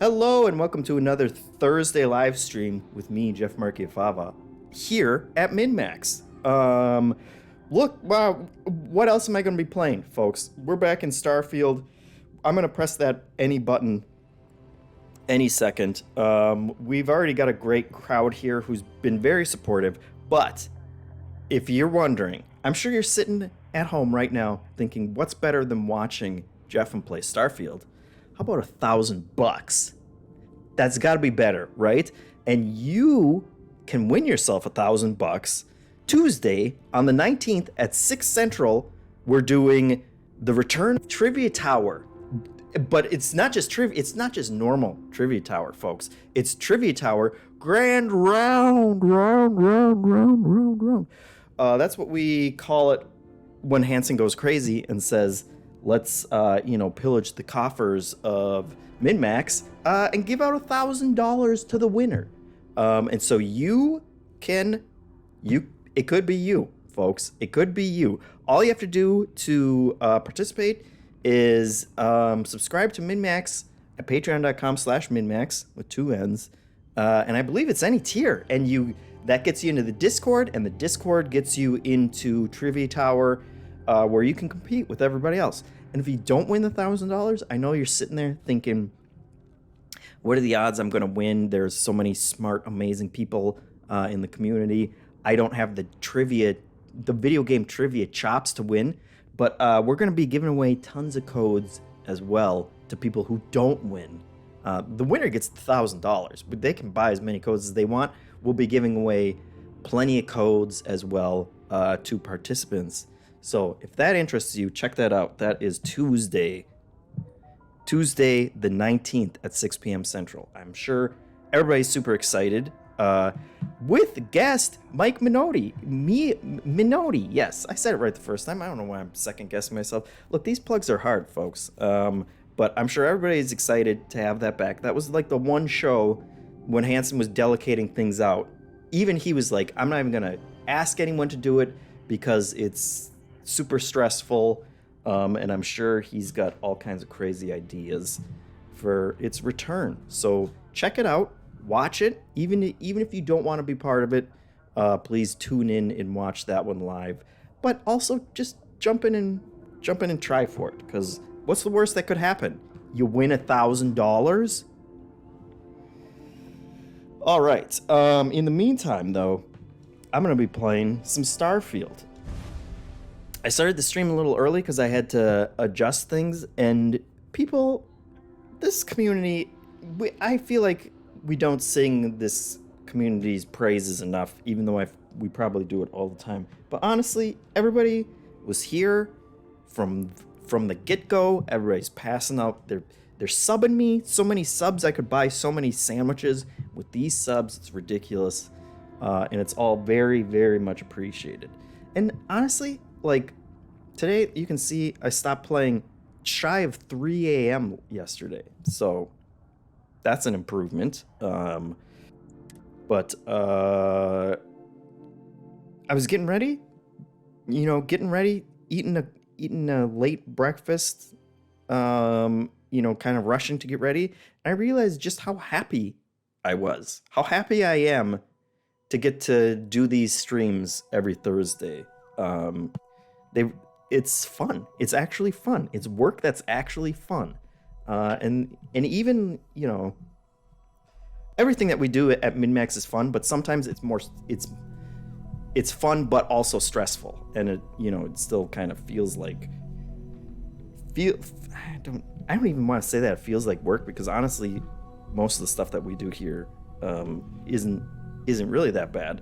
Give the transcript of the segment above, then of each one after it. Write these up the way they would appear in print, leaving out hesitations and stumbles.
Hello and welcome to another Thursday live stream with me, Jeff Markiafava, here at MinnMax. What else am I going to be playing, folks? We're back in Starfield. I'm going to press that any button any second. We've already got a great crowd here who's been very supportive, but if you're wondering, I'm sure you're sitting at home right now thinking, what's better than watching JeffM play Starfield? How about $1,000? That's got to be better, right? And you can win yourself $1,000 Tuesday on the 19th at 6 Central. We're doing the Return of Trivia Tower. But it's not just trivia. It's not just normal Trivia Tower, folks. It's Trivia Tower Grand Round. That's what we call it when Hansen goes crazy and says, let's, pillage the coffers of MinnMax and give out $1,000 to the winner. And so it could be you, folks. It could be you. All you have to do to participate is subscribe to MinnMax at patreon.com/MinnMax with 2 N's. And I believe it's any tier. And that gets you into the Discord, and the Discord gets you into Trivia Tower, where you can compete with everybody else. And if you don't win the $1,000, I know you're sitting there thinking, what are the odds I'm going to win? There's so many smart, amazing people in the community. I don't have the video game trivia chops to win. But we're going to be giving away tons of codes as well to people who don't win. The winner gets $1,000, but they can buy as many codes as they want. We'll be giving away plenty of codes as well to participants. So if that interests you, check that out. That is Tuesday the 19th at 6 p.m. Central. I'm sure everybody's super excited. With guest Mike Minotti. Minotti, yes, I said it right the first time. I don't know why I'm second guessing myself. Look, these plugs are hard, folks. But I'm sure everybody's excited to have that back. That was like the one show when Hansen was delegating things out. Even he was like, I'm not even going to ask anyone to do it because it's super stressful. And I'm sure he's got all kinds of crazy ideas for its return. So check it out. Watch it, even if you don't want to be part of it. Please tune in and watch that one live. But also just jump in and try for it, because what's the worst that could happen? You win $1,000. All right. In the meantime, though, I'm gonna be playing some Starfield. I started the stream a little early because I had to adjust things, and this community, I feel like we don't sing this community's praises enough, even though we probably do it all the time. But honestly, everybody was here from the get-go. Everybody's passing out. They're subbing me. So many subs. I could buy so many sandwiches with these subs. It's ridiculous. And it's all very, very much appreciated. And honestly, like, today, you can see I stopped playing shy of 3 a.m. yesterday. So that's an improvement. But I was getting ready, eating a late breakfast, kind of rushing to get ready. And I realized just how happy I was, how happy I am to get to do these streams every Thursday. It's fun. It's actually fun. It's work that's actually fun. And even, everything that we do at MinnMax is fun, but sometimes it's fun, but also stressful. And it still kind of feels like, I don't even want to say that it feels like work, because honestly, most of the stuff that we do here, isn't really that bad.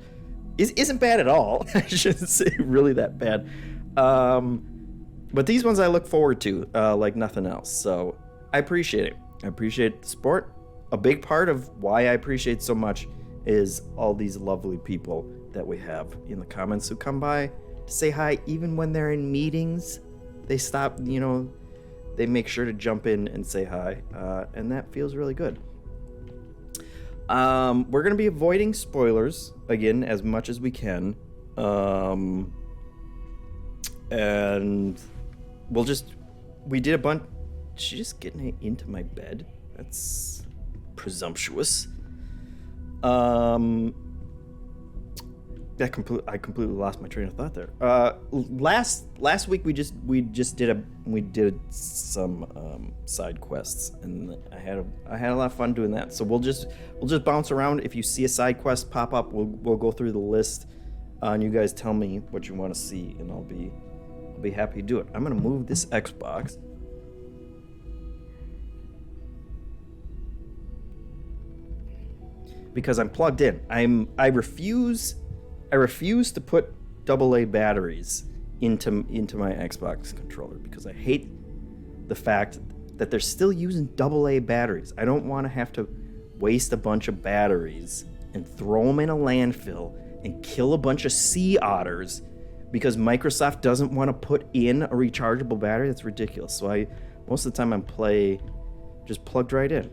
Isn't bad at all. I shouldn't say really that bad. But these ones I look forward to, like nothing else. So I appreciate it. I appreciate the support. A big part of why I appreciate so much is all these lovely people that we have in the comments who come by to say hi, even when they're in meetings. They stop, they make sure to jump in and say hi, and that feels really good. We're going to be avoiding spoilers, again, as much as we can. And we did a bunch. She just getting into my bed. That's presumptuous. I completely lost my train of thought there. Last week we did some side quests, and I had a lot of fun doing that. So we'll just bounce around. If you see a side quest pop up, we'll go through the list, and you guys tell me what you want to see, and I'll be happy to do it. I'm gonna move this Xbox. Because I'm plugged in. I refuse to put AA batteries into my Xbox controller because I hate the fact that they're still using AA batteries. I don't want to have to waste a bunch of batteries and throw them in a landfill and kill a bunch of sea otters because Microsoft doesn't want to put in a rechargeable battery. That's ridiculous. So most of the time I'm just plugged right in.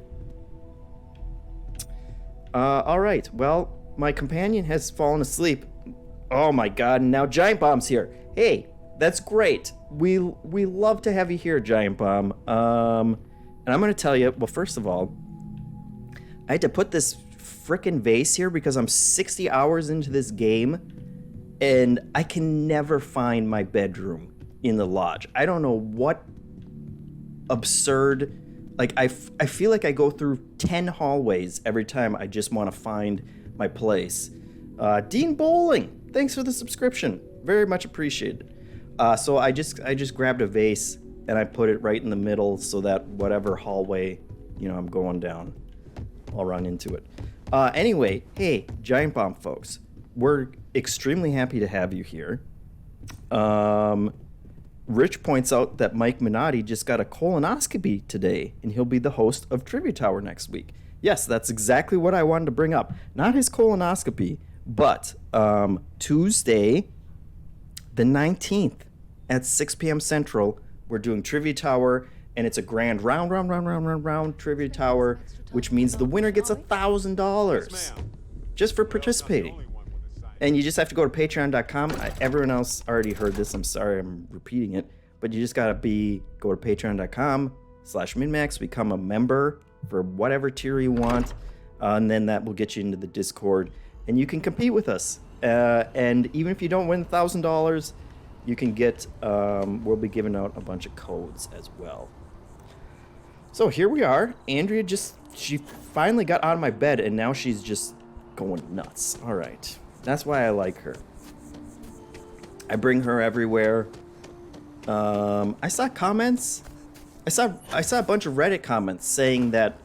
All right. Well, my companion has fallen asleep. Oh my God! Now Giant Bomb's here. Hey, that's great. We love to have you here, Giant Bomb. And I'm gonna tell you. Well, first of all, I had to put this frickin' vase here because I'm 60 hours into this game, and I can never find my bedroom in the lodge. I don't know what absurd. Like, I feel like I go through 10 hallways every time I just want to find my place. Dean Bowling, thanks for the subscription. Very much appreciated. So I just grabbed a vase and I put it right in the middle so that whatever hallway, I'm going down, I'll run into it. Anyway, hey, Giant Bomb folks, we're extremely happy to have you here. Rich points out that Mike Minotti just got a colonoscopy today, and he'll be the host of Trivia Tower next week. Yes, that's exactly what I wanted to bring up. Not his colonoscopy, but Tuesday, the 19th at 6 p.m. Central, we're doing Trivia Tower, and it's a grand round Trivia Tower, which means the winner gets $1,000 just for participating. And you just have to go to patreon.com. Everyone else already heard this. I'm sorry I'm repeating it. But you just got to go to patreon.com/MinnMax, become a member for whatever tier you want. And then that will get you into the Discord. And you can compete with us. And even if you don't win $1,000, you can get, we'll be giving out a bunch of codes as well. So here we are. Andrea she finally got out of my bed, and now she's just going nuts. All right. That's why I like her. I bring her everywhere. I saw comments. I saw a bunch of Reddit comments saying that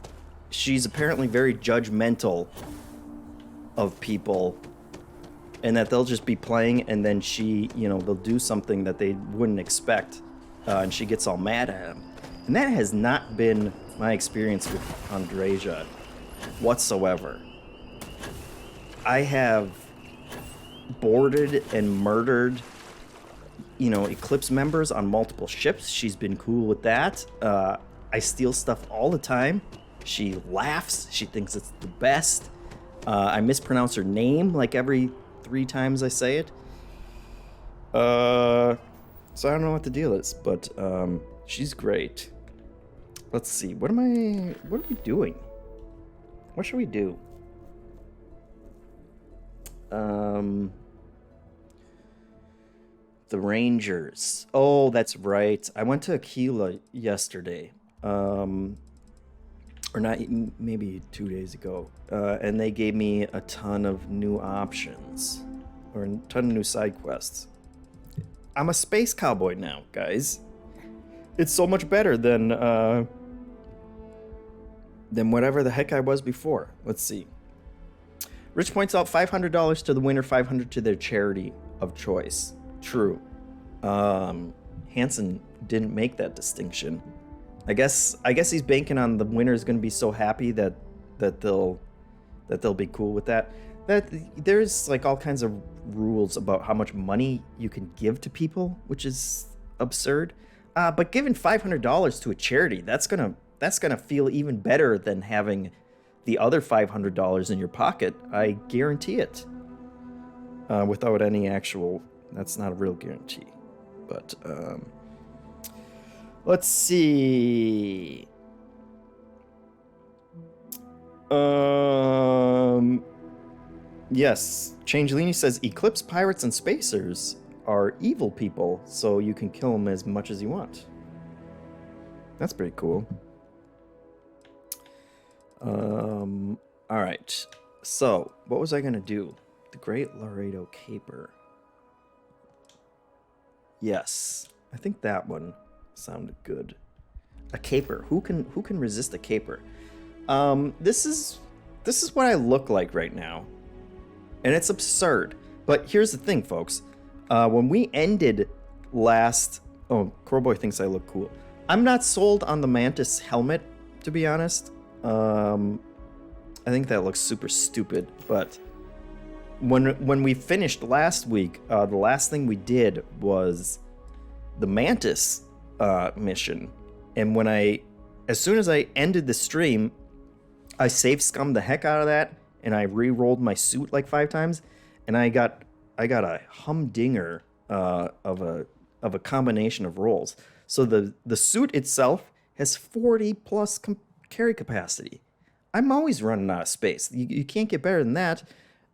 she's apparently very judgmental of people, and that they'll just be playing, and then they'll do something that they wouldn't expect, and she gets all mad at him. And that has not been my experience with Andreja whatsoever. I have boarded and murdered, Eclipse members on multiple ships. She's been cool with that. I steal stuff all the time. She laughs. She thinks it's the best. I mispronounce her name like every 3 times I say it. So I don't know what the deal is, but she's great. Let's see. What are we doing? What should we do? The Rangers. Oh, that's right. I went to Aquila yesterday. Or not, maybe 2 days ago. And they gave me a ton of new options. Or a ton of new side quests. I'm a space cowboy now, guys. It's so much better than whatever the heck I was before. Let's see. Rich points out $500 to the winner, $500 to their charity of choice. True. Hansen didn't make that distinction. I guess he's banking on the winner is going to be so happy that they'll be cool with that. That there's like all kinds of rules about how much money you can give to people, which is absurd. But giving $500 to a charity, that's gonna feel even better than having the other $500 in your pocket. I guarantee it. Without any actual, that's not a real guarantee. But let's see. Yes. Changelini says Eclipse pirates and spacers are evil people, so you can kill them as much as you want. That's pretty cool. All right. So, what was I gonna do? The Great Laredo Caper. Yes, I think that one sounded good. A caper. Who can resist a caper? This is what I look like right now, and it's absurd. But here's the thing, folks. When we ended last, Corboy thinks I look cool. I'm not sold on the Mantis helmet, to be honest. I think that looks super stupid. But when we finished last week, the last thing we did was the Mantis mission. And as soon as I ended the stream, I save scummed the heck out of that, and I re-rolled my suit like 5 times, and I got a humdinger of a combination of rolls. So the suit itself has 40 plus carry capacity. I'm always running out of space. You can't get better than that.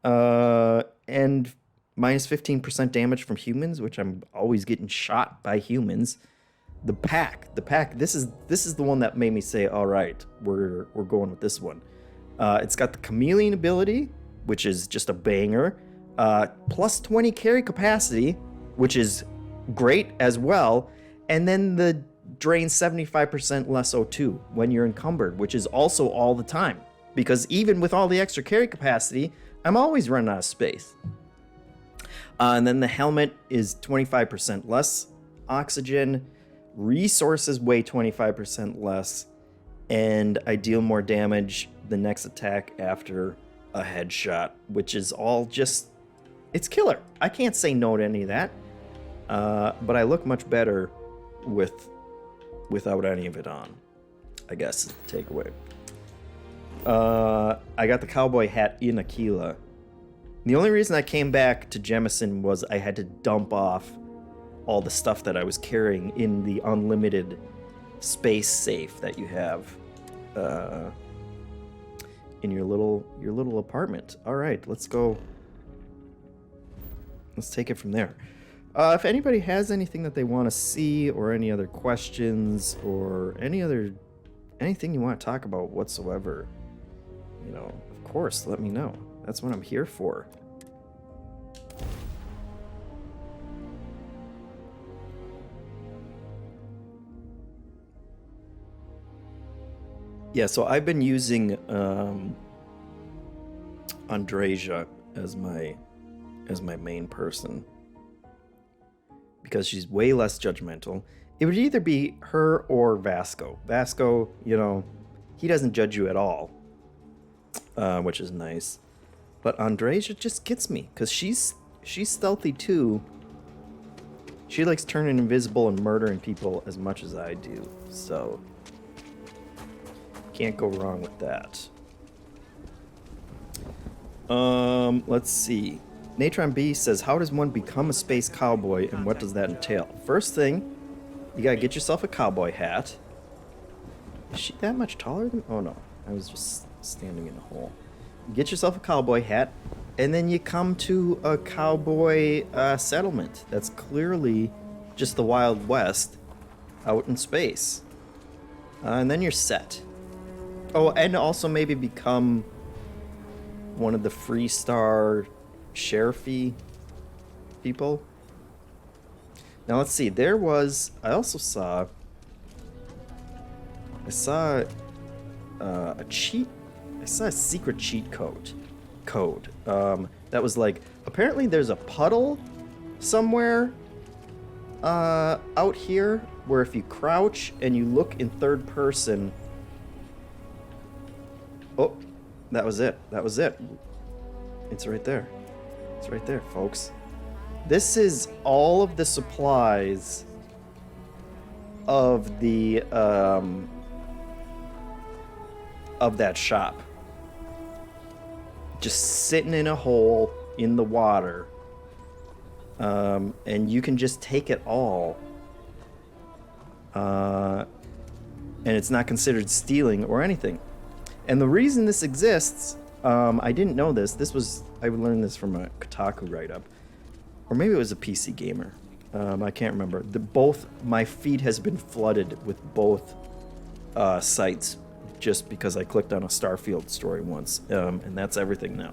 And minus 15% damage from humans, which I'm always getting shot by humans. The pack. This is the one that made me say, all right, we're going with this one. It's got the chameleon ability, which is just a banger. Plus 20 carry capacity, which is great as well. And then the drain 75% less O2 when you're encumbered, which is also all the time. Because even with all the extra carry capacity, I'm always running out of space. And then the helmet is 25% less oxygen. Resources weigh 25% less. And I deal more damage the next attack after a headshot, which is all just... It's killer. I can't say no to any of that. But I look much better without any of it on, I guess is the takeaway. I got the cowboy hat in Aquila. The only reason I came back to Jemison was I had to dump off all the stuff that I was carrying in the unlimited space safe that you have in your little apartment. All right, let's go. Let's take it from there. If anybody has anything that they want to see, or any other questions, or anything you want to talk about whatsoever, of course, let me know. That's what I'm here for. Yeah, so I've been using Andrasia as my main person, because she's way less judgmental. It would either be her or Vasco. Vasco, he doesn't judge you at all, which is nice. But Andrasia just gets me, because she's stealthy too. She likes turning invisible and murdering people as much as I do, so can't go wrong with that. Let's see. Natron B says, how does one become a space cowboy, and what does that entail? First thing, you gotta get yourself a cowboy hat. Is she that much taller than... Oh no, I was just standing in a hole. Get yourself a cowboy hat, and then you come to a cowboy settlement that's clearly just the Wild West out in space. And then you're set. Oh, and also maybe become one of the Freestar sheriffy people. Now let's see. I saw a cheat. I saw a secret cheat code. That was like, apparently there's a puddle somewhere out here where if you crouch and you look in third person. Oh, that was it. It's right there. It's right there, folks. This is all of the supplies of the of that shop. Just sitting in a hole in the water. And you can just take it all. And it's not considered stealing or anything. And the reason this exists, I didn't know this. I learned this from a Kotaku write-up, or maybe it was a PC Gamer. I can't remember. My feed has been flooded with both sites just because I clicked on a Starfield story once, and that's everything now.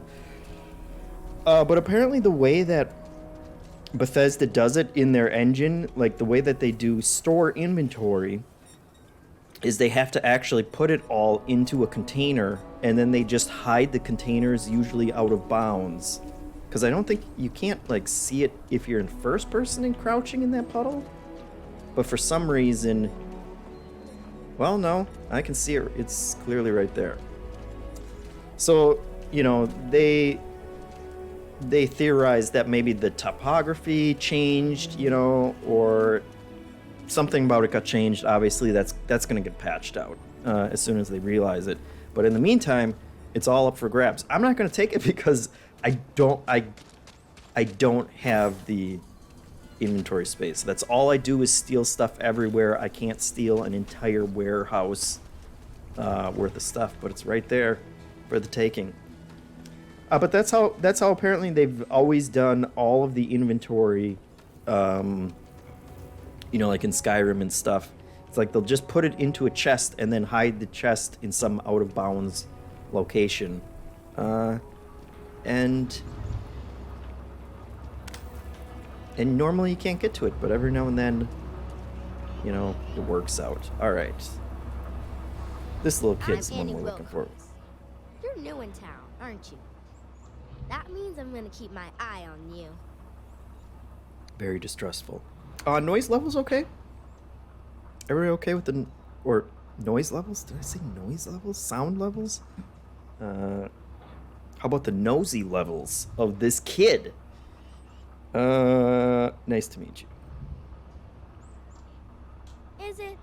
But apparently the way that Bethesda does it in their engine, like the way that they do store inventory, is they have to actually put it all into a container, and then they just hide the containers, usually out of bounds. Because I don't think you can't like see it if you're in first person and crouching in that puddle. But for some reason, well, no, I can see it. It's clearly right there. So, you know, they theorized that maybe the topography changed, you know, or something about it got changed. Obviously, that's going to get patched out as soon as they realize it. But in the meantime, it's all up for grabs. I'm not going to take it because I don't have the inventory space. That's all I do is steal stuff everywhere. I can't steal an entire warehouse worth of stuff, but it's right there for the taking. But that's how apparently they've always done all of the inventory, you know, like in Skyrim and stuff. It's like they'll just put it into a chest and then hide the chest in some out of bounds location. And normally you can't get to it, but every now and then, you know, it works out. All right. This little kid's the one we're looking for. You're new in town, aren't you? That means I'm gonna keep my eye on you. Very distrustful. Noise levels okay? Everybody okay with the... Or noise levels? Did I say noise levels? Sound levels? How about the nosy levels of this kid? Nice to meet you. Is it?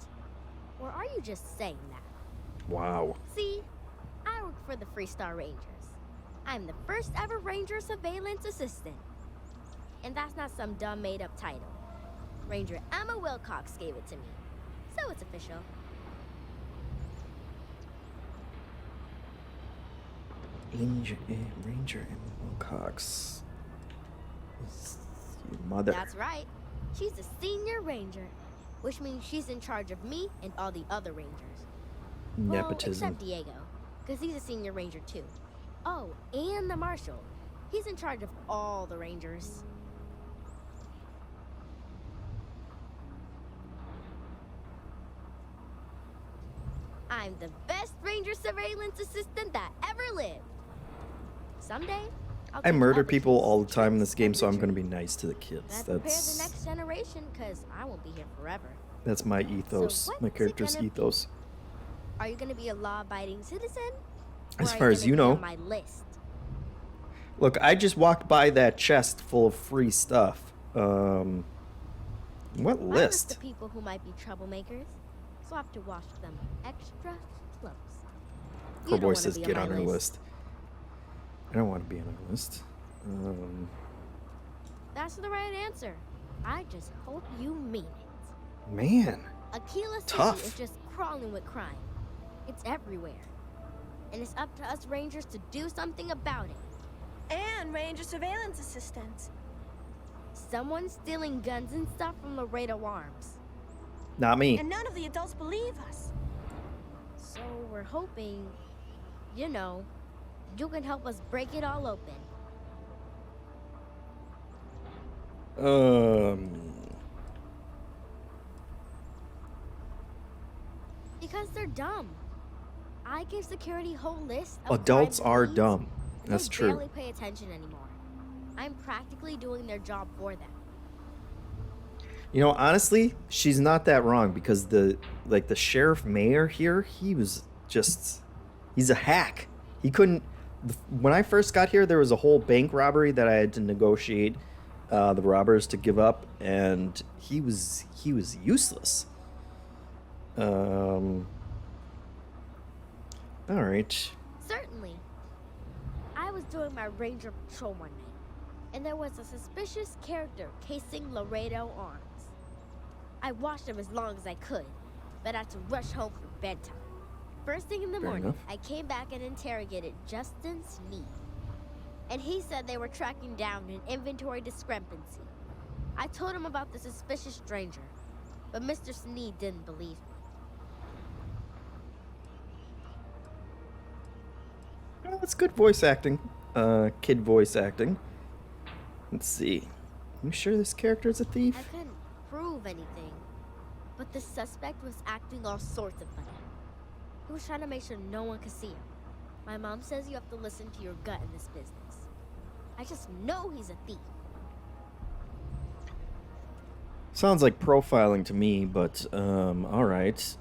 Or are you just saying that? Wow. See, I work for the Freestar Rangers. I'm the first ever Ranger Surveillance Assistant. And that's not some dumb made-up title. Ranger Emma Wilcox gave it to me. So it's official. Ranger Emma Wilcox. Is your mother. That's right. She's a senior ranger, which means she's in charge of me and all the other rangers. Nepotism. Well, except Diego, because he's a senior ranger too. Oh, and the marshal. He's in charge of all the rangers. I'm the best ranger surveillance assistant that ever lived. Someday, I murder people all the time in this game, so I'm going to be nice to the kids. Let's prepare the next generation, because I won't be here forever. That's my ethos, So my character's ethos. Are you going to be a law-abiding citizen? As far as you know. On my list? Look, I just walked by that chest full of free stuff. What list? The people who might be troublemakers, so I have to watch them extra close. Corpos says get on her list. I don't want to be on her list. That's the right answer. I just hope you mean it. Man. Aquila Tough. City is just crawling with crime. It's everywhere. And it's up to us Rangers to do something about it. And Ranger Surveillance Assistants. Someone's stealing guns and stuff from Laredo Arms. Not me. And none of the adults believe us. So we're hoping, you know, you can help us break it all open. Because they're dumb. I gave security whole list of Adults crime are leads. dumb. That's They true. barely pay attention anymore. I'm practically doing their job for them. You know, honestly, she's not that wrong because the sheriff mayor here, he's a hack. He couldn't. When I first got here, there was a whole bank robbery that I had to negotiate the robbers to give up, and he was useless. All right. Certainly. I was doing my ranger patrol one night, and there was a suspicious character casing Laredo Arms. I watched him as long as I could, but I had to rush home for bedtime. First thing in the Fair morning, enough. I came back and interrogated Justin Sneed. And he said they were tracking down an inventory discrepancy. I told him about the suspicious stranger, but Mr. Sneed didn't believe me. Oh, that's good voice acting. Kid voice acting. Let's see. You sure this character is a thief? I couldn't prove anything, but the suspect was acting all sorts of funny. He was trying to make sure no one could see him. My mom says you have to listen to your gut in this business. I just know he's a thief. Sounds like profiling to me, but, alright.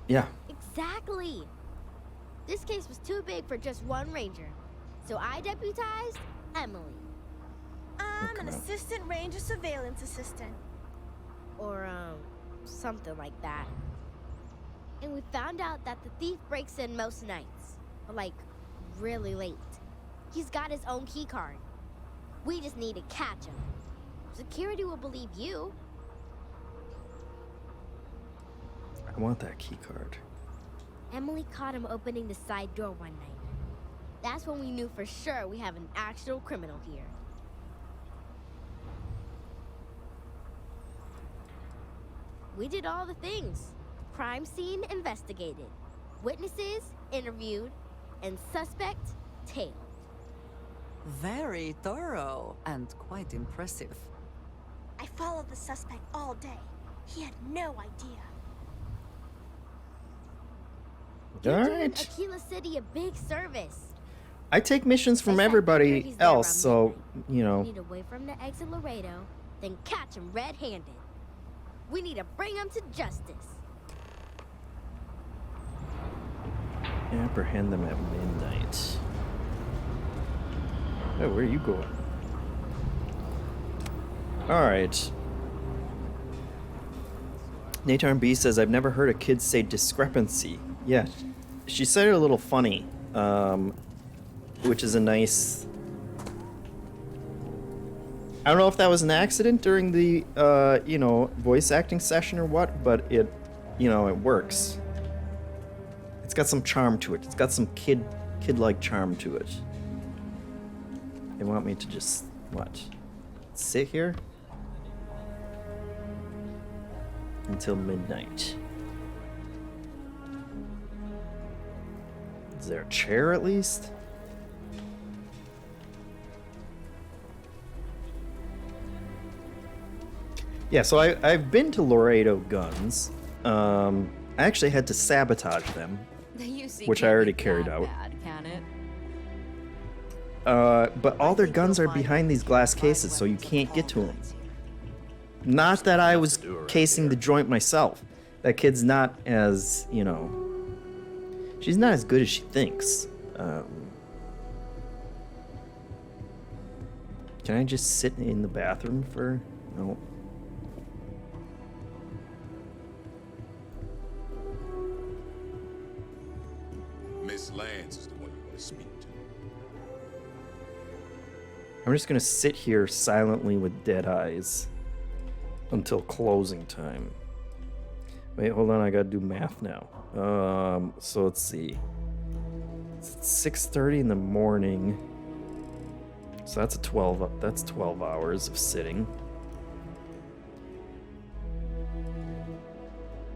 Yeah. Exactly. This case was too big for just one ranger, so I deputized Emily. I'm an Okay. assistant ranger surveillance assistant. Or, something like that. And we found out that the thief breaks in most nights, but like, really late. He's got his own key card. We just need to catch him. Security will believe you. I want that key card. Emily caught him opening the side door one night. That's when we knew for sure we have an actual criminal here. We did all the things. Crime scene investigated, witnesses interviewed, and suspect tailed. Very thorough and quite impressive. I followed the suspect all day. He had no idea. You're doing Alright. Aquila City a big service. I take missions from Except after everybody he's there else, around so, midnight. you We know. need to wait for him to exit Laredo, then catch him red-handed. We need to bring him to justice. Apprehend them at midnight. Oh, where are you going? Alright. Natarn B says, I've never heard a kid say discrepancy. Yeah, she said it a little funny, which is a nice... I don't know if that was an accident during the, you know, voice acting session or what, but it, you know, it works. It's got some charm to it. It's got some kid-like charm to it. They want me to just, what? Sit here? Until midnight. Is there a chair at least? Yeah, so I've been to Laredo Guns. I actually had to sabotage them. The UC Which I can't already be carried that out. Bad, can it? But all their think guns you'll are find behind these glass cases, so you weapons of can't get all to them. kinds here. Not that I was do around casing the here. joint myself. That kid's not as, you know... She's not as good as she thinks. Can I just sit in the bathroom for... No. Miss Lance is the one you want to speak to. I'm just gonna sit here silently with dead eyes until closing time. Wait, hold on, I gotta do math now. So let's see. It's 6:30 in the morning. So that's 12 hours of sitting.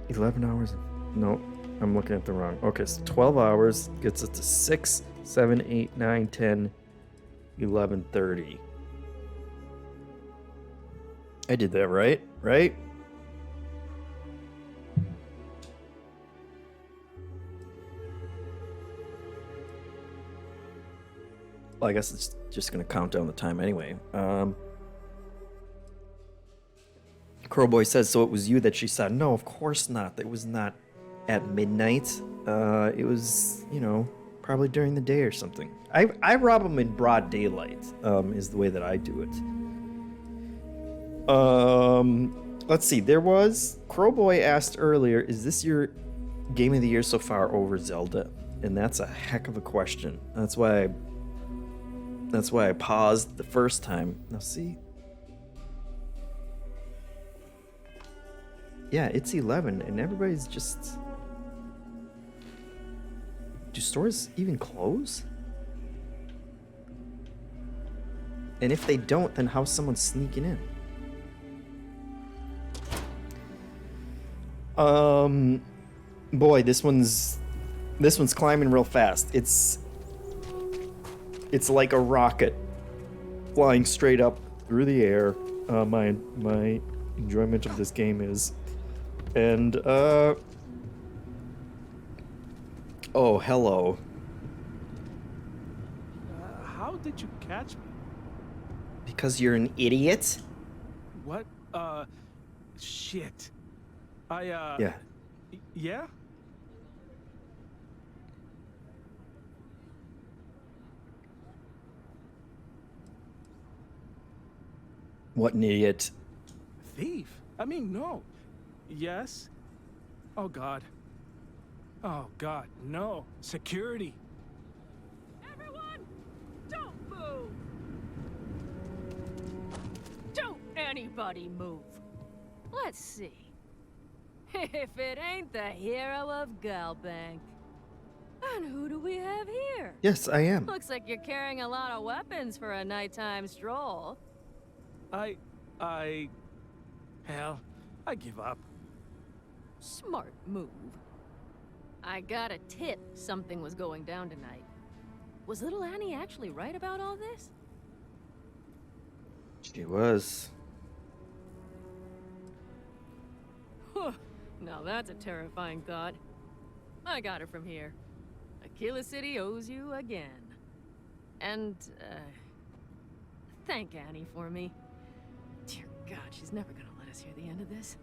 11 hours. No, I'm looking at the wrong. Okay, so 12 hours gets us to 6, 7, 8, 9, 10, 11:30. I did that right? Right? Well, I guess it's just gonna count down the time anyway. Crowboy says, so it was you that she saw. No, of course not. It was not at midnight. It was, you know, probably during the day or something. I rob them in broad daylight, is the way that I do it. Let's see. There was... Crowboy asked earlier, is this your game of the year so far over Zelda? And that's a heck of a question. That's why I paused the first time. Now see... Yeah, it's 11, and everybody's just... do stores even close? And if they don't, then how's someone sneaking in? Boy, this one's climbing real fast. It's like a rocket flying straight up through the air. My enjoyment of this game is, and oh, hello. How did you catch me? Because you're an idiot? What? Shit. Yeah. Yeah? What an idiot. Thief? I mean, no. Yes? Oh, God. Oh, God, no. Security. Everyone, don't move! Don't anybody move. Let's see. If it ain't the hero of Galbank. And who do we have here? Yes, I am. Looks like you're carrying a lot of weapons for a nighttime stroll. Hell, I give up. Smart move. I got a tip something was going down tonight. Was little Annie actually right about all this? She was. Now that's a terrifying thought. I got her from here. Aquila City owes you again. And, thank Annie for me. Dear God, she's never gonna let us hear the end of this.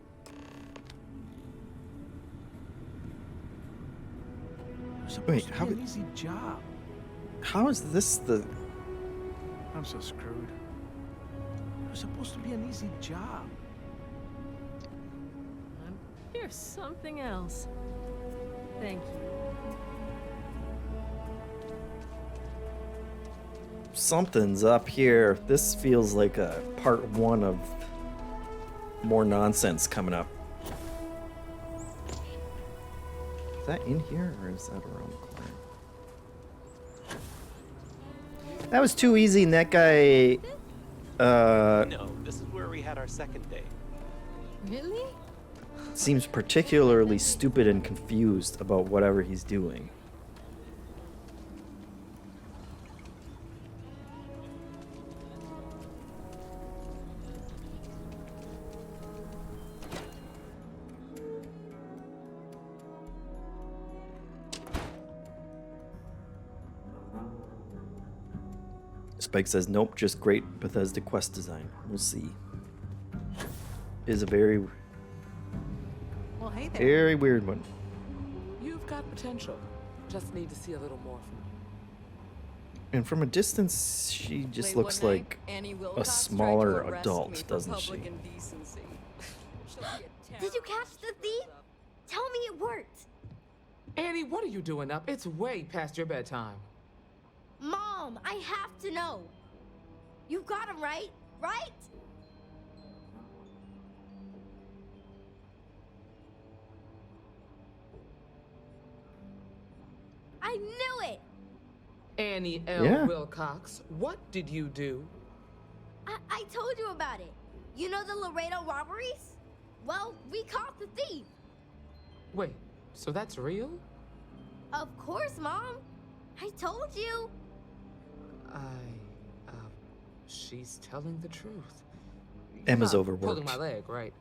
It was supposed Wait, to how be an would- easy job. How is this the... I'm so screwed. It was supposed to be an easy job. Here's something else. Thank you. Something's up here. This feels like a part 1 of more nonsense coming up. Is that in here or is that around the corner? That was too easy and that guy... No, this is where we had our second date. Really? seems particularly stupid and confused about whatever he's doing. Spike says, nope, just great Bethesda quest design. We'll see. Is a very, Well, hey there. very weird one. You've got potential. Just need to see a little more from you. And from a distance, she just looks like a smaller adult, doesn't she? Did you catch the thief? Tell me it worked. Annie, what are you doing up? It's way past your bedtime. Mom, I have to know. You got him right? Right? I knew it! Annie L. Yeah. Wilcox, what did you do? I told you about it. You know the Laredo robberies? Well, we caught the thief. Wait, so that's real? Of course, Mom. I told you. She's telling the truth. Emma's Not overworked. Pulling my leg, right?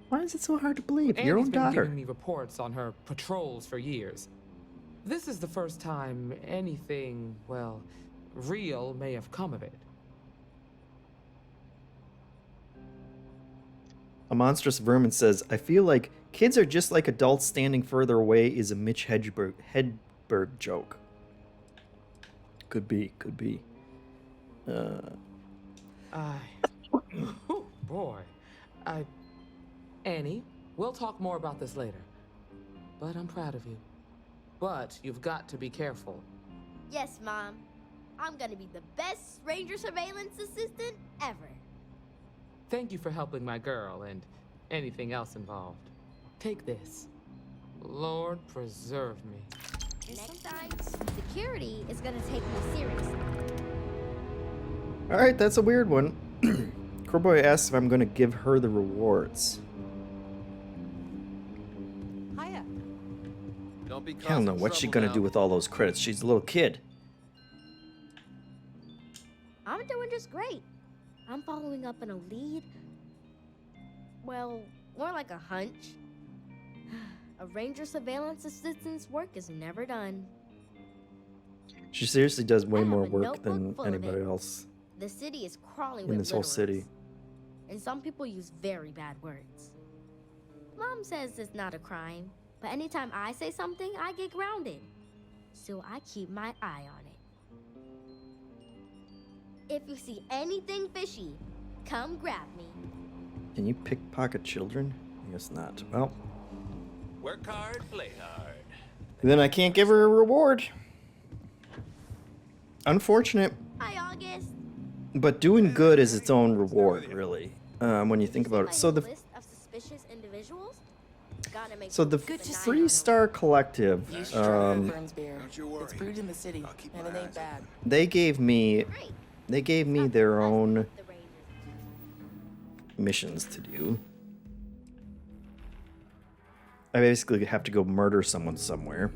Why is it so hard to believe? Your Annie's own been daughter. giving me reports on her patrols for years. This is the first time anything, well, real may have come of it. A monstrous vermin says, I feel like kids are just like adults standing further away is a Mitch Hedberg joke. Could be, could be. Oh, boy. Annie, we'll talk more about this later. But I'm proud of you. But you've got to be careful. Yes, Mom. I'm gonna be the best ranger surveillance assistant ever. Thank you for helping my girl and anything else involved. Take this. Lord preserve me. Next time, security is gonna take me seriously. All right, that's a weird one. Corboy asks if I'm going to give her the rewards. Hiya. Don't be I don't know what's she going to do with all those credits. She's a little kid. I'm doing just great. I'm following up on a lead. Well, more like a hunch. A ranger surveillance assistant's work is never done. She seriously does way I have more a work notebook than full of anybody it. else The city is crawling in with this whole city. litterers, and some people use very bad words. Mom says it's not a crime, but anytime I say something, I get grounded. So I keep my eye on it. If you see anything fishy, come grab me. Can you pickpocket children? I guess not. Well, Work hard, play hard. then I can't give her a reward. Unfortunate. Hi, August. But doing good is its own reward, really. When you think about it. So the list of suspicious individuals? Gotta make So the sure to keep an eye on Free them. Star Collective, You should try Burns beer. It's brewed in the city, and it ain't bad. they gave me Great. their own The Rangers. missions to do. I basically have to go murder someone somewhere.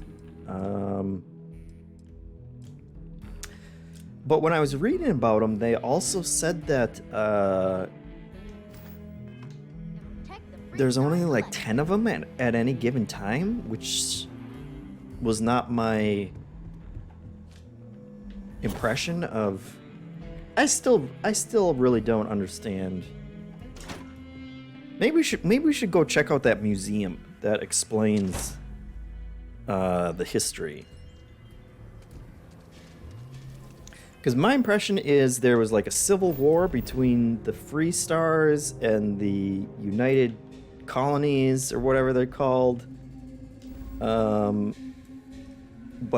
But when I was reading about them, they also said that Protect the Free there's Star only like Collective. 10 of them at any given time, which was not my impression of. I still really don't understand. Maybe we should go check out that museum that explains the history. Because my impression is there was like a civil war between the Free Stars and the United Colonies or whatever they're called. But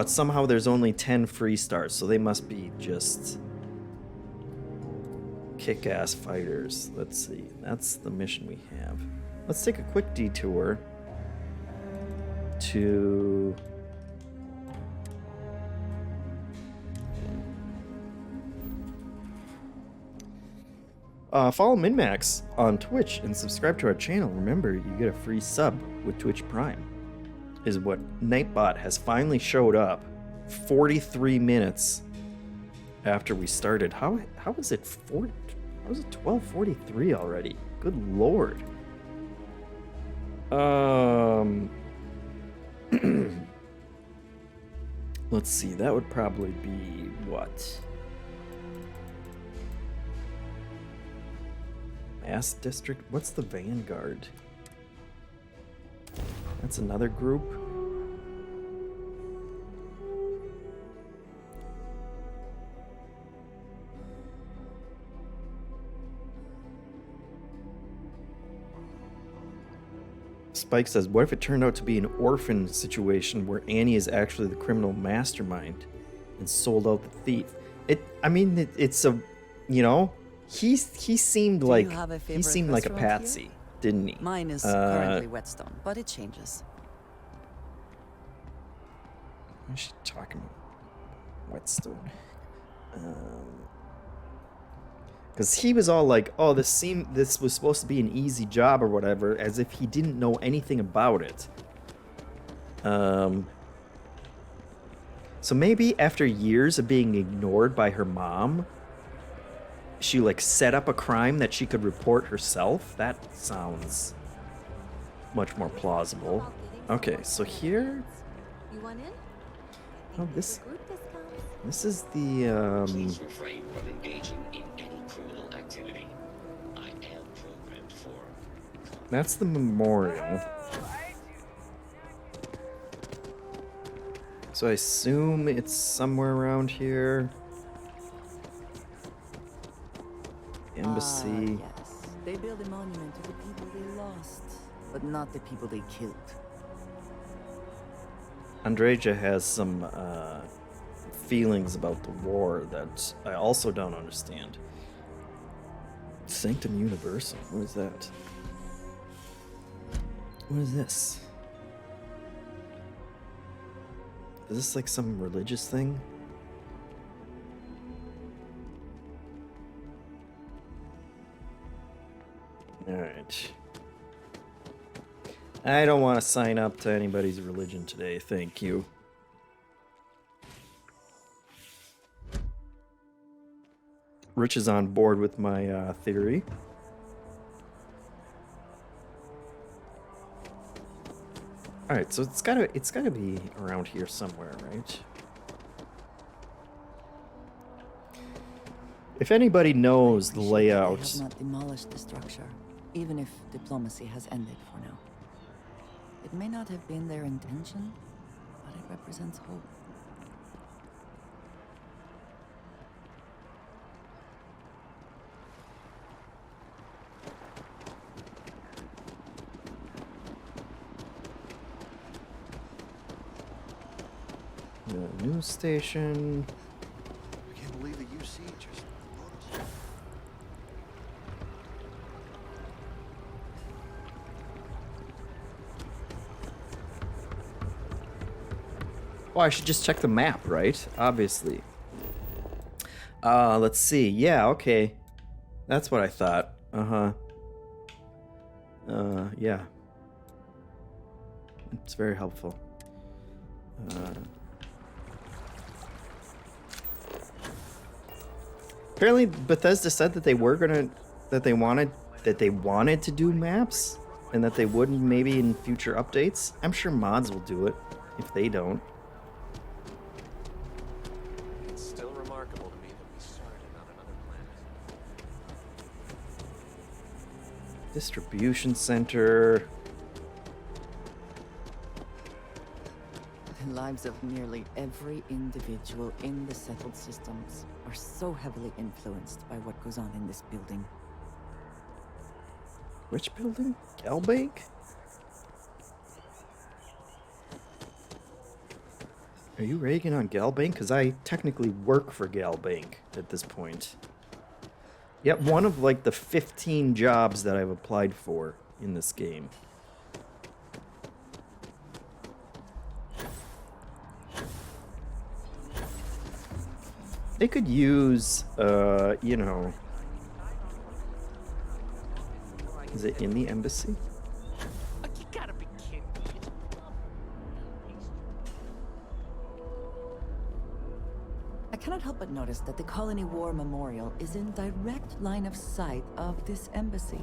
somehow there's only 10 Free Stars, so they must be just kick-ass fighters. Let's see. That's the mission we have. Let's take a quick detour to follow MinnMax on Twitch and subscribe to our channel. Remember, you get a free sub with Twitch Prime. Is what Nightbot has finally showed up 43 minutes after we started. How is it 12:43 already? Good lord. Let's see. That would probably be what? Mass District? What's the Vanguard? That's another group. Spike says, what if it turned out to be an orphan situation where Annie is actually the criminal mastermind and sold out the thief? It's a, you know, he seemed Do like you have a he favorite seemed like a restaurant here? patsy, didn't he? Mine is currently Whetstone, but it changes. What is she talking about? Whetstone. Because he was all like, oh, this was supposed to be an easy job or whatever, as if he didn't know anything about it. So maybe after years of being ignored by her mom, she like set up a crime that she could report herself. That sounds much more plausible. Okay, so here, You want in? oh, this Group discounts. this is the Please refrain from engaging in any criminal activity. I am programmed for. that's the memorial. So I assume it's somewhere around here. Embassy. Yes. They build a monument to the people they lost, but not the people they killed. Andreja has some feelings about the war that I also don't understand. Sanctum Universal. What is that? What is this? Is this like some religious thing? Alright. I don't want to sign up to anybody's religion today, thank you. Rich is on board with my theory. Alright, so it's gotta be around here somewhere, right? If anybody knows the layout. They have not demolished the structure, even if diplomacy has ended for now. It may not have been their intention, but it represents hope. The news station. I can't believe the UC just noticed. Well, I should just check the map, right? Obviously. Let's see. Yeah, okay. That's what I thought. Uh-huh. Yeah. It's very helpful. Apparently Bethesda said that they were gonna, that they wanted to do maps, and that they wouldn't maybe in future updates. I'm sure mods will do it if they don't. It's still remarkable to me that we started on another planet. Distribution center. The lives of nearly every individual in the settled systems are so heavily influenced by what goes on in this building. Which building? Galbank? Are you ragging on Galbank? Because I technically work for Galbank at this point. Yep, one of like the 15 jobs that I've applied for in this game. They could use, you know... Is it in the embassy? You gotta be kidding me. I cannot help but notice that the Colony War Memorial is in direct line of sight of this embassy.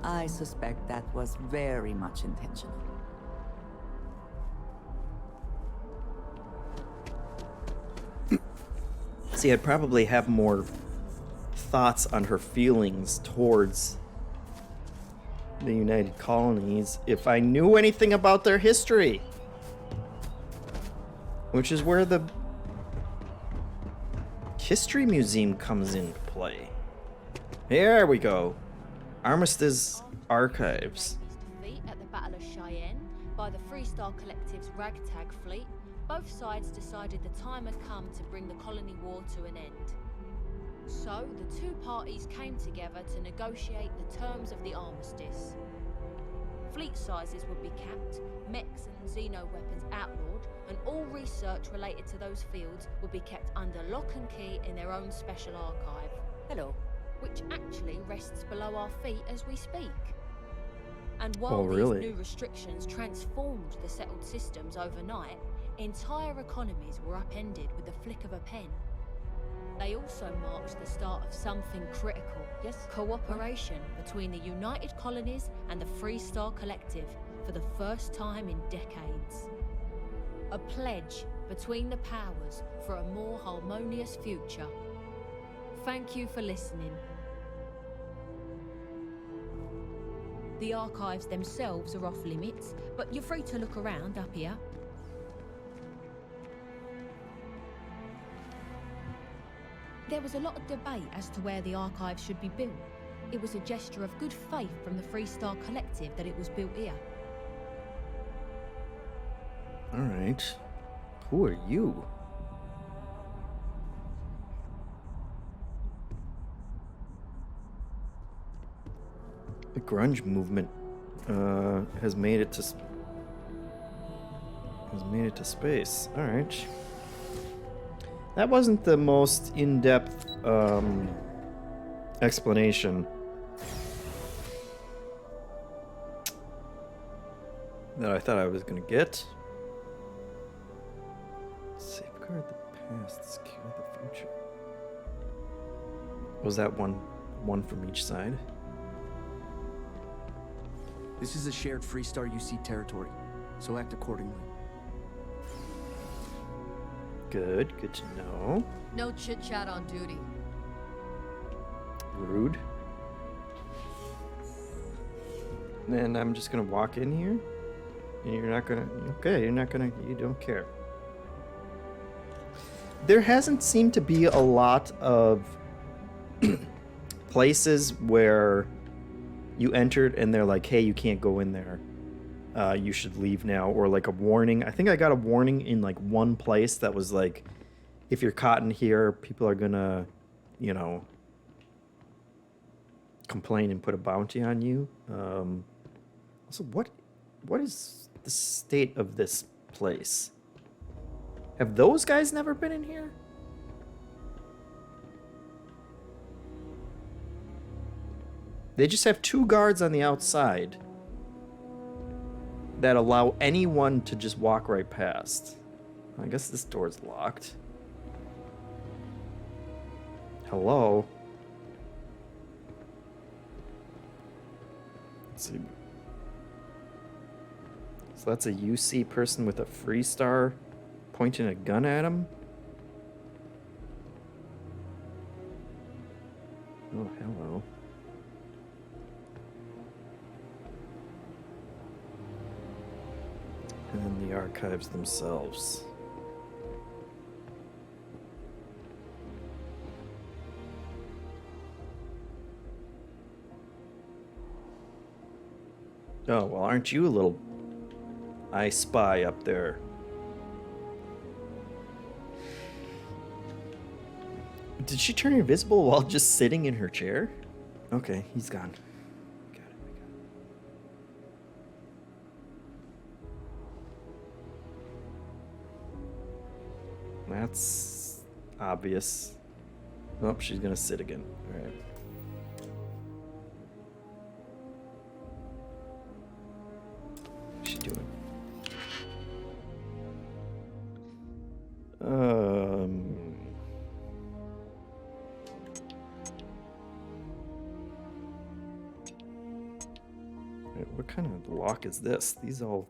I suspect that was very much intentional. See, I'd probably have more thoughts on her feelings towards the United Colonies if I knew anything about their history. Which is where the History Museum comes into play. Here we go. Armistice Archives. Defeat at the Battle of Cheyenne by the Freestar Collective's ragtag fleet, both sides decided the time had come to bring the colony war to an end. So, the two parties came together to negotiate the terms of the armistice. Fleet sizes would be capped, mechs and xeno weapons outlawed, and all research related to those fields would be kept under lock and key in their own special archive. Hello. Which actually rests below our feet as we speak. And while these new restrictions transformed the settled systems overnight, entire economies were upended with the flick of a pen. They also marked the start of something critical. Yes, cooperation between the United Colonies and the Freestar Collective for the first time in decades. A pledge between the powers for a more harmonious future. Thank you for listening. The archives themselves are off limits, but you're free to look around up here. There was a lot of debate as to where the archive should be built. It was a gesture of good faith from the Freestar Collective that it was built here. Alright. Who are you? The grunge movement has made it to space. All right. That wasn't the most in-depth explanation that I thought I was gonna get. Safeguard the past, secure the future. Was that one from each side? This is a shared Freestar UC territory, so act accordingly. Good to know. No chit-chat on duty. Rude. And I'm just gonna walk in here? And you're not gonna... Okay, you're not gonna... You don't care. There hasn't seemed to be a lot of places where you entered and they're like, hey, you can't go in there. You should leave now. Or like a warning. I think I got a warning in like one place that was like, if you're caught in here, people are gonna, you know, complain and put a bounty on you. Also, what is the state of this place? Have those guys never been in here? They just have 2 guards on the outside that allow anyone to just walk right past. I guess this door's locked. Hello? Let's see. So that's a UC person with a Freestar pointing a gun at him? Oh, hello. And then the archives themselves. Oh, well, aren't you a little I Spy up there? Did she turn invisible while just sitting in her chair? Okay, he's gone. Got it. That's obvious. Oh, she's gonna sit again. All right. What's she doing? What kind of lock is this? These all...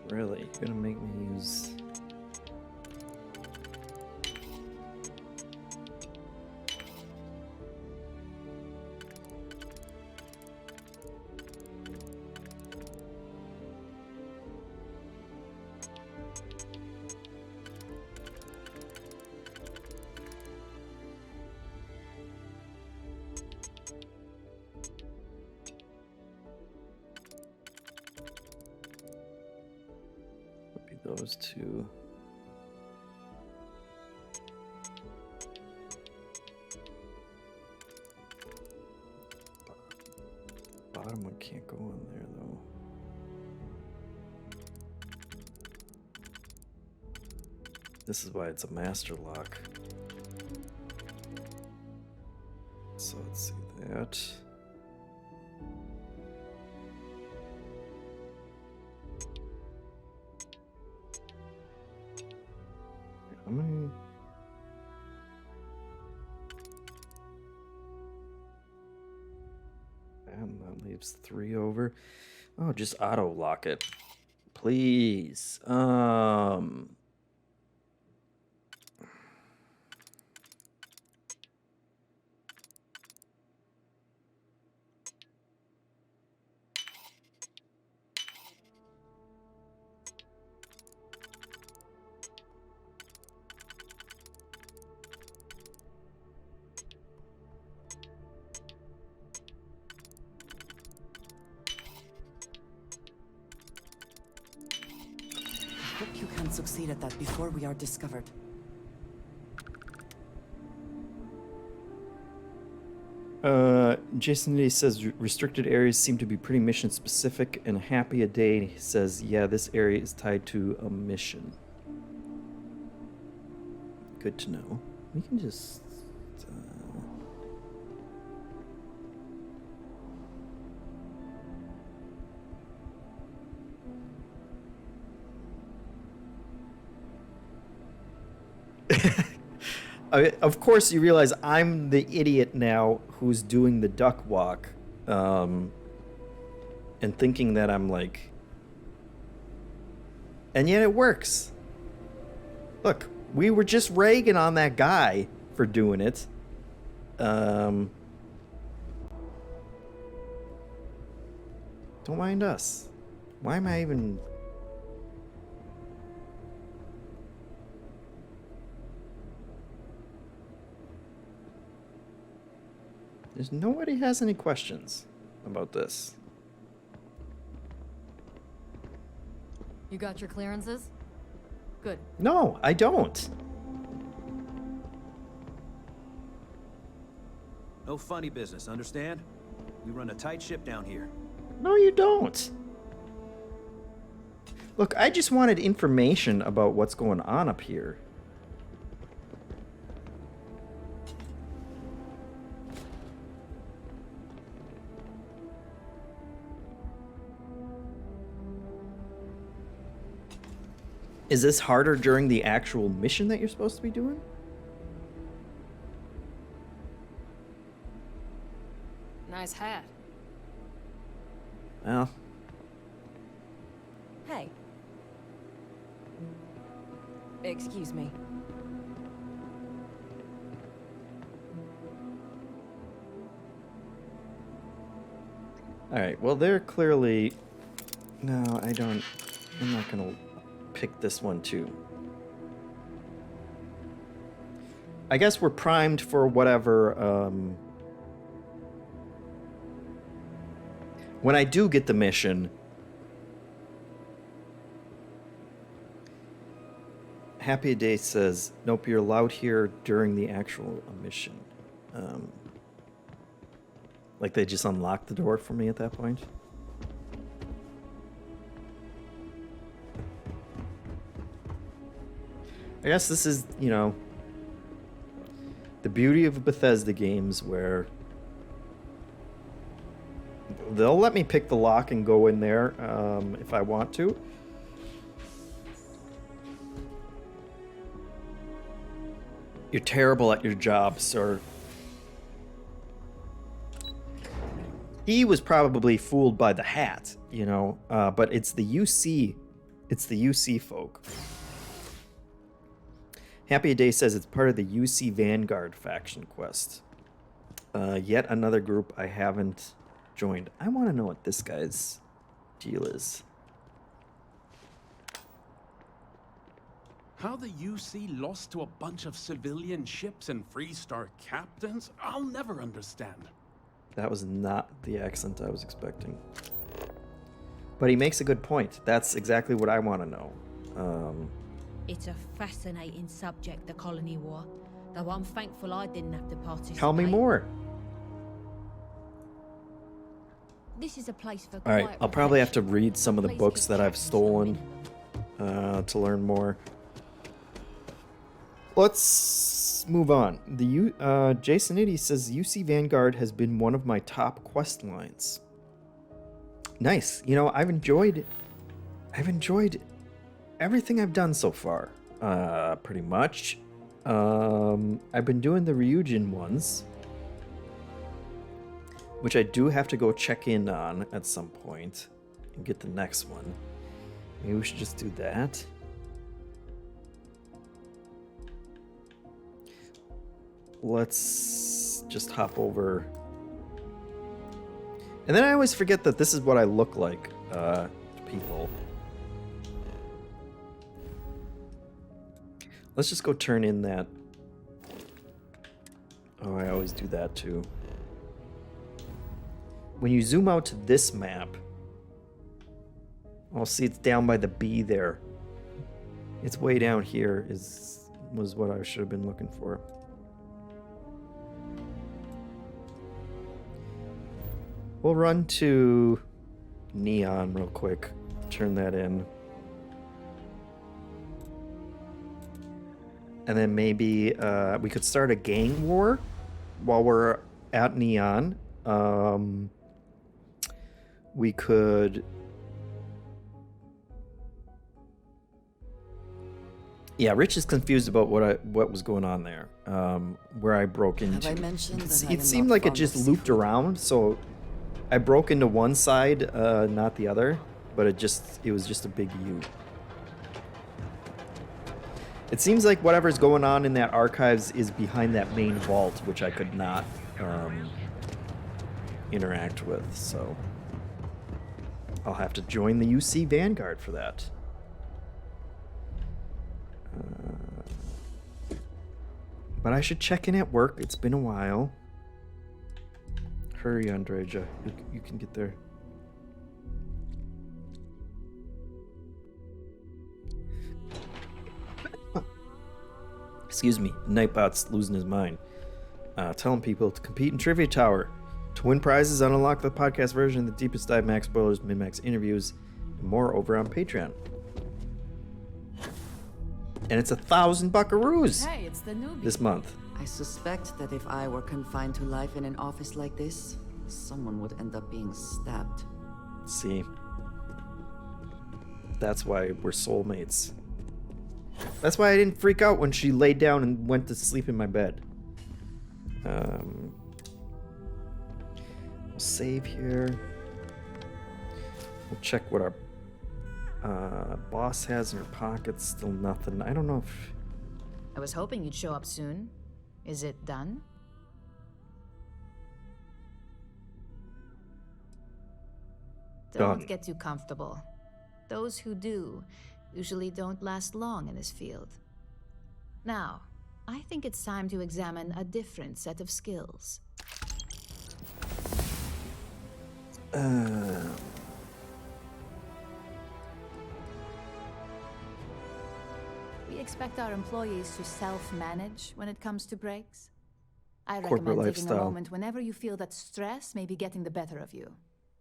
Really? You're gonna make me use... those two. Bottom one can't go in there though. This is why it's a master lock. So let's see that. How many? And that leaves 3 over. Oh, just auto lock it. Please. succeed at that before we are discovered. Jason Lee says restricted areas seem to be pretty mission specific, and Happy a Day says, yeah, this area is tied to a mission. Good to know. We can just... Of course, you realize I'm the idiot now who's doing the duck walk, and thinking that I'm like... And yet it works. Look, we were just ragging on that guy for doing it. Don't mind us. Why am I even... There's nobody has any questions about this. You got your clearances? Good. No, I don't. No funny business, understand? We run a tight ship down here. No, you don't. Look, I just wanted information about what's going on up here. Is this harder during the actual mission that you're supposed to be doing? Nice hat. Well. Hey. Excuse me. Alright, well, they're clearly... No, I don't... I'm not gonna pick this one, too. I guess we're primed for whatever, when I do get the mission... Happy Day says, nope, you're allowed here during the actual mission. Like they just unlocked the door for me at that point. I guess this is, you know, the beauty of Bethesda games where they'll let me pick the lock and go in there if I want to. You're terrible at your job, sir. He was probably fooled by the hat, you know, but it's the UC. It's the UC folk. Happy Day says it's part of the UC Vanguard faction quest. Yet another group I haven't joined. I want to know what this guy's deal is. How the UC lost to a bunch of civilian ships and Freestar captains, I'll never understand. That was not the accent I was expecting. But he makes a good point. That's exactly what I want to know. It's a fascinating subject, the colony war, though I'm thankful I didn't have to participate. Tell me more. This is a place for All right, I'll probably have to read some of the books that I've stolen to learn more. Let's move on. Jason Itty says UC Vanguard has been one of my top quest lines. Nice. You know, I've enjoyed everything I've done so far. Pretty much. I've been doing the Ryujin ones, which I do have to go check in on at some point and get the next one. Maybe we should just do that. Let's just hop over. And then I always forget that this is what I look like to people. Let's just go turn in that. Oh, I always do that too. When you zoom out to this map, I'll see it's down by the B there. It's way down here was what I should have been looking for. We'll run to Neon real quick. Turn that in. And then maybe we could start a gang war while we're at Neon. We could... Yeah, Rich is confused about what was going on there. Where I broke into. Have I mentioned that It seemed like it just looped around, so I broke into one side, not the other, but it was just a big U. It seems like whatever's going on in that archives is behind that main vault, which I could not interact with, so I'll have to join the UC Vanguard for that. But I should check in at work. It's been a while. Hurry, Andreja. You can get there. Excuse me. Nightbot's losing his mind. Telling people to compete in Trivia Tower. To win prizes and unlock the podcast version, the deepest dive, max spoilers, MinnMax interviews, and more over on Patreon. And it's 1,000 buckaroos Hey, it's the newbie. this month. I suspect that if I were confined to life in an office like this, someone would end up being stabbed. See, that's why we're soulmates. That's why I didn't freak out when she laid down and went to sleep in my bed. We'll save here. We'll check what our boss has in her pockets. Still nothing. I don't know if... I was hoping you'd show up soon. Is it done? Don't get too comfortable. Those who do usually don't last long in this field. Now, I think it's time to examine a different set of skills. We expect our employees to self-manage when it comes to breaks. I recommend taking a moment whenever you feel that stress may be getting the better of you.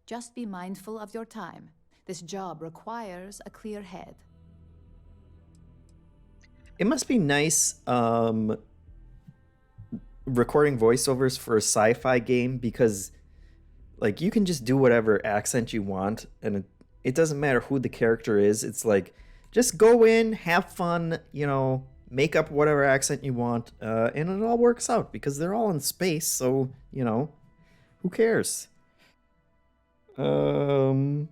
Just be mindful of your time. This job requires a clear head. It must be nice recording voiceovers for a sci-fi game because like you can just do whatever accent you want and it doesn't matter who the character is. It's like just go in, have fun, you know, make up whatever accent you want, and it all works out because they're all in space, so, you know, who cares? Look,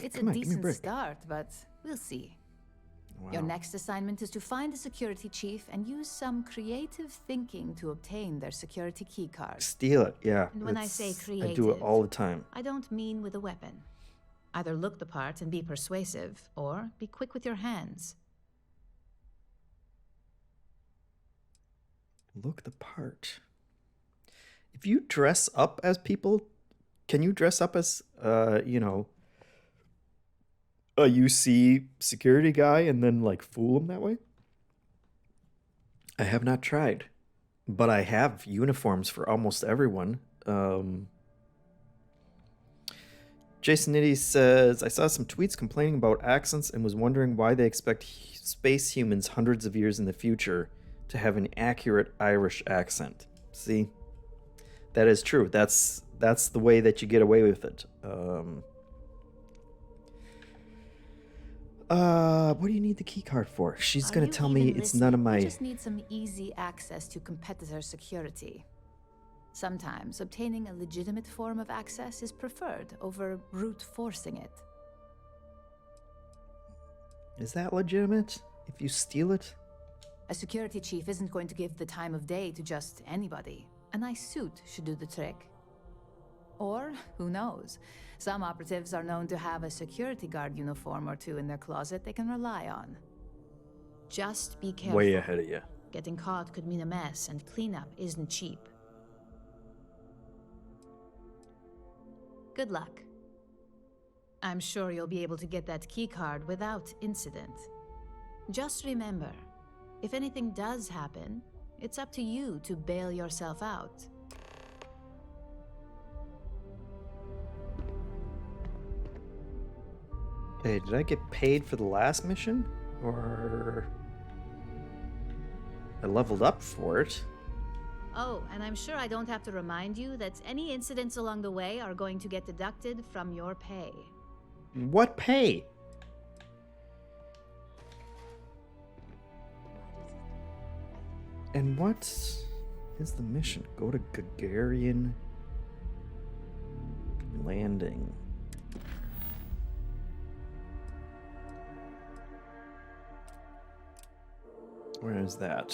It's come a on, give me a decent break. start, but we'll see. Wow. Your next assignment is to find the security chief and use some creative thinking to obtain their security keycard. Steal it, yeah. And when I say creative, I do it all the time. I don't mean with a weapon. Either look the part and be persuasive, or be quick with your hands. Look the part. If you dress up as people, can you dress up as, you know, a UC security guy and then, like, fool him that way? I have not tried, but I have uniforms for almost everyone. Jason Nitty says, I saw some tweets complaining about accents and was wondering why they expect space humans hundreds of years in the future to have an accurate Irish accent. See? That is true. That's the way that you get away with it. What do you need the key card for? She's gonna tell me it's none of my... You just need some easy access to competitor security. Sometimes obtaining a legitimate form of access is preferred over brute forcing it. Is that legitimate? If you steal it? A security chief isn't going to give the time of day to just anybody. A nice suit should do the trick. Or, who knows, some operatives are known to have a security guard uniform or two in their closet they can rely on. Just be careful. Way ahead of you. Getting caught could mean a mess, and cleanup isn't cheap. Good luck. I'm sure you'll be able to get that keycard without incident. Just remember, if anything does happen, it's up to you to bail yourself out. Hey, did I get paid for the last mission? Or I leveled up for it? Oh, and I'm sure I don't have to remind you that any incidents along the way are going to get deducted from your pay. What pay? And what is the mission? Go to Gagarin Landing. Where is that?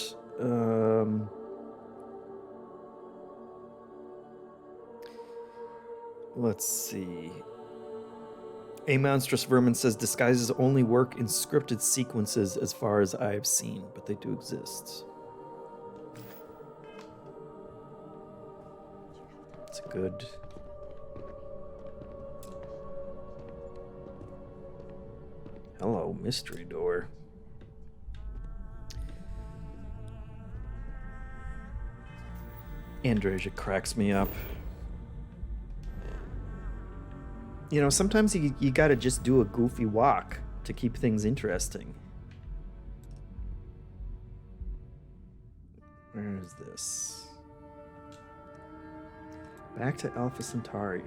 Let's see. A Monstrous Vermin says disguises only work in scripted sequences as far as I've seen, but they do exist. It's a good... Hello, mystery door. Andreja cracks me up. You know, sometimes you gotta just do a goofy walk to keep things interesting. Where is this? Back to Alpha Centauri,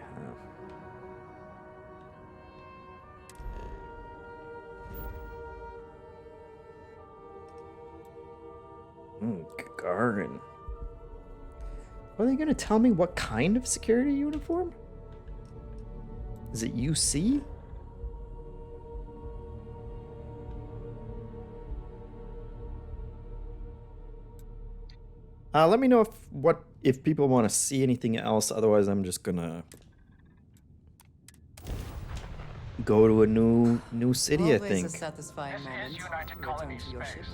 huh? Gagarin. Are they gonna tell me what kind of security uniform? Is it UC? Let me know if people want to see anything else. Otherwise, I'm just gonna go to a new city. Always I think. A satisfying moment. United Return Colony to your space. ship.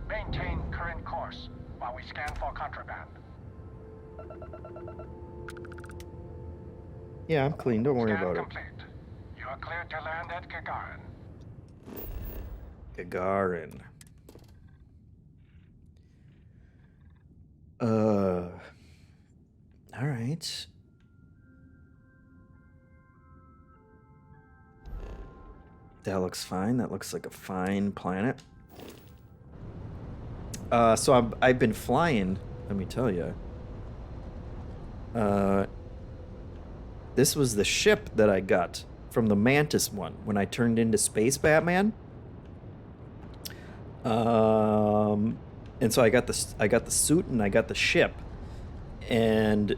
Maintain current course while we scan for contraband. Yeah, I'm clean. Don't worry Scan about complete. You are cleared to land at Gagarin. Gagarin. All right. That looks fine. That looks like a fine planet. So I've been flying. Let me tell you. This was the ship that I got from the Mantis one when I turned into Space Batman. And so I got the suit and I got the ship, and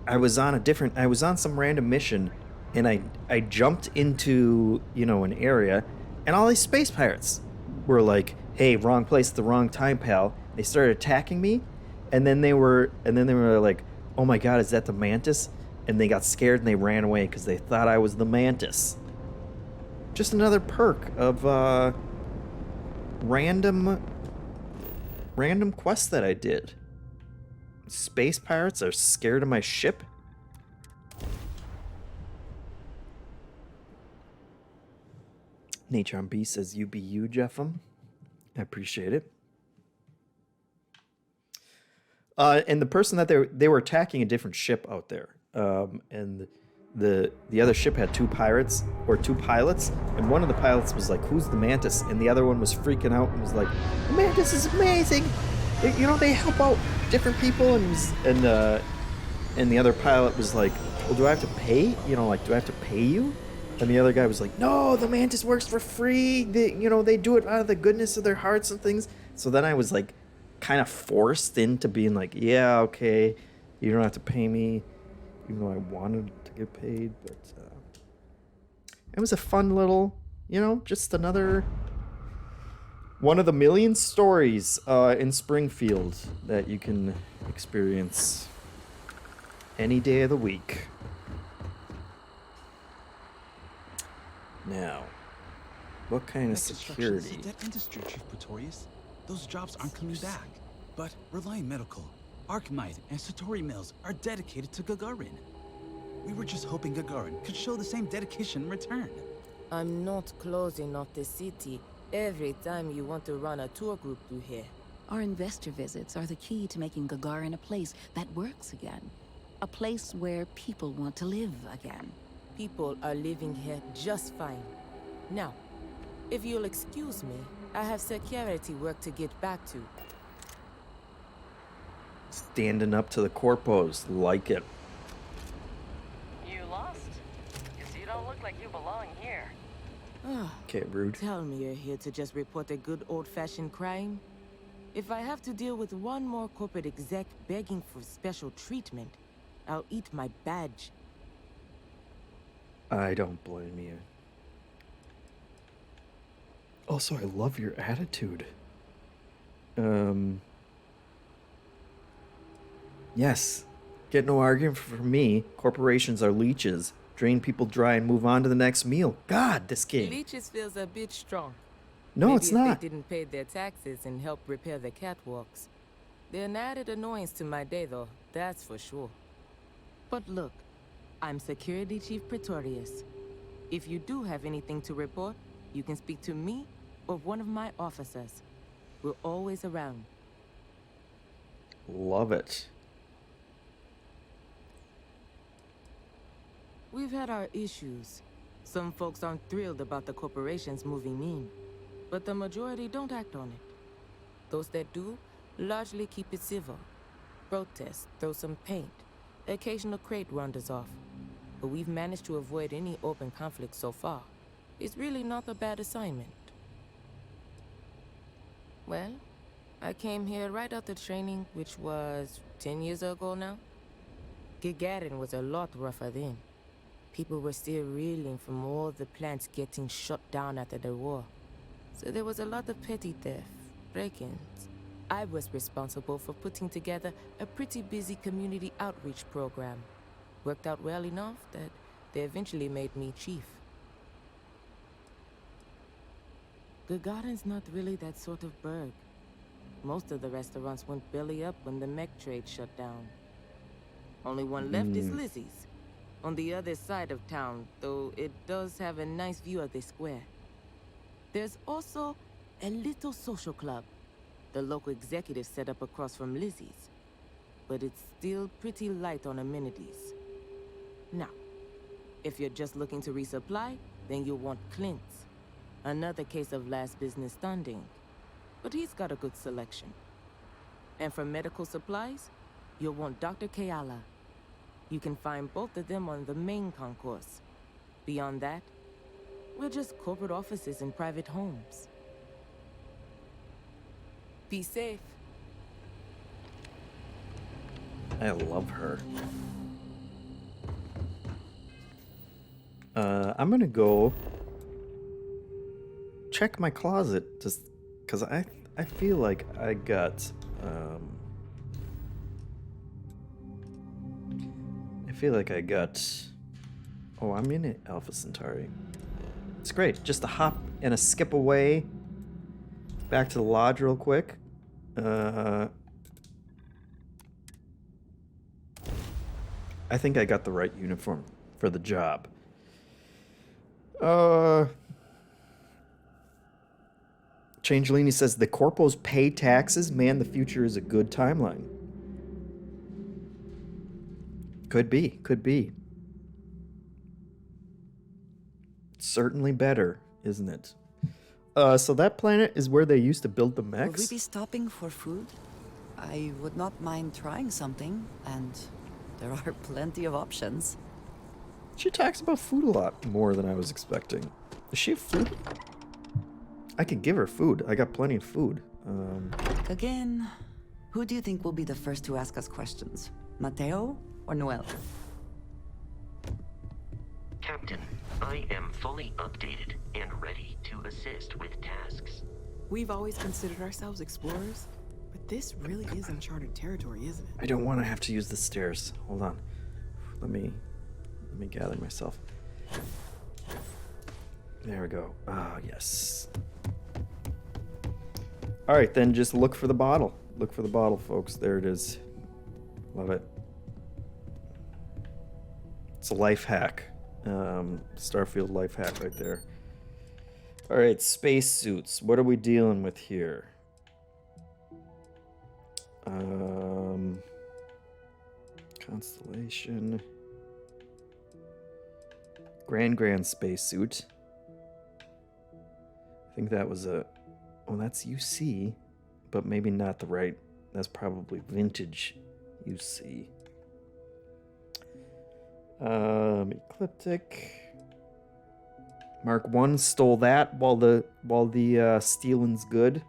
I was on some random mission, and I jumped into, you know, an area, and all these space pirates were like, "Hey, wrong place at the wrong time, pal." They started attacking me, and then they were like, "Oh my God, is that the Mantis?" And they got scared and they ran away because they thought I was the Mantis. Just another perk of random quests that I did. Space pirates are scared of my ship. Nature on B says you be you, JeffM. I appreciate it. And the person that they were attacking a different ship out there. And the other ship had two pilots, and one of the pilots was like, "Who's the Mantis?" And the other one was freaking out and was like, "The Mantis is amazing. They help out different people." And the other pilot was like, "Well, do I have to pay? Do I have to pay you?" And the other guy was like, "No, the Mantis works for free. They do it out of the goodness of their hearts and things." So then I was like, kind of forced into being like, "Yeah, okay, you don't have to pay me," even though I wanted to get paid. But it was a fun little, just another one of the million stories in Springfield that you can experience any day of the week. Now, what kind of security? That industry, Chief Pretorius. Those jobs aren't coming back. But Reliant Medical, Arkmite, and Satori Mills are dedicated to Gagarin. We were just hoping Gagarin could show the same dedication in return. I'm not closing off the city every time you want to run a tour group through here. Our investor visits are the key to making Gagarin a place that works again. A place where people want to live again. People are living here just fine. Now, if you'll excuse me, I have security work to get back to. Standing up to the Corpos. Like it. You lost? Because you don't look like you belong here. Okay, rude. Tell me you're here to just report a good old-fashioned crime? If I have to deal with one more corporate exec begging for special treatment, I'll eat my badge. I don't blame you. Also, I love your attitude. Yes. Get no argument from me. Corporations are leeches. Drain people dry and move on to the next meal. God, this game. Leeches feels a bit strong. No, Maybe it's if not. They didn't pay their taxes and help repair the catwalks. They're an added annoyance to my day, though. That's for sure. But look, I'm Security Chief Pretorius. If you do have anything to report, you can speak to me or one of my officers. We're always around. Love it. We've had our issues. Some folks aren't thrilled about the corporations moving in, but the majority don't act on it. Those that do largely keep it civil. Protest, throw some paint, occasional crate wanders off. But we've managed to avoid any open conflict so far. It's really not a bad assignment. Well, I came here right after training, which was 10 years ago now. Gagarin was a lot rougher then. People were still reeling from all the plants getting shut down after the war. So there was a lot of petty theft, break-ins. I was responsible for putting together a pretty busy community outreach program. Worked out well enough that they eventually made me chief. Gagarin's not really that sort of burg. Most of the restaurants went belly up when the mech trade shut down. Only one left is Lizzie's, on the other side of town, though it does have a nice view of the square. There's also a little social club the local executive set up across from Lizzie's, but it's still pretty light on amenities. Now, if you're just looking to resupply, then you'll want Clint's. Another case of last business standing, but he's got a good selection. And for medical supplies, you'll want Dr. Keala. You can find both of them on the main concourse. Beyond that, we're just corporate offices and private homes. Be safe. I love her. I'm gonna go check my closet just because I feel like I got oh, I'm in it, Alpha Centauri. It's great. Just a hop and a skip away back to the lodge real quick. I think I got the right uniform for the job. Changelini says the corpos pay taxes. Man, the future is a good timeline. Could be. Certainly better, isn't it? So that planet is where they used to build the mechs? Would we be stopping for food? I would not mind trying something, and there are plenty of options. She talks about food a lot more than I was expecting. Is she a food? I could give her food. I got plenty of food. Again, who do you think will be the first to ask us questions? Mateo or Noel? Captain, I am fully updated and ready to assist with tasks. We've always considered ourselves explorers, but this really is uncharted territory, isn't it? I don't want to have to use the stairs. Hold on. Let me gather myself. There we go. Ah, yes. All right, then just look for the bottle. Look for the bottle, folks. There it is. Love it. It's a life hack. Starfield life hack right there. All right, spacesuits. What are we dealing with here? Constellation. Grand spacesuit. I think that was a... Well, that's UC, but maybe not the right... That's probably vintage UC. Ecliptic. Mark 1 stole that while the stealing's good.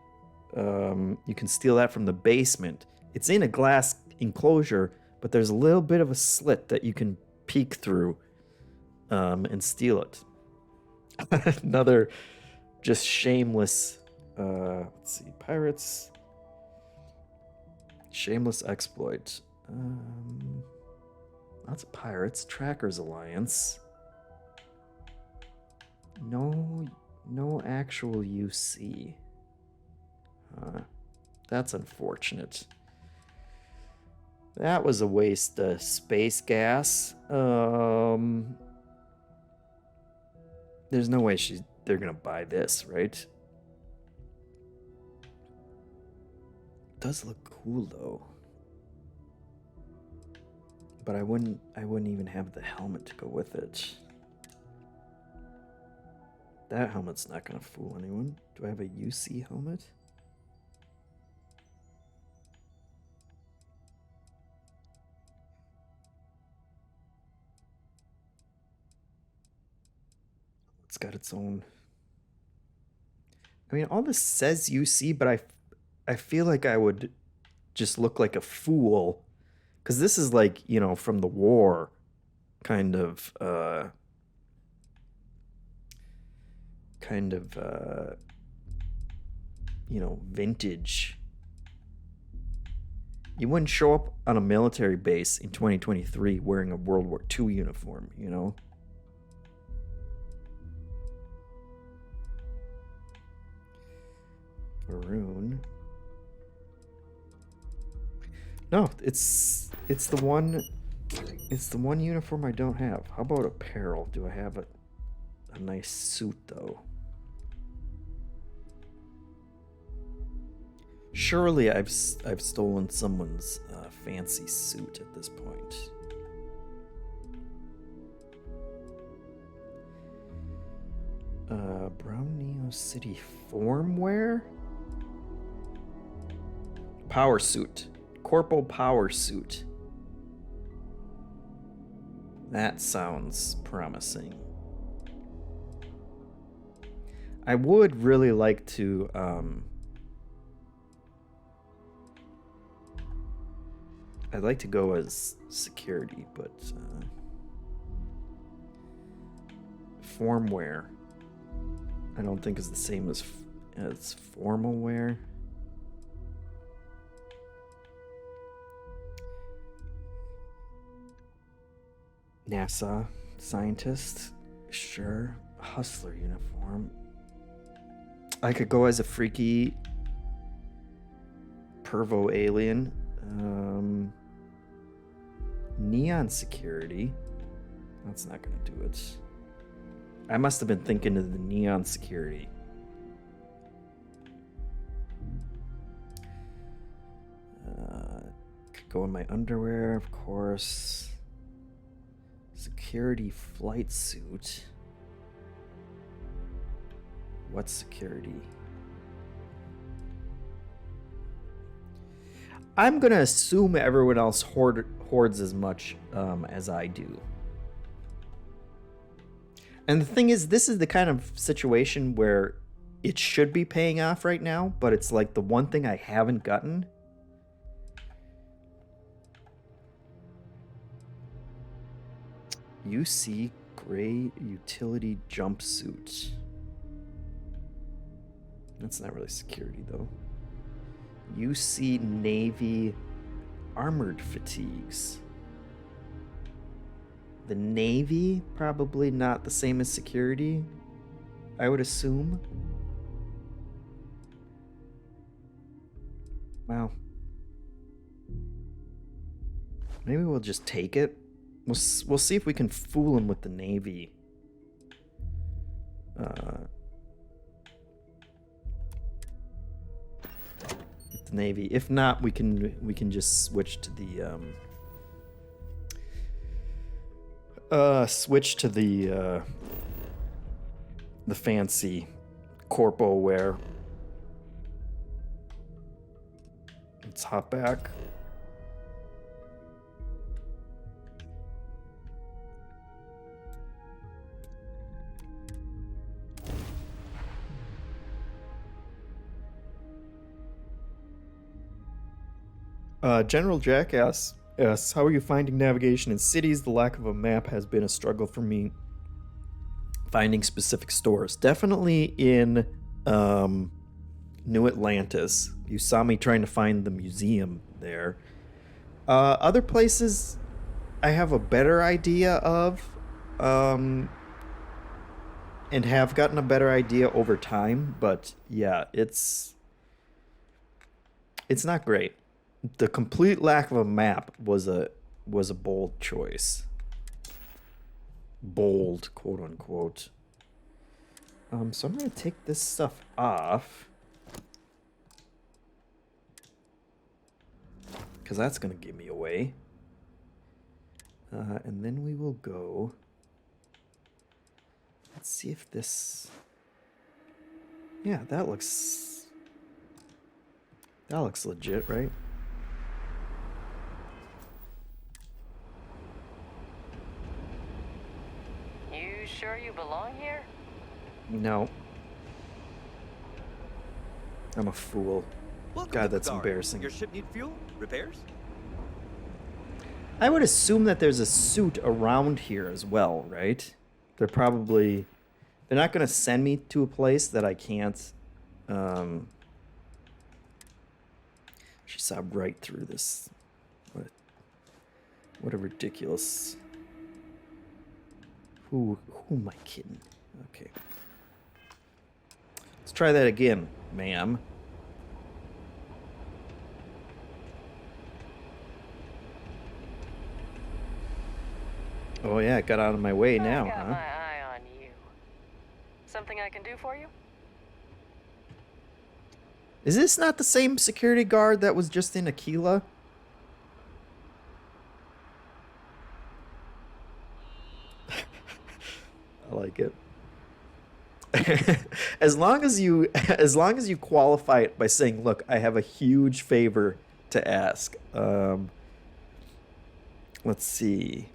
You can steal that from the basement. It's in a glass enclosure, but there's a little bit of a slit that you can peek through and steal it. Another just shameless, let's see, pirates. Shameless exploit. Lots of pirates. Trackers Alliance. No actual UC. That's unfortunate. That was a waste of space gas. There's no way they're gonna buy this, right? Does look cool though. But I wouldn't even have the helmet to go with it. That helmet's not gonna fool anyone. Do I have a UC helmet? It's got its own... I mean, all this says UC, but I feel like I would just look like a fool. Because this is like, you know, from the war kind of you know, vintage. You wouldn't show up on a military base in 2023 wearing a World War II uniform, you know? Maroon. No, it's the one uniform I don't have. How about apparel? Do I have a nice suit though? Surely I've stolen someone's fancy suit at this point. Brown Neo City formwear? Power suit. Corpo power suit. That sounds promising. I would really like to I'd like to go as security, but formwear I don't think is the same as formal wear. NASA scientist, sure. Hustler uniform. I could go as a freaky pervo alien. Neon security. That's not gonna do it. I must have been thinking of the neon security. Could go in my underwear, of course. Security flight suit. What's security? I'm gonna assume everyone else hoards as much as I do. And the thing is, this is the kind of situation where it should be paying off right now, but it's like the one thing I haven't gotten. UC gray utility jumpsuit. That's not really security though. UC Navy armored fatigues. The Navy, probably not the same as security, I would assume. Well, maybe we'll just take it. We'll see if we can fool him with the Navy. With the Navy. If not, we can just switch to the fancy corpo wear. Let's hop back. General Jackass asks, how are you finding navigation in cities? The lack of a map has been a struggle for me finding specific stores. Definitely in New Atlantis. You saw me trying to find the museum there. Other places I have a better idea of, and have gotten a better idea over time, but yeah, it's not great. The complete lack of a map was a bold choice. Bold, quote unquote. So I'm gonna take this stuff off, because that's gonna give me away. And then we will go. Let's see if this. Yeah, that looks legit, right? You sure you belong here? No. I'm a fool. God, that's embarrassing. Your ship need fuel? Repairs? I would assume that there's a suit around here as well, right? They're not going to send me to a place that I can't. She saw right through this. What a ridiculous. Who am I kidding? Okay. Let's try that again, ma'am. Oh yeah, it got out of my way now, I got huh? my eye on you. Something I can do for you? Is this not the same security guard that was just in Aquila? I like it. as long as you qualify it by saying, "Look, I have a huge favor to ask." Let's see.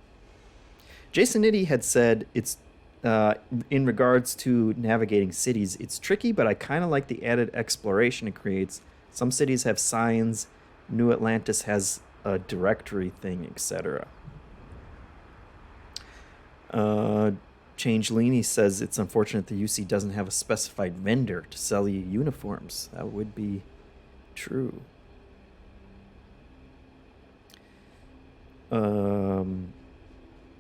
Jason Nitty had said it's in regards to navigating cities, it's tricky, but I kind of like the added exploration it creates. Some cities have signs. New Atlantis has a directory thing, etc. Changelini says it's unfortunate the UC doesn't have a specified vendor to sell you uniforms. That would be true.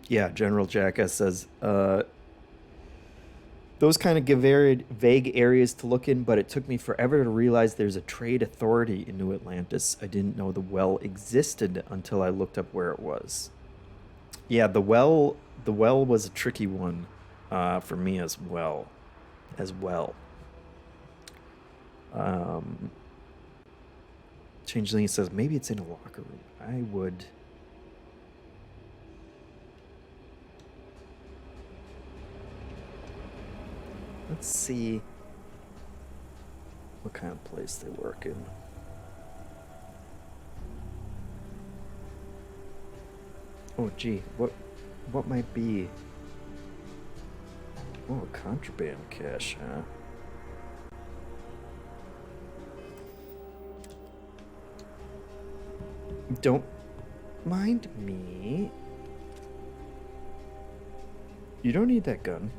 Yeah, General Jackass says, those kind of give vague areas to look in, but it took me forever to realize there's a trade authority in New Atlantis. I didn't know the well existed until I looked up where it was. Yeah, the well was a tricky one for me as well. Changeling says maybe it's in a locker room. I would. Let's see what kind of place they work in. Oh, gee, what might be? Oh, contraband cache, huh? Don't mind me. You don't need that gun.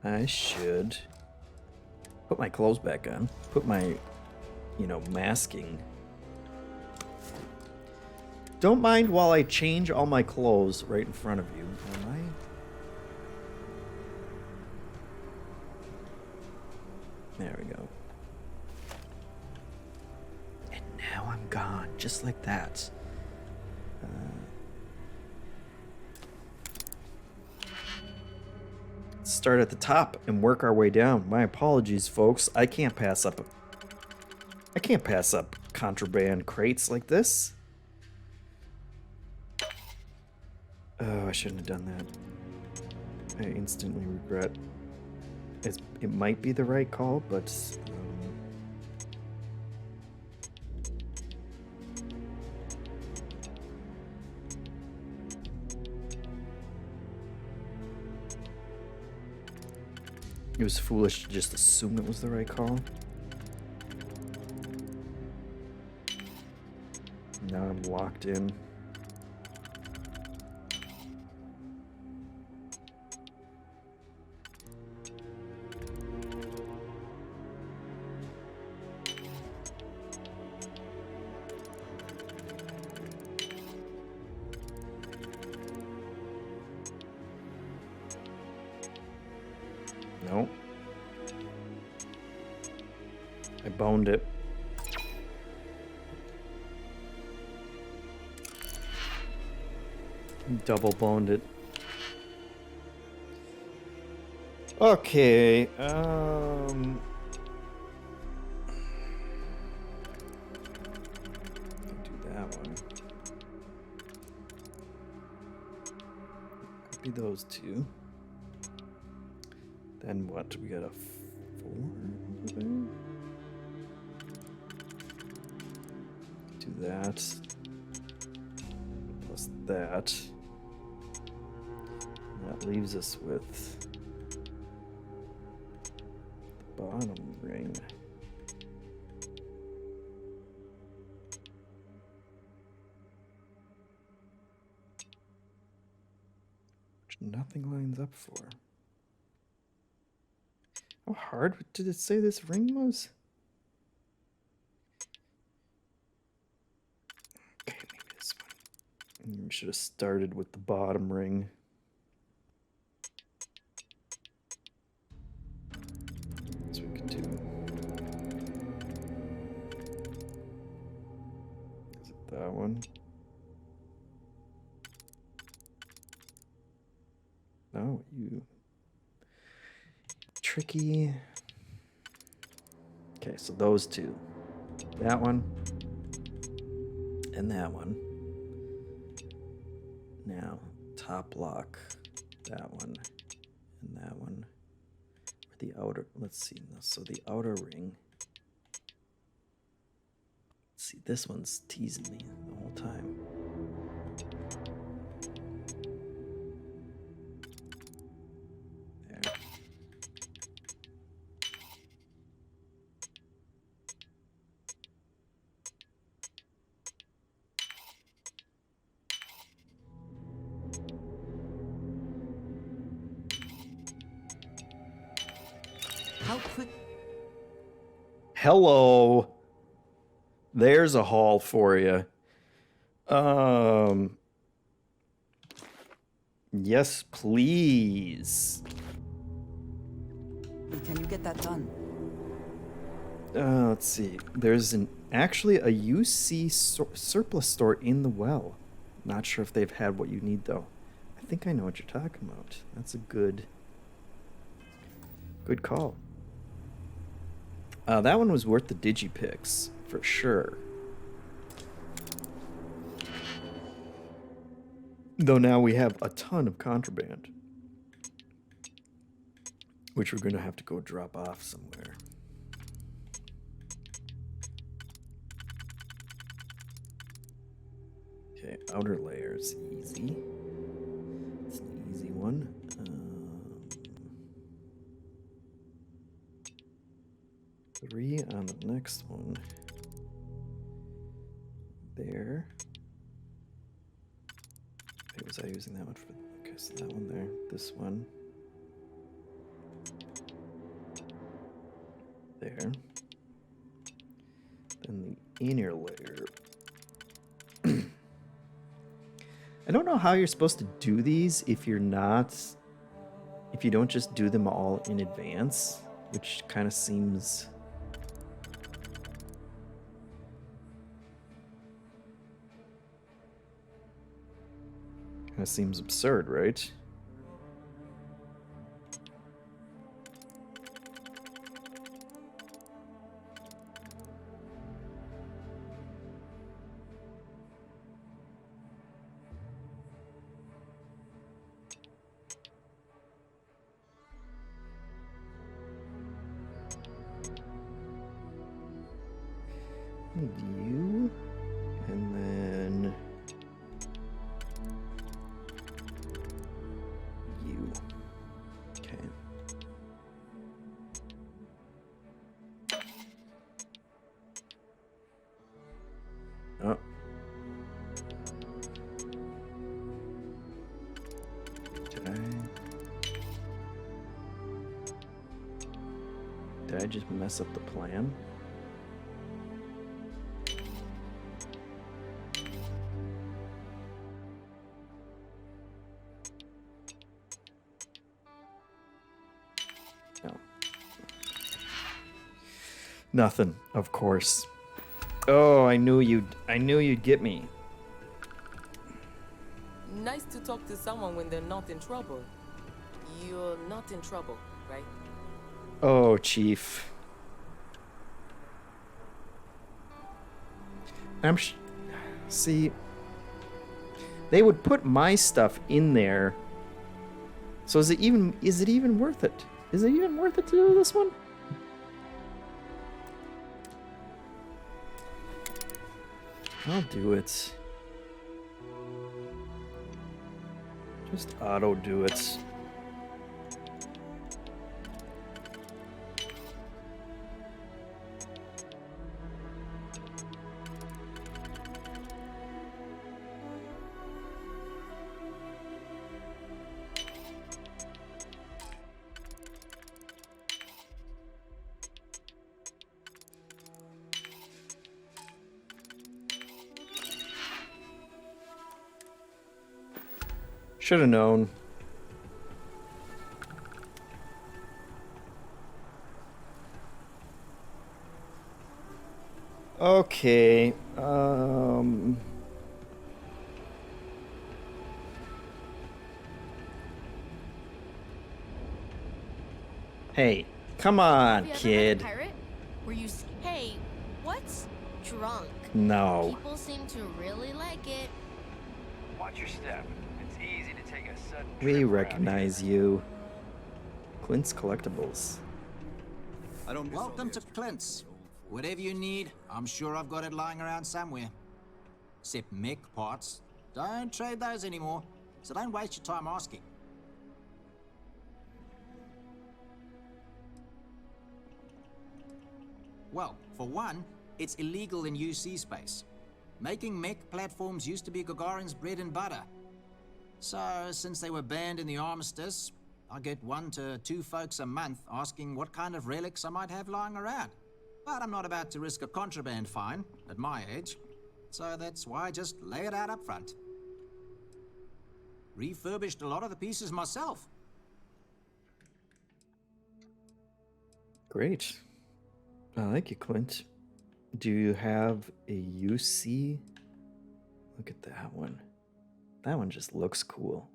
I should put my clothes back on. Put my, masking. Don't mind while I change all my clothes right in front of you, am There we go. And now I'm gone, just like that. Let's start at the top and work our way down. My apologies, folks. I can't pass up contraband crates like this. Oh, I shouldn't have done that. I instantly regret. It might be the right call, but it was foolish to just assume it was the right call. Now I'm locked in. No. I boned it. Double boned it. Okay, do that one. Copy those two. Then what? We got a 4 over there. Do that. Plus that. That leaves us with the bottom ring. Which nothing lines up for. How hard did it say this ring was? Okay, maybe this one. We should have started with the bottom ring. So we could do. Is it that one? No, you. Tricky. Okay, so those two. That one. And that one. Now, top lock. That one. And that one. Or the outer. Let's see. So the outer ring. Let's see. This one's teasing me the whole time. Hello. There's a haul for you. Yes, please. Can you get that done? Let's see. There's actually a UC surplus store in the well. Not sure if they've had what you need though. I think I know what you're talking about. That's a good call. That one was worth the digipicks, for sure. Though now we have a ton of contraband. Which we're going to have to go drop off somewhere. Okay, outer layer's easy. It's an easy one. 3 on the next one. There. Okay, was I using that one for? Okay, so that one there. This one. There. Then the inner layer. I don't know how you're supposed to do these if you're not. If you don't just do them all in advance. which kind of seems... seems absurd, right? You, and then you. Okay. Oh. Did I just mess up the plan? Nothing, of course. Oh, I knew you'd get me. Nice to talk to someone when they're not in trouble. You're not in trouble, right? Oh, Chief. See, they would put my stuff in there. So is it even worth it? Is it even worth it to do this one? I'll do it. Just auto do it. Should have known. Okay. Hey, come on, kid. Were you? Hey, what's drunk? No. People seem to really like it. Watch your step. It's easy to take a sudden We recognize you. Clint's Collectibles. Welcome to Clint's. Whatever you need, I'm sure I've got it lying around somewhere. Except mech parts. Don't trade those anymore, so don't waste your time asking. Well, for one, it's illegal in UC space. Making mech platforms used to be Gagarin's bread and butter. So, since they were banned in the armistice, I get 1 to 2 folks a month asking what kind of relics I might have lying around. But I'm not about to risk a contraband fine at my age, so that's why I just lay it out up front. Refurbished a lot of the pieces myself. Great. I like you, Clint. Do you have a UC? Look at that one. That one just looks cool.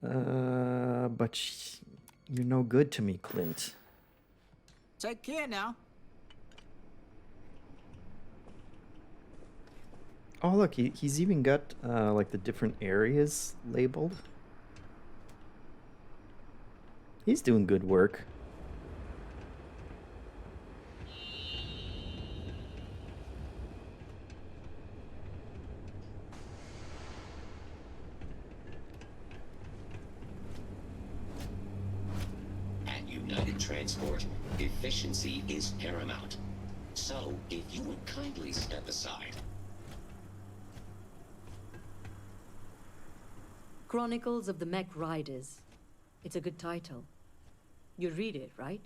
But you're no good to me, Clint. Take care now. Oh, look, he's even got like the different areas labeled. He's doing good work. At United Transport, efficiency is paramount. So, if you would kindly step aside. Chronicles of the Mech Riders. It's a good title. You read it, right?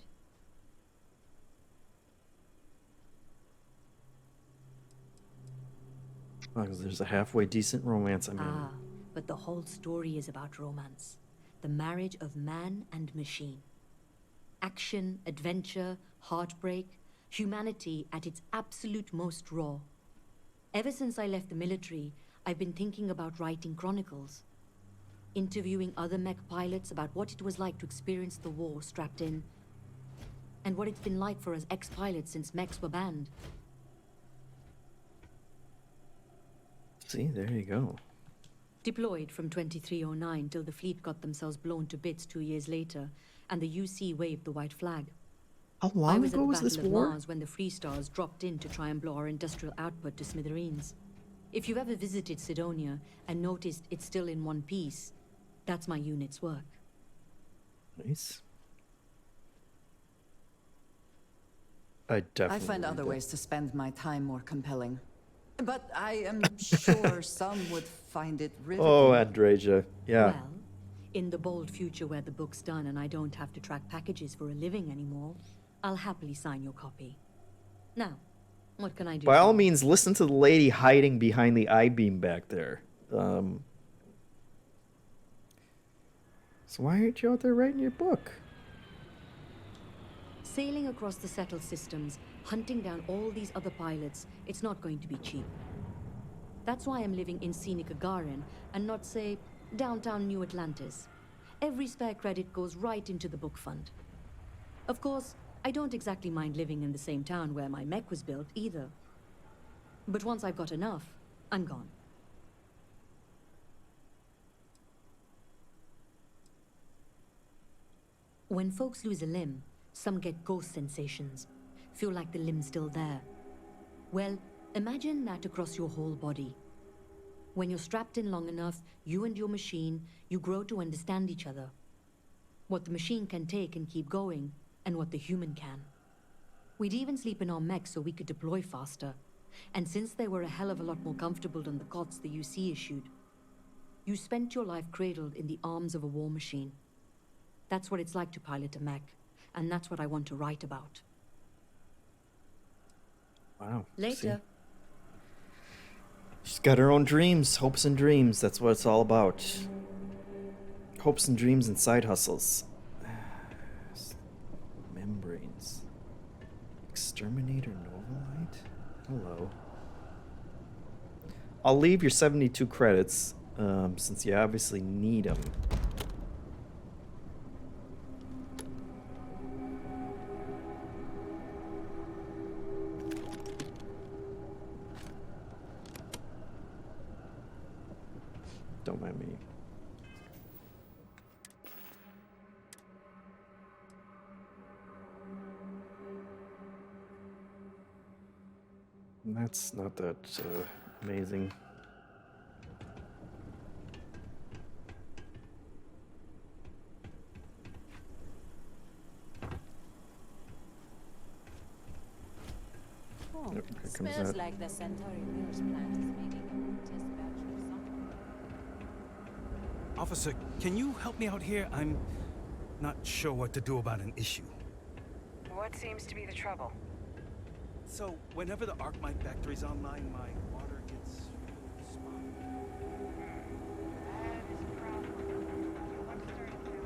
Well, 'cause there's a halfway decent romance I'm in. Ah, but the whole story is about romance. the marriage of man and machine. Action, adventure, heartbreak, humanity at its absolute most raw. Ever since I left the military, I've been thinking about writing chronicles. Interviewing other mech pilots about what it was like to experience the war strapped in, and what it's been like for us ex-pilots since mechs were banned. See, there you go. Deployed from 2309 till the fleet got themselves blown to bits 2 years later, and the UC waved the white flag. How I long was ago at was the this Battle of war? Mars when the Free Stars dropped in to try and blow our industrial output to smithereens. If you've ever visited Sidonia and noticed it's still in one piece, that's my unit's work. Nice. I definitely. I find other read that. ways to spend my time more compelling. But I am sure some would find it riveting. Oh, Adrasia. Yeah. Well, in the bold future where the book's done and I don't have to track packages for a living anymore, I'll happily sign your copy. Now, what can I do? By for all you? means, listen to the lady hiding behind the I-beam back there. So why aren't you out there writing your book? Sailing across the settled systems, hunting down all these other pilots, it's not going to be cheap. That's why I'm living in scenic Gagarin and not, say, downtown New Atlantis. Every spare credit goes right into the book fund. Of course, I don't exactly mind living in the same town where my mech was built either. But once I've got enough, I'm gone. When folks lose a limb, some get ghost sensations, feel like the limb's still there. Well, imagine that across your whole body. When you're strapped in long enough, you and your machine, you grow to understand each other. What the machine can take and keep going, and what the human can. We'd even sleep in our mechs so we could deploy faster. And since they were a hell of a lot more comfortable than the cots the UC issued, you spent your life cradled in the arms of a war machine. That's what it's like to pilot a mech, and that's what I want to write about. Wow. Later. See? She's got her own dreams, hopes and dreams. That's what it's all about. Hopes and dreams and side hustles. Membranes. Exterminator Novolite? Hello. I'll leave your 72 credits, since you obviously need them. Don't mind me. That's not that amazing. Oh, Yep, here comes smells that. like the Centauri Mirrors plant is making a root test batch or something. Officer, can you help me out here? I'm not sure what to do about an issue. What seems to be the trouble? So, whenever the Arcmine factory's online, my water gets spotty. That is a problem. What's there to do?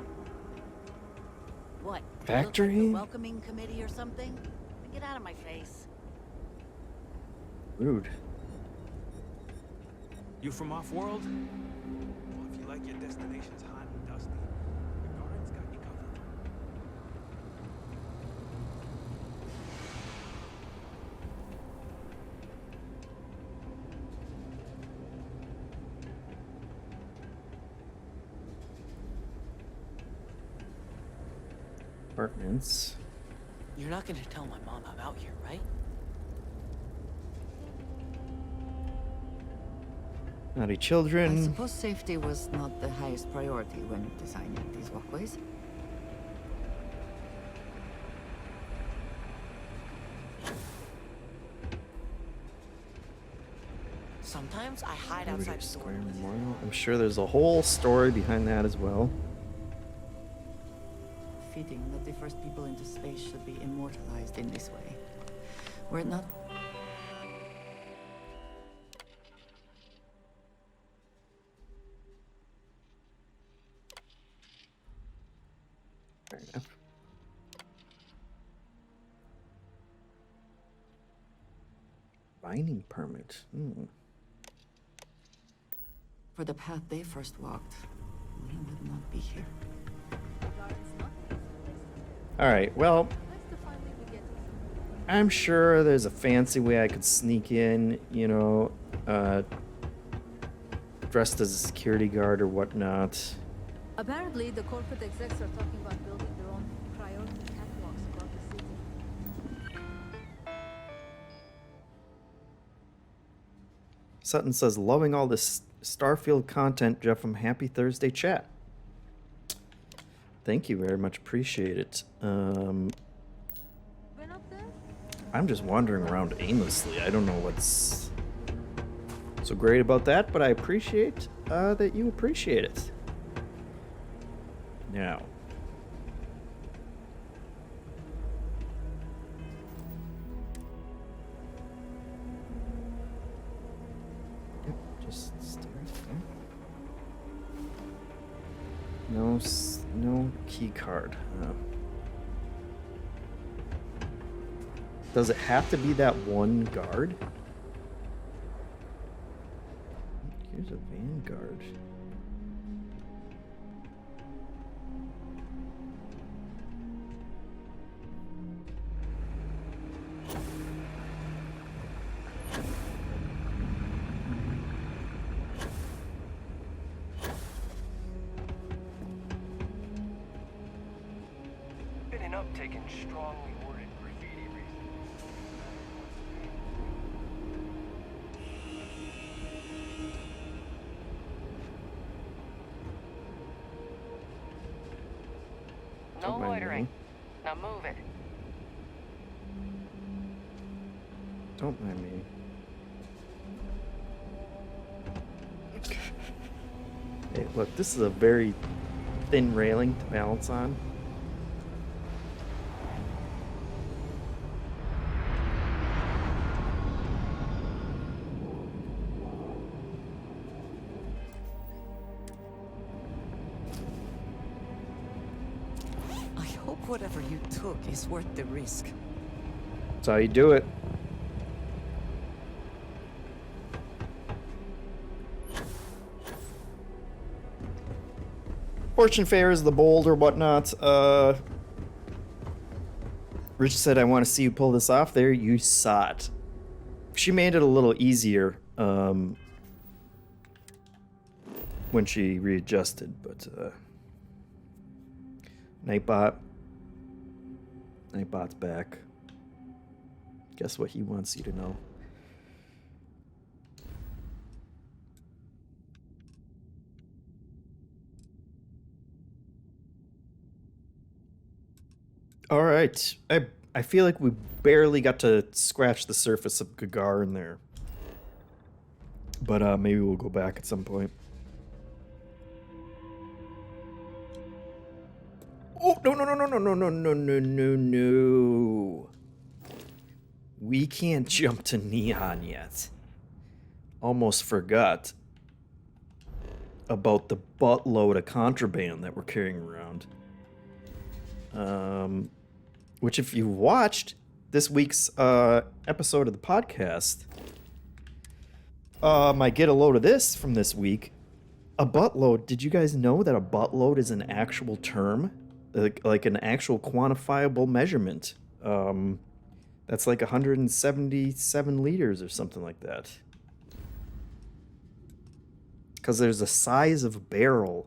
What? Factory? You look like the welcoming committee or something? Get out of my face. Rude. You from off-world? Well, if you like your destinations hot and dusty, Gagarin's got you covered. Apartments. You're not gonna tell my mom I'm out here, right? Naughty I children. suppose safety was not the highest priority when designing these walkways. Sometimes I hide Heritage outside Square stores. Memorial. I'm sure there's a whole story behind that as well. Fitting that the first people into space should be immortalized in this way. Were it not? Fair enough. Mining permit. For the path they first walked, we would not be here. All right, well, I'm sure there's a fancy way I could sneak in, you know, dressed as a security guard or whatnot. Apparently, the corporate execs are talking about building their own priority catwalks above the city. Sutton says, loving all this Starfield content, JeffM. Happy Thursday chat. Thank you very much. Appreciate it. I'm just wandering around aimlessly. I don't know what's so great about that, but I appreciate that you appreciate it. Now. Yep, just start there. No key card. Does it have to be that one guard? Here's a vanguard. Been an uptick in strongly worded graffiti recently. No loitering. Now move it. Don't mind me. Hey, look, this is a very thin railing to balance on. I hope whatever you took is worth the risk. That's how you do it. Fortune favors the bold or whatnot. Rich said, I want to see you pull this off. There, you saw it. She made it a little easier when she readjusted, but Nightbot's back. Guess what he wants you to know. All right. I feel like we barely got to scratch the surface of Gagar in there. But maybe we'll go back at some point. Oh, no. We can't jump to Neon yet. Almost forgot about the buttload of contraband that we're carrying around. Which if you watched this week's episode of the podcast, might get a load of this from this week. A buttload. Did you guys know that a buttload is an actual term? Like an actual quantifiable measurement. That's like 177 liters or something like that. Because there's a size of barrel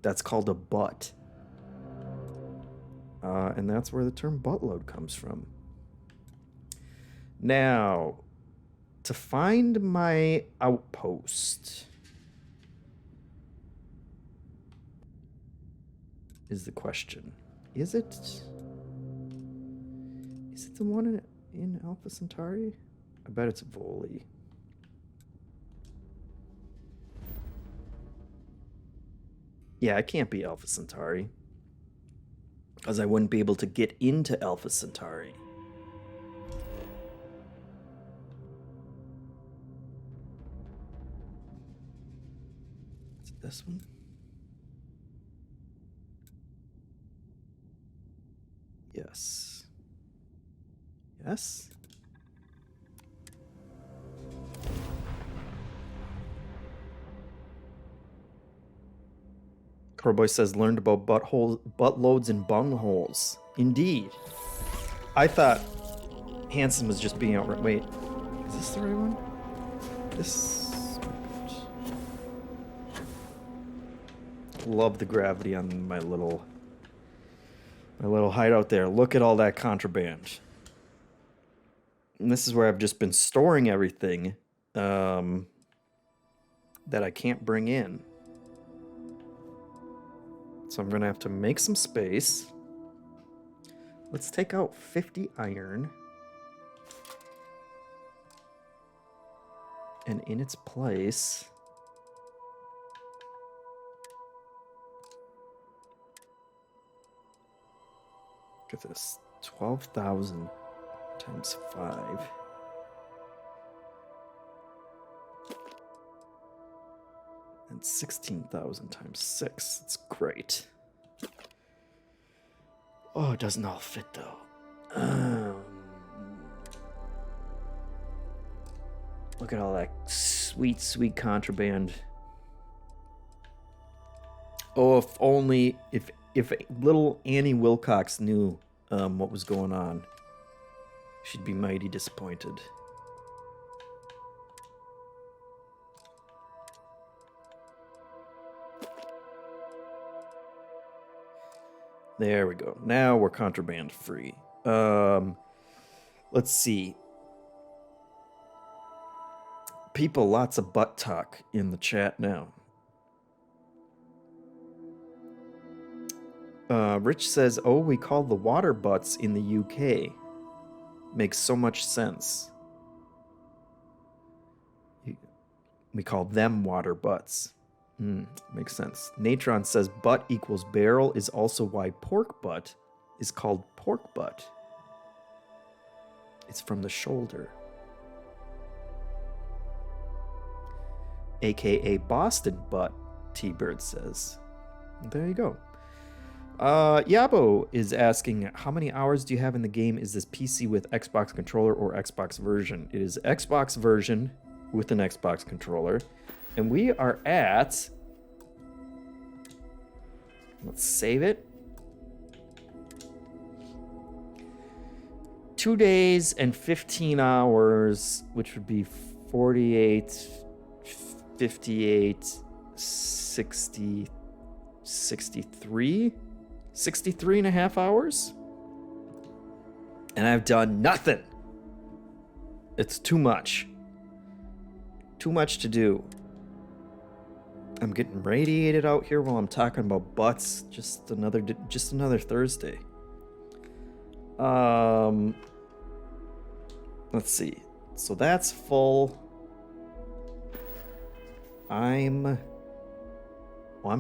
that's called a butt. And that's where the term buttload comes from. Now, to find my outpost is the question. Is it the one in Alpha Centauri? I bet it's Voli. Yeah, it can't be Alpha Centauri, because I wouldn't be able to get into Alpha Centauri. Is it this one? Yes. Yes? Corboy says, learned about buttloads and bungholes. Indeed. I thought Hanson was just being outright. Wait, is this the right one? This. Love the gravity on my little hideout there. Look at all that contraband. And this is where I've just been storing everything that I can't bring in. So I'm gonna have to make some space. Let's take out 50 iron. And in its place, look at this, 12,000 times 5. And 16,000 times 6. That's great. Oh, it doesn't all fit though. Look at all that sweet, sweet contraband. Oh, if only if little Annie Wilcox knew what was going on, she'd be mighty disappointed. There we go. Now we're contraband free. Let's see. People, lots of butt talk in the chat now. Rich says, oh, we call the water butts in the UK. Makes so much sense. We call them water butts. Makes sense. Natron says butt equals barrel is also why pork butt is called pork butt. It's from the shoulder. AKA Boston butt, T-Bird says. There you go. Yabo is asking, how many hours do you have in the game? Is this PC with Xbox controller or Xbox version? It is Xbox version with an Xbox controller. And we are at, let's save it. 2 days and 15 hours, which would be 48, 58, 60, 63 and a half hours. And I've done nothing. It's too much. Too much to do. I'm getting radiated out here while I'm talking about butts. Just another Thursday. Let's see. So that's full. I'm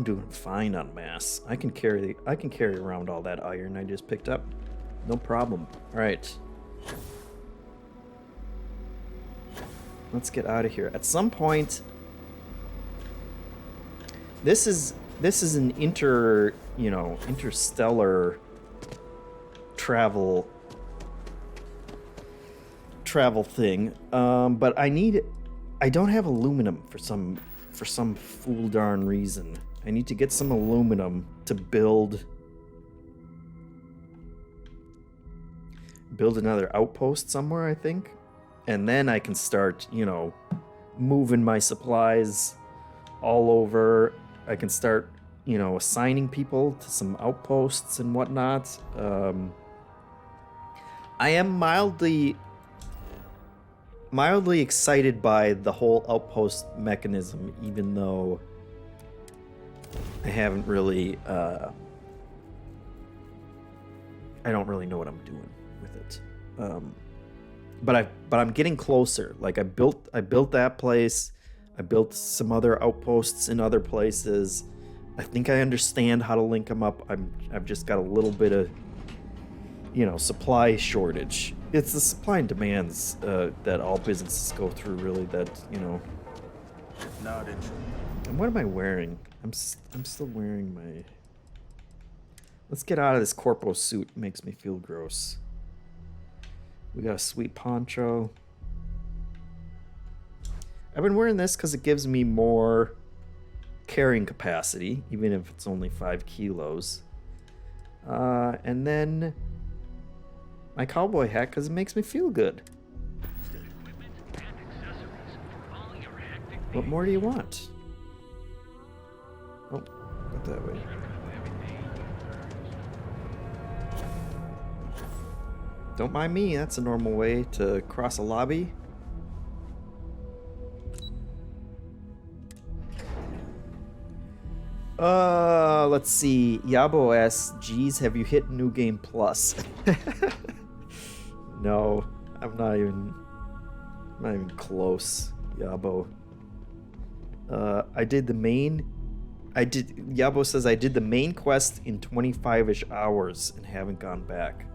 doing fine on mass. I can carry around all that iron I just picked up. No problem. All right. Let's get out of here. At some point, this is an interstellar travel thing. But I don't have aluminum for some fool darn reason. I need to get some aluminum to build another outpost somewhere, I think. And then I can start, moving my supplies all over. I can start, assigning people to some outposts and whatnot. I am mildly excited by the whole outpost mechanism, even though I haven't really, I don't really know what I'm doing with it. But I'm getting closer. Like I built that place. I built some other outposts in other places. I think I understand how to link them up. I've just got a little bit of, supply shortage. It's the supply and demands that all businesses go through, really. That Not interested. And what am I wearing? I'm still wearing Let's get out of this Corpos suit. It makes me feel gross. We got a sweet poncho. I've been wearing this because it gives me more carrying capacity, even if it's only 5 kilos. And then my cowboy hat because it makes me feel good. What more do you want? Oh, not that way. Don't mind me, that's a normal way to cross a lobby. Let's see. Yabo asks, geez, have you hit New Game Plus? No, I'm not even close, Yabo. I did the main. Yabo says I did the main quest in 25-ish hours and haven't gone back.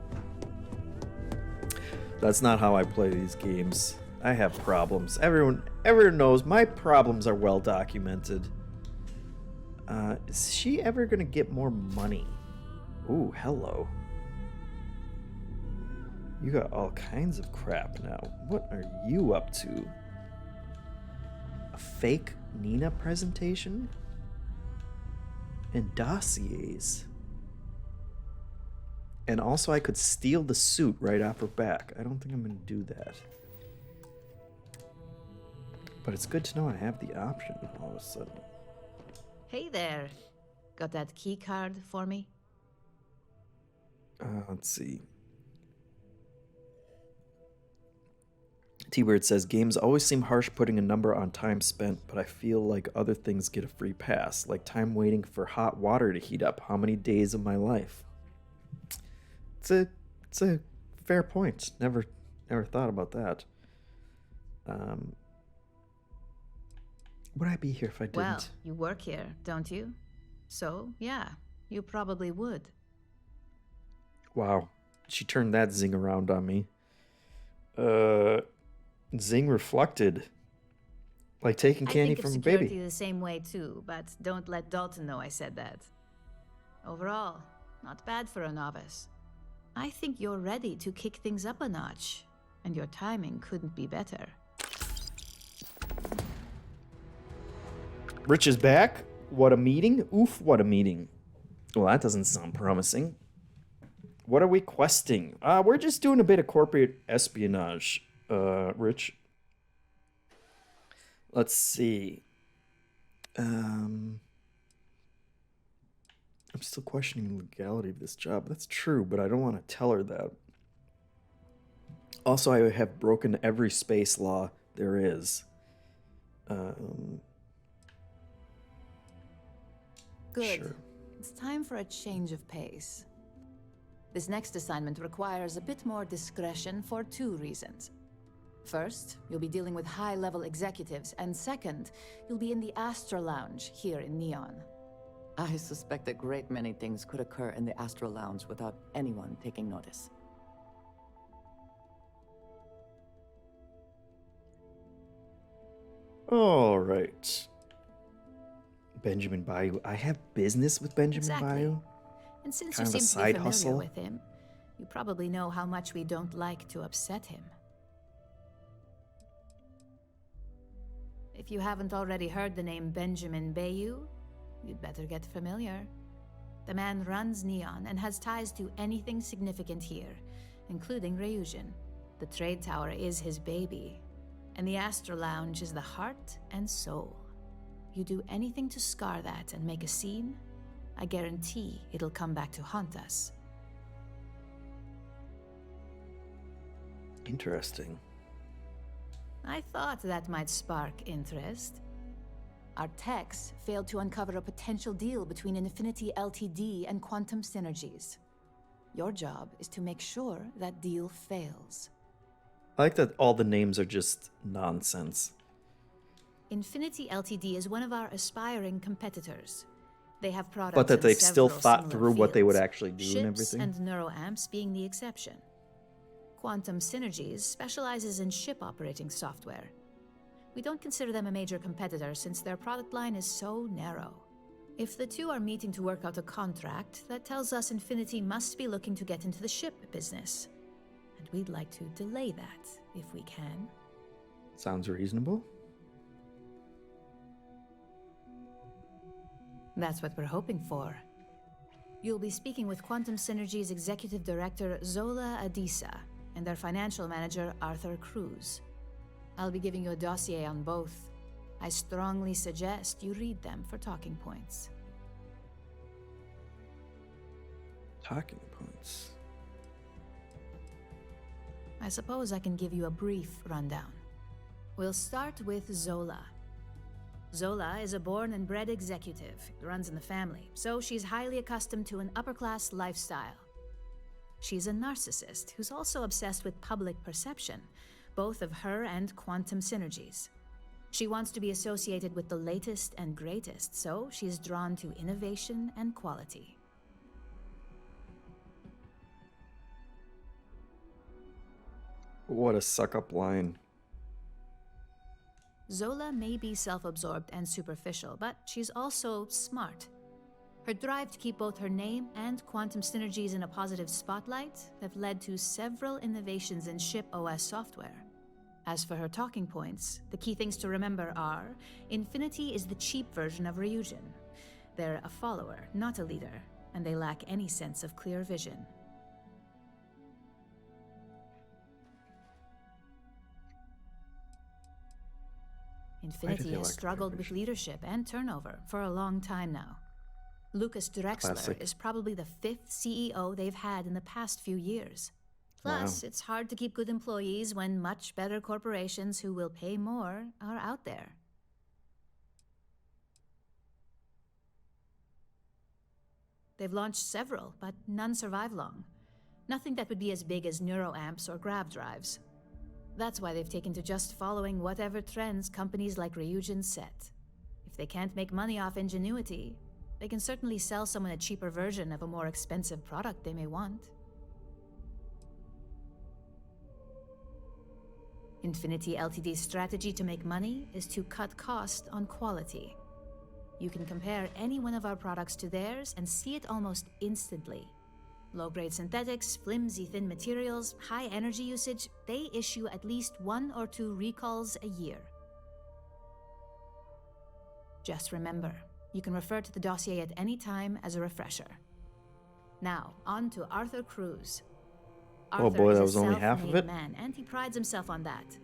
That's not how I play these games. I have problems. Everyone knows my problems are well documented. Is she ever gonna get more money? Ooh, hello. You got all kinds of crap now. What are you up to? A fake Nina presentation? And dossiers. And also I could steal the suit right off her back. I don't think I'm gonna do that. But it's good to know I have the option all of a sudden. Hey there. Got that key card for me? Let's see. T-Bird says, games always seem harsh putting a number on time spent, but I feel like other things get a free pass, like time waiting for hot water to heat up. How many days of my life? It's a fair point. Never thought about that. Would I be here if I didn't? Well, you work here, don't you? So, yeah, you probably would. Wow. She turned that zing around on me. Zing reflected. Like taking candy from a baby. I think of security the same way too, but don't let Dalton know I said that. Overall, not bad for a novice. I think you're ready to kick things up a notch, and your timing couldn't be better. Rich is back. What a meeting. Oof, what a meeting. Well, that doesn't sound promising. What are we questing? We're just doing a bit of corporate espionage, Rich. Let's see. I'm still questioning the legality of this job. That's true, but I don't want to tell her that. Also, I have broken every space law there is. Good. Sure. It's time for a change of pace. This next assignment requires a bit more discretion for 2 reasons. First, you'll be dealing with high-level executives, and second, you'll be in the Astro Lounge here in Neon. I suspect a great many things could occur in the Astro Lounge without anyone taking notice. All right. Benjamin Bayou. I have business with Benjamin Bayou. And since Kind you of a seem to be side familiar hustle. with him, you probably know how much we don't like to upset him. If you haven't already heard the name Benjamin Bayou, you'd better get familiar. The man runs Neon and has ties to anything significant here, including Rayusian. The trade tower is his baby, and the Astro Lounge is the heart and soul. You do anything to scar that and make a scene, I guarantee it'll come back to haunt us. Interesting. I thought that might spark interest. Our techs failed to uncover a potential deal between Infinity Ltd and Quantum Synergies. Your job is to make sure that deal fails. I like that all the names are just nonsense. Infinity Ltd is one of our aspiring competitors. They have products But that in they've still several thought similar through what they would fields, actually do and ships everything. and neuroamps being the exception. Quantum Synergies specializes in ship operating software. We don't consider them a major competitor since their product line is so narrow. If the two are meeting to work out a contract, that tells us Infinity must be looking to get into the ship business. And we'd like to delay that, if we can. Sounds reasonable. That's what we're hoping for. You'll be speaking with Quantum Synergy's Executive Director, Zola Adisa, and their Financial Manager, Arthur Cruz. I'll be giving you a dossier on both. I strongly suggest you read them for talking points. Talking points. I suppose I can give you a brief rundown. We'll start with Zola. Zola is a born and bred executive. It runs in the family, so she's highly accustomed to an upper-class lifestyle. She's a narcissist who's also obsessed with public perception, both of her and Quantum Synergies. She wants to be associated with the latest and greatest, so she's drawn to innovation and quality. What a suck-up line. Zola may be self-absorbed and superficial, but she's also smart. Her drive to keep both her name and Quantum Synergies in a positive spotlight have led to several innovations in ship OS software. As for her talking points, the key things to remember are: Infinity is the cheap version of Ryujin. They're a follower, not a leader, and they lack any sense of clear vision. Infinity has struggled with leadership and turnover for a long time now. Lucas Drexler is probably the 5th CEO they've had in the past few years. Plus, it's hard to keep good employees when much better corporations who will pay more are out there. They've launched several, but none survive long. Nothing that would be as big as neuroamps or grav drives. That's why they've taken to just following whatever trends companies like Ryujin set. If they can't make money off ingenuity, they can certainly sell someone a cheaper version of a more expensive product they may want. Infinity Ltd's strategy to make money is to cut cost on quality. You can compare any one of our products to theirs and see it almost instantly. Low-grade synthetics, flimsy thin materials, high energy usage, they issue at least 1 or 2 recalls a year. Just remember, you can refer to the dossier at any time as a refresher. Now, on to Arthur Cruz. Arthur Oh boy, that is was a only half of it? man, and he prides himself on that.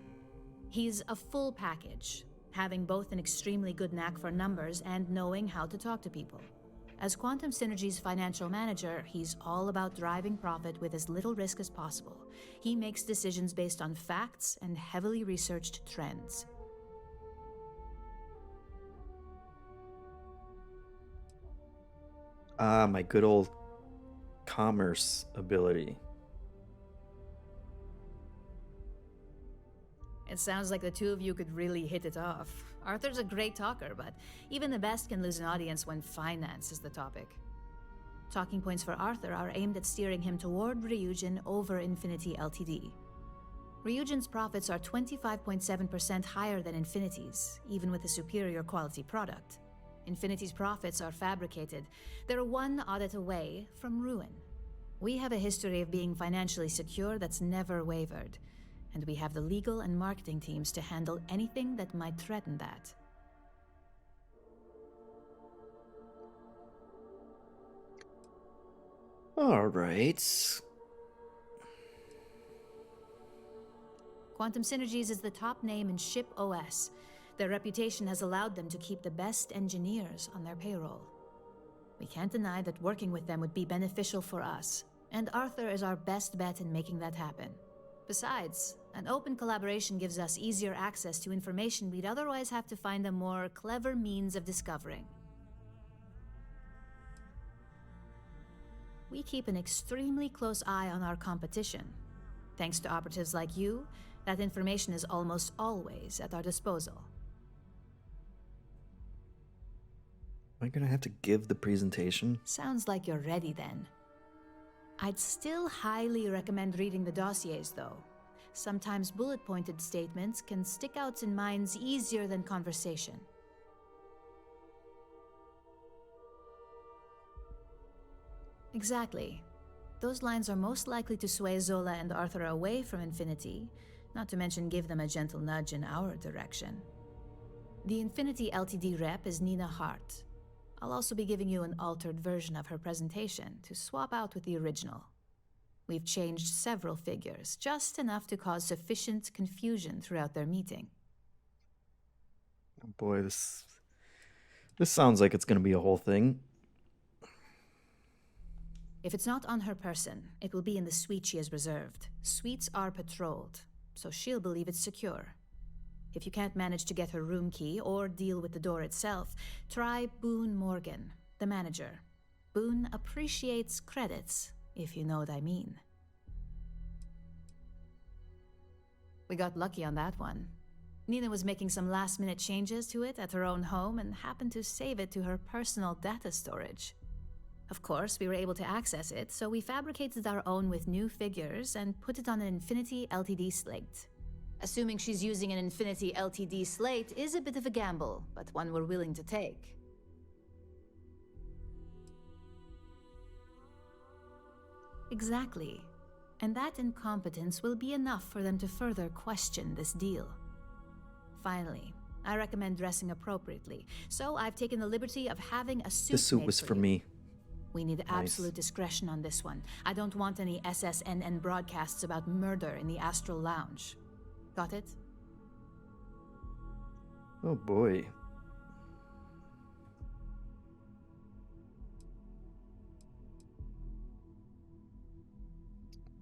He's a full package, having both an extremely good knack for numbers and knowing how to talk to people. As Quantum Synergy's financial manager, he's all about driving profit with as little risk as possible. He makes decisions based on facts and heavily researched trends. Ah, my good old commerce ability. It sounds like the two of you could really hit it off. Arthur's a great talker, but even the best can lose an audience when finance is the topic. Talking points for Arthur are aimed at steering him toward Ryujin over Infinity Ltd. Ryujin's profits are 25.7% higher than Infinity's, even with a superior quality product. Infinity's profits are fabricated. They're one audit away from ruin. We have a history of being financially secure that's never wavered, and we have the legal and marketing teams to handle anything that might threaten that. All right. Quantum Synergies is the top name in ship OS. Their reputation has allowed them to keep the best engineers on their payroll. We can't deny that working with them would be beneficial for us, and Arthur is our best bet in making that happen. Besides, an open collaboration gives us easier access to information we'd otherwise have to find a more clever means of discovering. We keep an extremely close eye on our competition. Thanks to operatives like you, that information is almost always at our disposal. Am I gonna have to give the presentation? Sounds like you're ready then. I'd still highly recommend reading the dossiers, though. Sometimes bullet-pointed statements can stick out in minds easier than conversation. Exactly. Those lines are most likely to sway Zola and Arthur away from Infinity, not to mention give them a gentle nudge in our direction. The Infinity Ltd rep is Nina Hart. I'll also be giving you an altered version of her presentation to swap out with the original. We've changed several figures, just enough to cause sufficient confusion throughout their meeting. Oh boy, this sounds like it's going to be a whole thing. If it's not on her person, it will be in the suite she has reserved. Suites are patrolled, so she'll believe it's secure. If you can't manage to get her room key or deal with the door itself, try Boone Morgan, the manager. Boone appreciates credits, if you know what I mean. We got lucky on that one. Nina was making some last-minute changes to it at her own home and happened to save it to her personal data storage. Of course, we were able to access it, so we fabricated our own with new figures and put it on an Infinity Ltd slate. Assuming she's using an Infinity Ltd slate is a bit of a gamble, but one we're willing to take. Exactly. And that incompetence will be enough for them to further question this deal. Finally, I recommend dressing appropriately, so I've taken the liberty of having a suit. The suit made was for you. me. We need Nice. absolute discretion on this one. I don't want any SSNN broadcasts about murder in the Astral Lounge. Got it? Oh boy.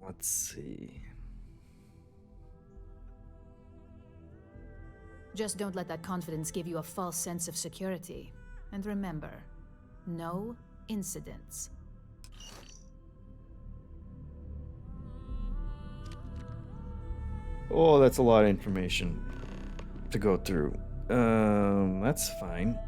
Let's see. Just don't let that confidence give you a false sense of security. And remember, no incidents. Oh, that's a lot of information to go through. That's fine.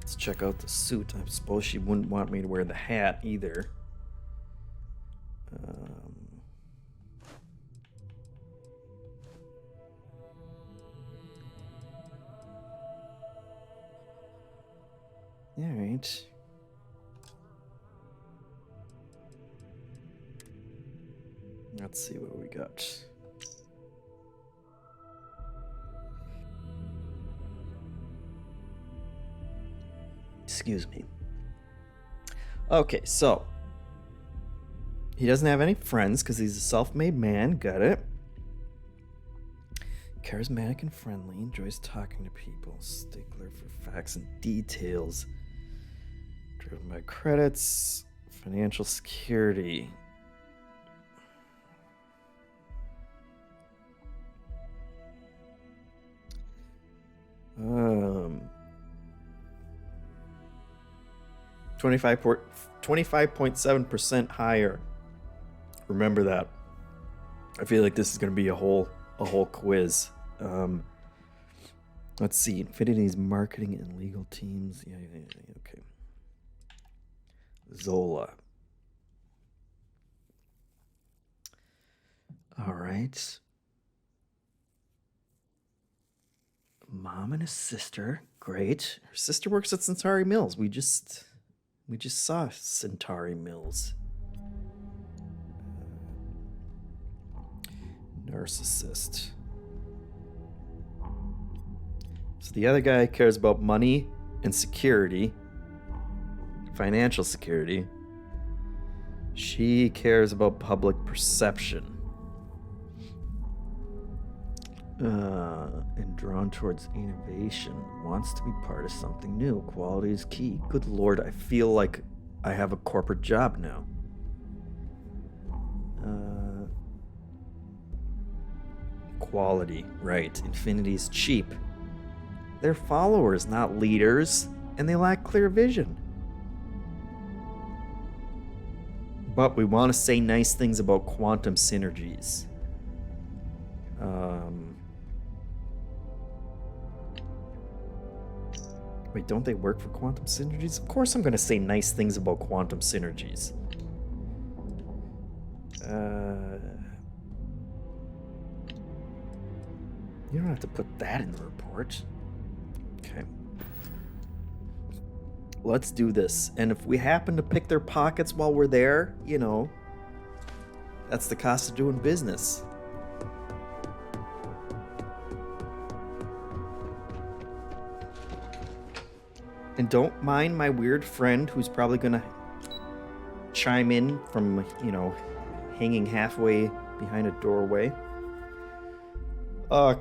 Let's check out the suit. I suppose she wouldn't want me to wear the hat either. All right. Let's see what we got. Excuse me. Okay, so he doesn't have any friends because he's a self-made man. Got it. Charismatic and friendly, enjoys talking to people. Stickler for facts and details. Driven by credits, financial security. 25.7% higher. Remember that. I feel like this is going to be a whole quiz. Let's see. Infinity's marketing and legal teams. Yeah, okay. Zola. All right. Mom and his sister. Great. Her sister works at Centauri Mills. We just saw Centauri Mills. Narcissist. So the other guy cares about money and security. Financial security. She cares about public perception. And drawn towards innovation, wants to be part of something new. Quality is key. Good Lord, I feel like I have a corporate job now. Quality, right. Infinity is cheap. They're followers, not leaders, and they lack clear vision. But we want to say nice things about quantum synergies. Wait, don't they work for quantum synergies? Of course I'm going to say nice things about quantum synergies. You don't have to put that in the report. Okay. Let's do this. And if we happen to pick their pockets while we're there, you know, that's the cost of doing business. And don't mind my weird friend who's probably gonna chime in from, you know, hanging halfway behind a doorway.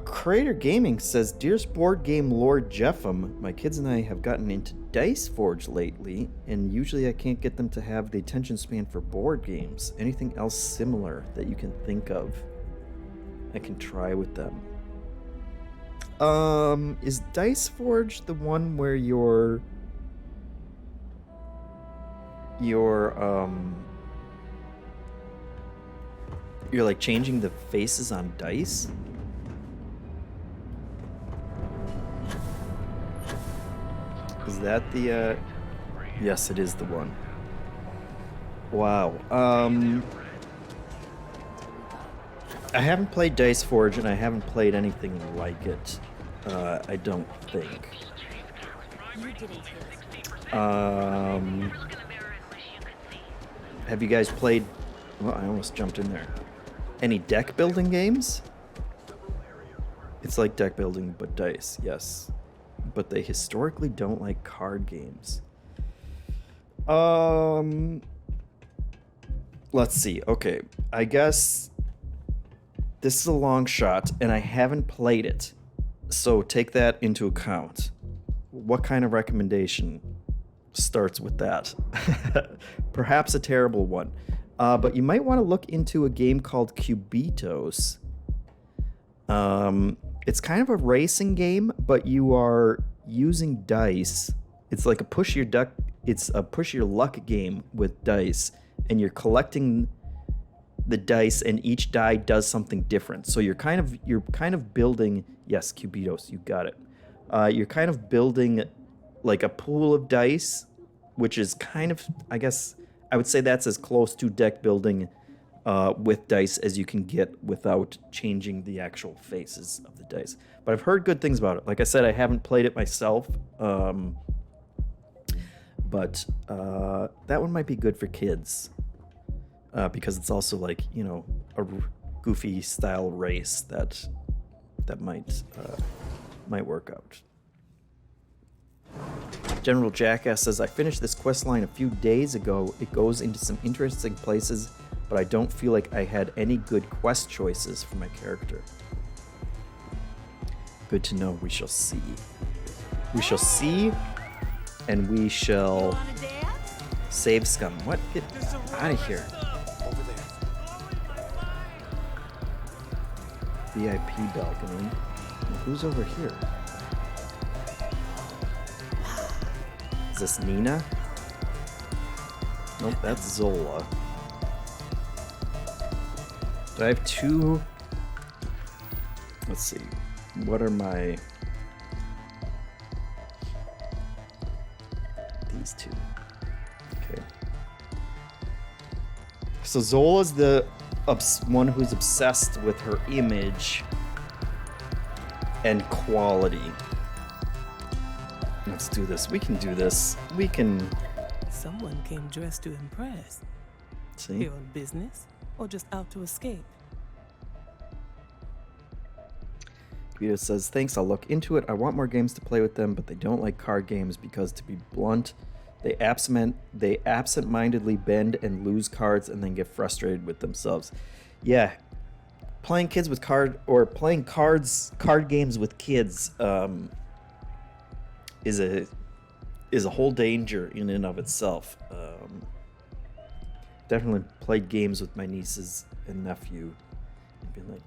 Crater Gaming says, Dearest board game lord JeffM, my kids and I have gotten into Dice Forge lately, and usually I can't get them to have the attention span for board games. Anything else similar that you can think of I can try with them? Is Dice Forge the one where you're like changing the faces on dice? Is that the yes, it is the one. Wow. I haven't played Dice Forge and I haven't played anything like it. I don't think. Have you guys played, well, I almost jumped in there. Any deck building games? It's like deck building but dice, yes. But they historically don't like card games. Let's see. Okay, I guess this is a long shot and I haven't played it. So take that into account. What kind of recommendation starts with that? Perhaps a terrible one. But you might want to look into a game called Cubitos. It's kind of a racing game, but you are using dice. It's like a push your luck game with dice, and you're collecting the dice, and each die does something different. So you're kind of building. Yes, Cubitos, you got it. You're kind of building like a pool of dice, which is kind of, I guess, I would say that's as close to deck building with dice as you can get without changing the actual faces of the dice. But I've heard good things about it. Like I said, I haven't played it myself, but that one might be good for kids because it's also like, you know, a goofy style race that might work out. General Jackass says, I finished this quest line a few days ago. It goes into some interesting places, but I don't feel like I had any good quest choices for my character. Good to know. We shall see. We shall see, and we shall save scum. What? Get out of here. Over there. VIP balcony. Who's over here? Is this Nina? Nope, that's Zola. Do I have two? Let's see. What are my... These two. Okay. So Zola's the one who's obsessed with her image and quality. Let's do this. We can do this. We can... Someone came dressed to impress. See? Here on business or just out to escape? Vito says, thanks, I'll look into it. I want more games to play with them, but they don't like card games because, to be blunt, they absent-mindedly bend and lose cards and then get frustrated with themselves. Yeah, playing card games with kids is a whole danger in and of itself. Definitely played games with my nieces and nephew and been like,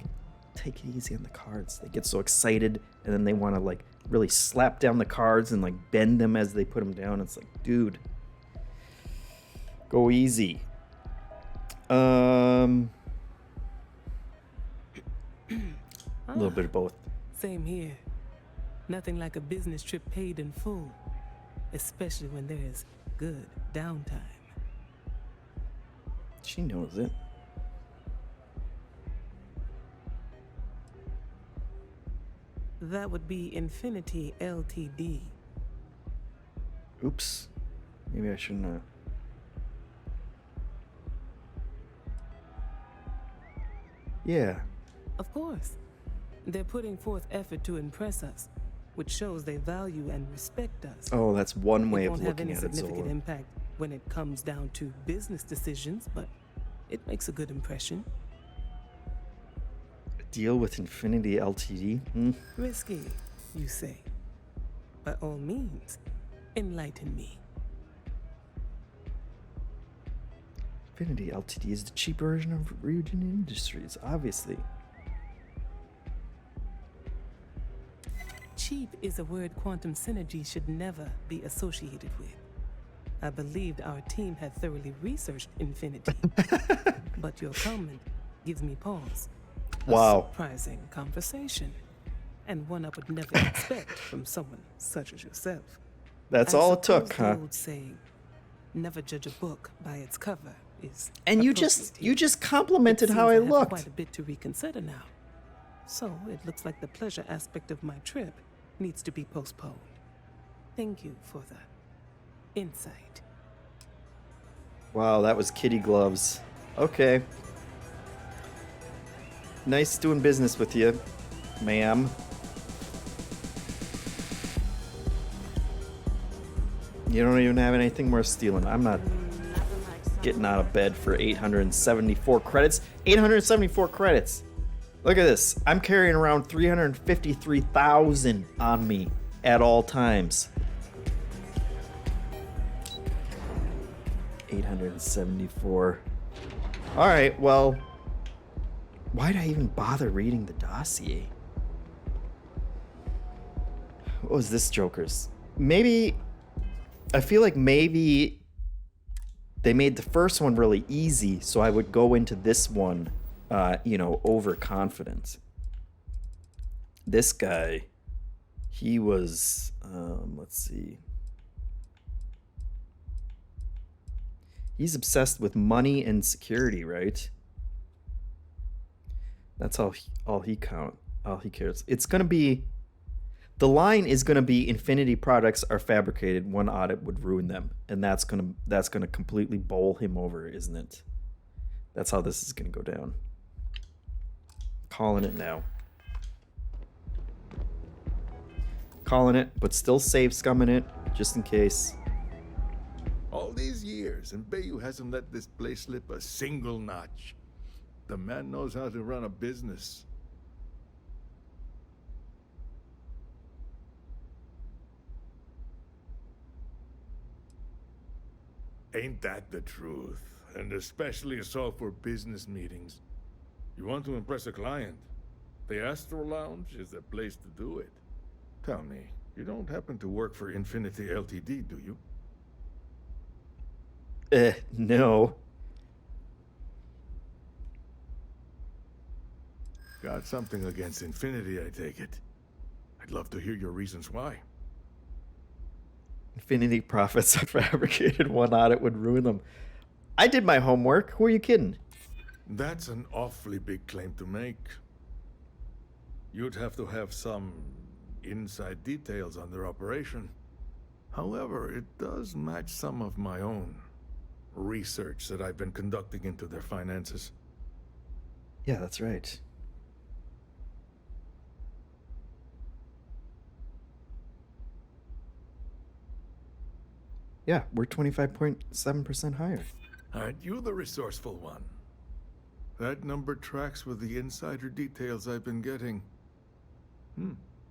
take it easy on the cards. They get so excited and then they want to like really slap down the cards and like bend them as they put them down. It's like, dude, go easy. A little bit of both. Same here. Nothing like a business trip paid in full, especially when there's good downtime. She knows it. That would be Infinity Ltd. Oops. Maybe I shouldn't. Yeah. Of course. They're putting forth effort to impress us, which shows they value and respect us. Oh, that's one way it of won't have looking any at it, significant Zola. impact when it comes down to business decisions, but it makes a good impression. Deal with Infinity Ltd? Risky, you say. By all means, enlighten me. Infinity Ltd is the cheap version of Ryujin Industries, obviously. Cheap is a word Quantum Synergy should never be associated with. I believed our team had thoroughly researched Infinity, but your comment gives me pause. Wow. A surprising conversation, and one I would never expect from someone such as yourself. That's all it took, huh? The old saying, "Never judge a book by its cover," is. And you just complimented how I have looked. Quite a bit to reconsider now. So it looks like the pleasure aspect of my trip needs to be postponed. Thank you for the insight. Wow, that was kitty gloves. Okay. Nice doing business with you, ma'am. You don't even have anything worth stealing. I'm not getting out of bed for 874 credits. 874 credits. Look at this. I'm carrying around 353,000 on me at all times. 874. All right, well, why'd I even bother reading the dossier? What was this Joker's? Maybe, I feel like maybe they made the first one really easy, so I would go into this one, overconfident. This guy, he was, let's see. He's obsessed with money and security, right? That's all he cares. It's gonna be, the line is gonna be Infinity products are fabricated. One audit would ruin them, and that's gonna completely bowl him over, isn't it? That's how this is gonna go down. Calling it now. Calling it, but still safe scumming it, just in case. All these years, and Bayou hasn't let this place slip a single notch. The man knows how to run a business. Ain't that the truth? And especially so for business meetings. You want to impress a client? The Astro Lounge is the place to do it. Tell me, you don't happen to work for Infinity Ltd, do you? No. Got something against Infinity, I take it. I'd love to hear your reasons why. Infinity profits are fabricated. One audit would ruin them. I did my homework. Who are you kidding? That's an awfully big claim to make. You'd have to have some inside details on their operation. However, it does match some of my own research that I've been conducting into their finances. Yeah, that's right. Yeah, we're 25.7% higher. Aren't you the resourceful one? That number tracks with the insider details I've been getting.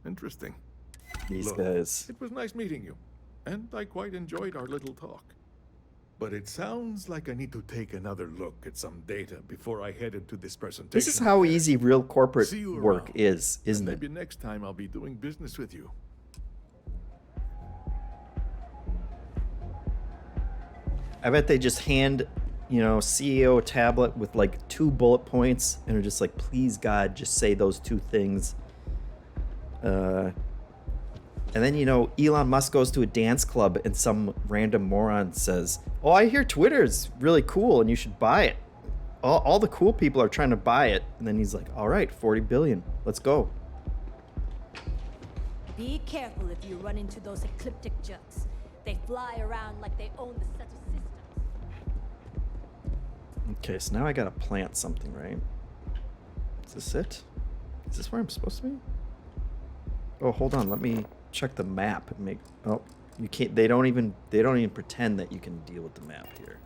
Interesting. These guys. It was nice meeting you, and I quite enjoyed our little talk. But it sounds like I need to take another look at some data before I head into this presentation. This is how easy real corporate work is, isn't it? Maybe next time I'll be doing business with you. I bet they just hand, CEO a tablet with like 2 bullet points and are just like, please God, just say those 2 things. And then, Elon Musk goes to a dance club and some random moron says, oh, I hear Twitter's really cool and you should buy it. All the cool people are trying to buy it. And then he's like, all right, 40 billion, let's go. Be careful if you run into those ecliptic jerks. They fly around like they own the set of systems. Okay, so now I gotta plant something, right? Is this it? Is this where I'm supposed to be? Oh, hold on. Let me check the map and make. Oh, you can't. They don't even pretend that you can deal with the map here.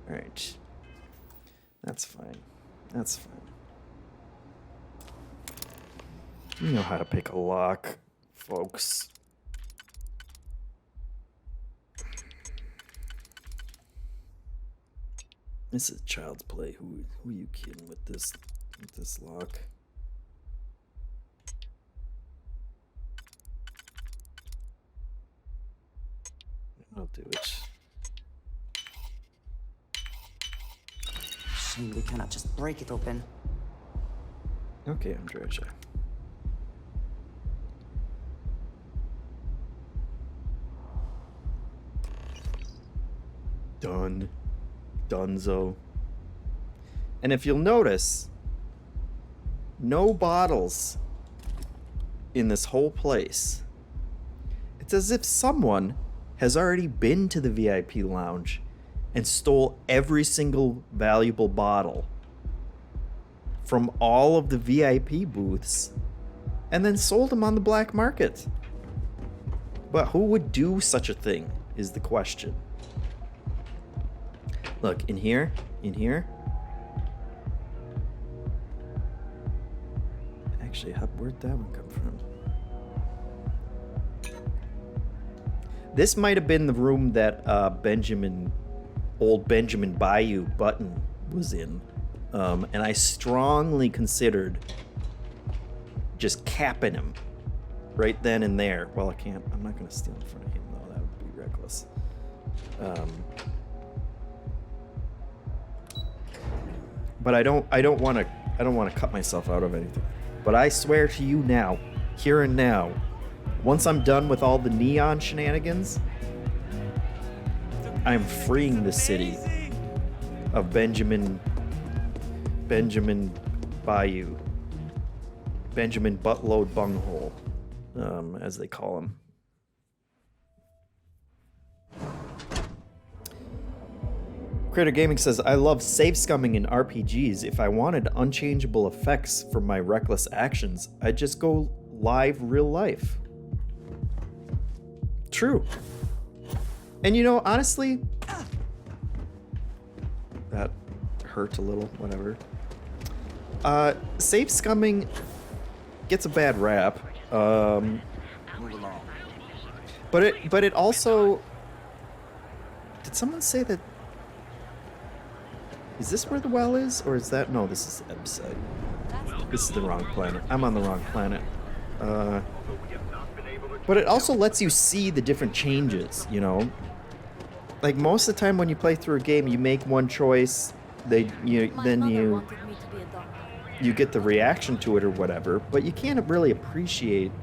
All right. That's fine. That's fine. You know how to pick a lock, folks. This is child's play. Who are you kidding with this lock? I'll do it. Shame we cannot just break it open. Okay, Andreja. Done. Dunzo. And if you'll notice, no bottles in this whole place. It's as if someone has already been to the VIP lounge and stole every single valuable bottle from all of the VIP booths and then sold them on the black market. But who would do such a thing is the question. Look, in here. Actually, where'd that one come from? This might have been the room that old Benjamin Bayou Button was in. And I strongly considered just capping him right then and there. Well, I'm not going to steal in front of him, though. That would be reckless. But I don't want to cut myself out of anything. But I swear to you now, here and now, once I'm done with all the neon shenanigans, I'm freeing the city of Benjamin Bayou, Benjamin Buttload Bunghole, as they call him. Creator Gaming says, I love save scumming in RPGs. If I wanted unchangeable effects for my reckless actions, I'd just go live real life. True. And you know, honestly, that hurt a little, whatever. Save scumming gets a bad rap. But it also, did someone say that? Is this where the well is, or is that? No, this is the side. This is the wrong planet. I'm on the wrong planet. But it also lets you see the different changes, you know? Like, most of the time when you play through a game, you make one choice, then you get the reaction to it or whatever, but you can't really appreciate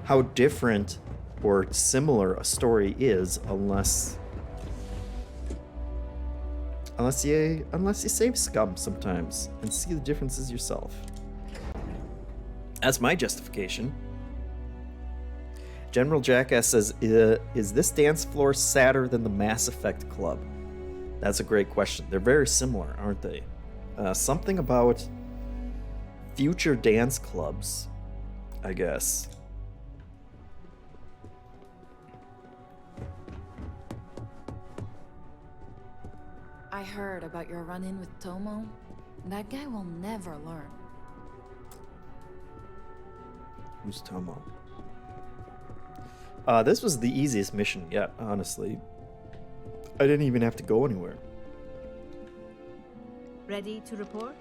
how different or similar a story is unless you save scum sometimes and see the differences yourself. That's my justification. General Jackass says, is this dance floor sadder than the Mass Effect Club? That's a great question. They're very similar, aren't they? Something about future dance clubs, I guess. I heard about your run-in with Tomo. That guy will never learn. Who's Tomo? This was the easiest mission yet, honestly. I didn't even have to go anywhere. Ready to report?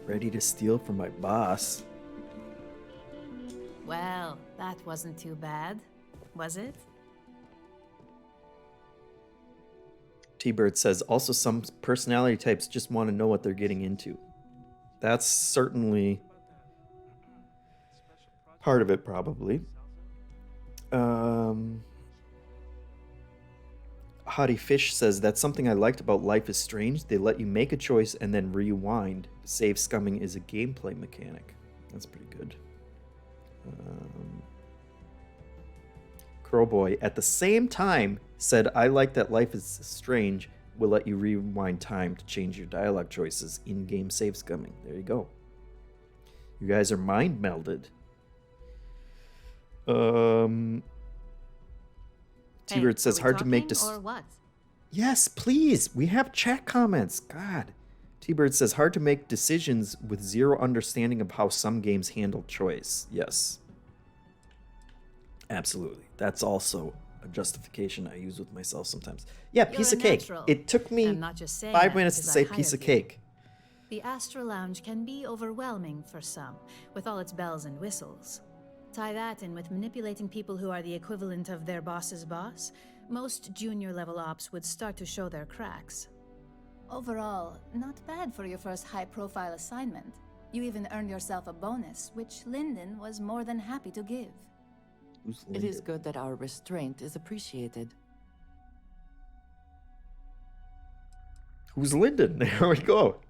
Ready to steal from my boss. Well, that wasn't too bad, was it? T-Bird says, also some personality types just want to know what they're getting into. That's certainly part of it, probably. Hottie Fish says, that's something I liked about Life is Strange. They let you make a choice and then rewind. Save scumming is a gameplay mechanic. That's pretty good. Crowboy at the same time said, I like that life is strange. Will let you rewind time to change your dialogue choices. In-game saves coming. There you go. You guys are mind melded. T-Bird says hard to make or what? Yes, please. We have chat comments. God. T-Bird says hard to make decisions with zero understanding of how some games handle choice. Yes. Absolutely. That's also a justification I use with myself sometimes. Yeah, piece of cake. It took me 5 minutes to say piece of cake. The Astral Lounge can be overwhelming for some, with all its bells and whistles. Tie that in with manipulating people who are the equivalent of their boss's boss, most junior level ops would start to show their cracks. Overall, not bad for your first high-profile assignment. You even earned yourself a bonus, which Lyndon was more than happy to give. It is good that our restraint is appreciated. Who's Lyndon? There we go.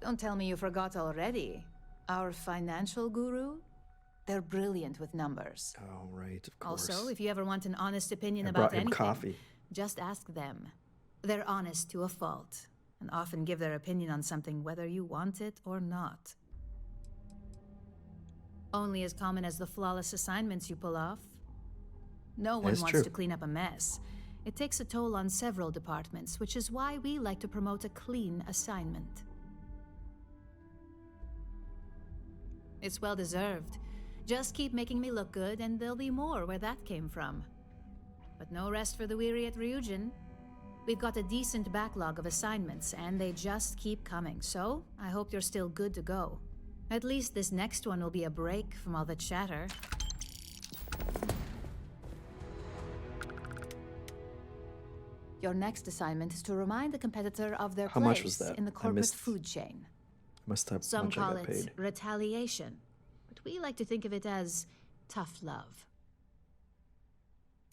Don't tell me you forgot already. Our financial guru? They're brilliant with numbers. Oh, right, of course. Also, if you ever want an honest opinion I about brought him anything, coffee. just ask them. They're honest to a fault, and often give their opinion on something whether you want it or not. Only as common as the flawless assignments you pull off. No one wants to clean up a mess. It takes a toll on several departments, which is why we like to promote a clean assignment. It's well deserved. Just keep making me look good, and there'll be more where that came from. But no rest for the weary at Ryujin. We've got a decent backlog of assignments, and they just keep coming, so I hope you're still good to go. At least this next one will be a break from all the chatter. Your next assignment is to remind the competitor of their How much was place that? in the I corporate missed- food chain. Must have Some much I call got it paid. retaliation, but we like to think of it as tough love.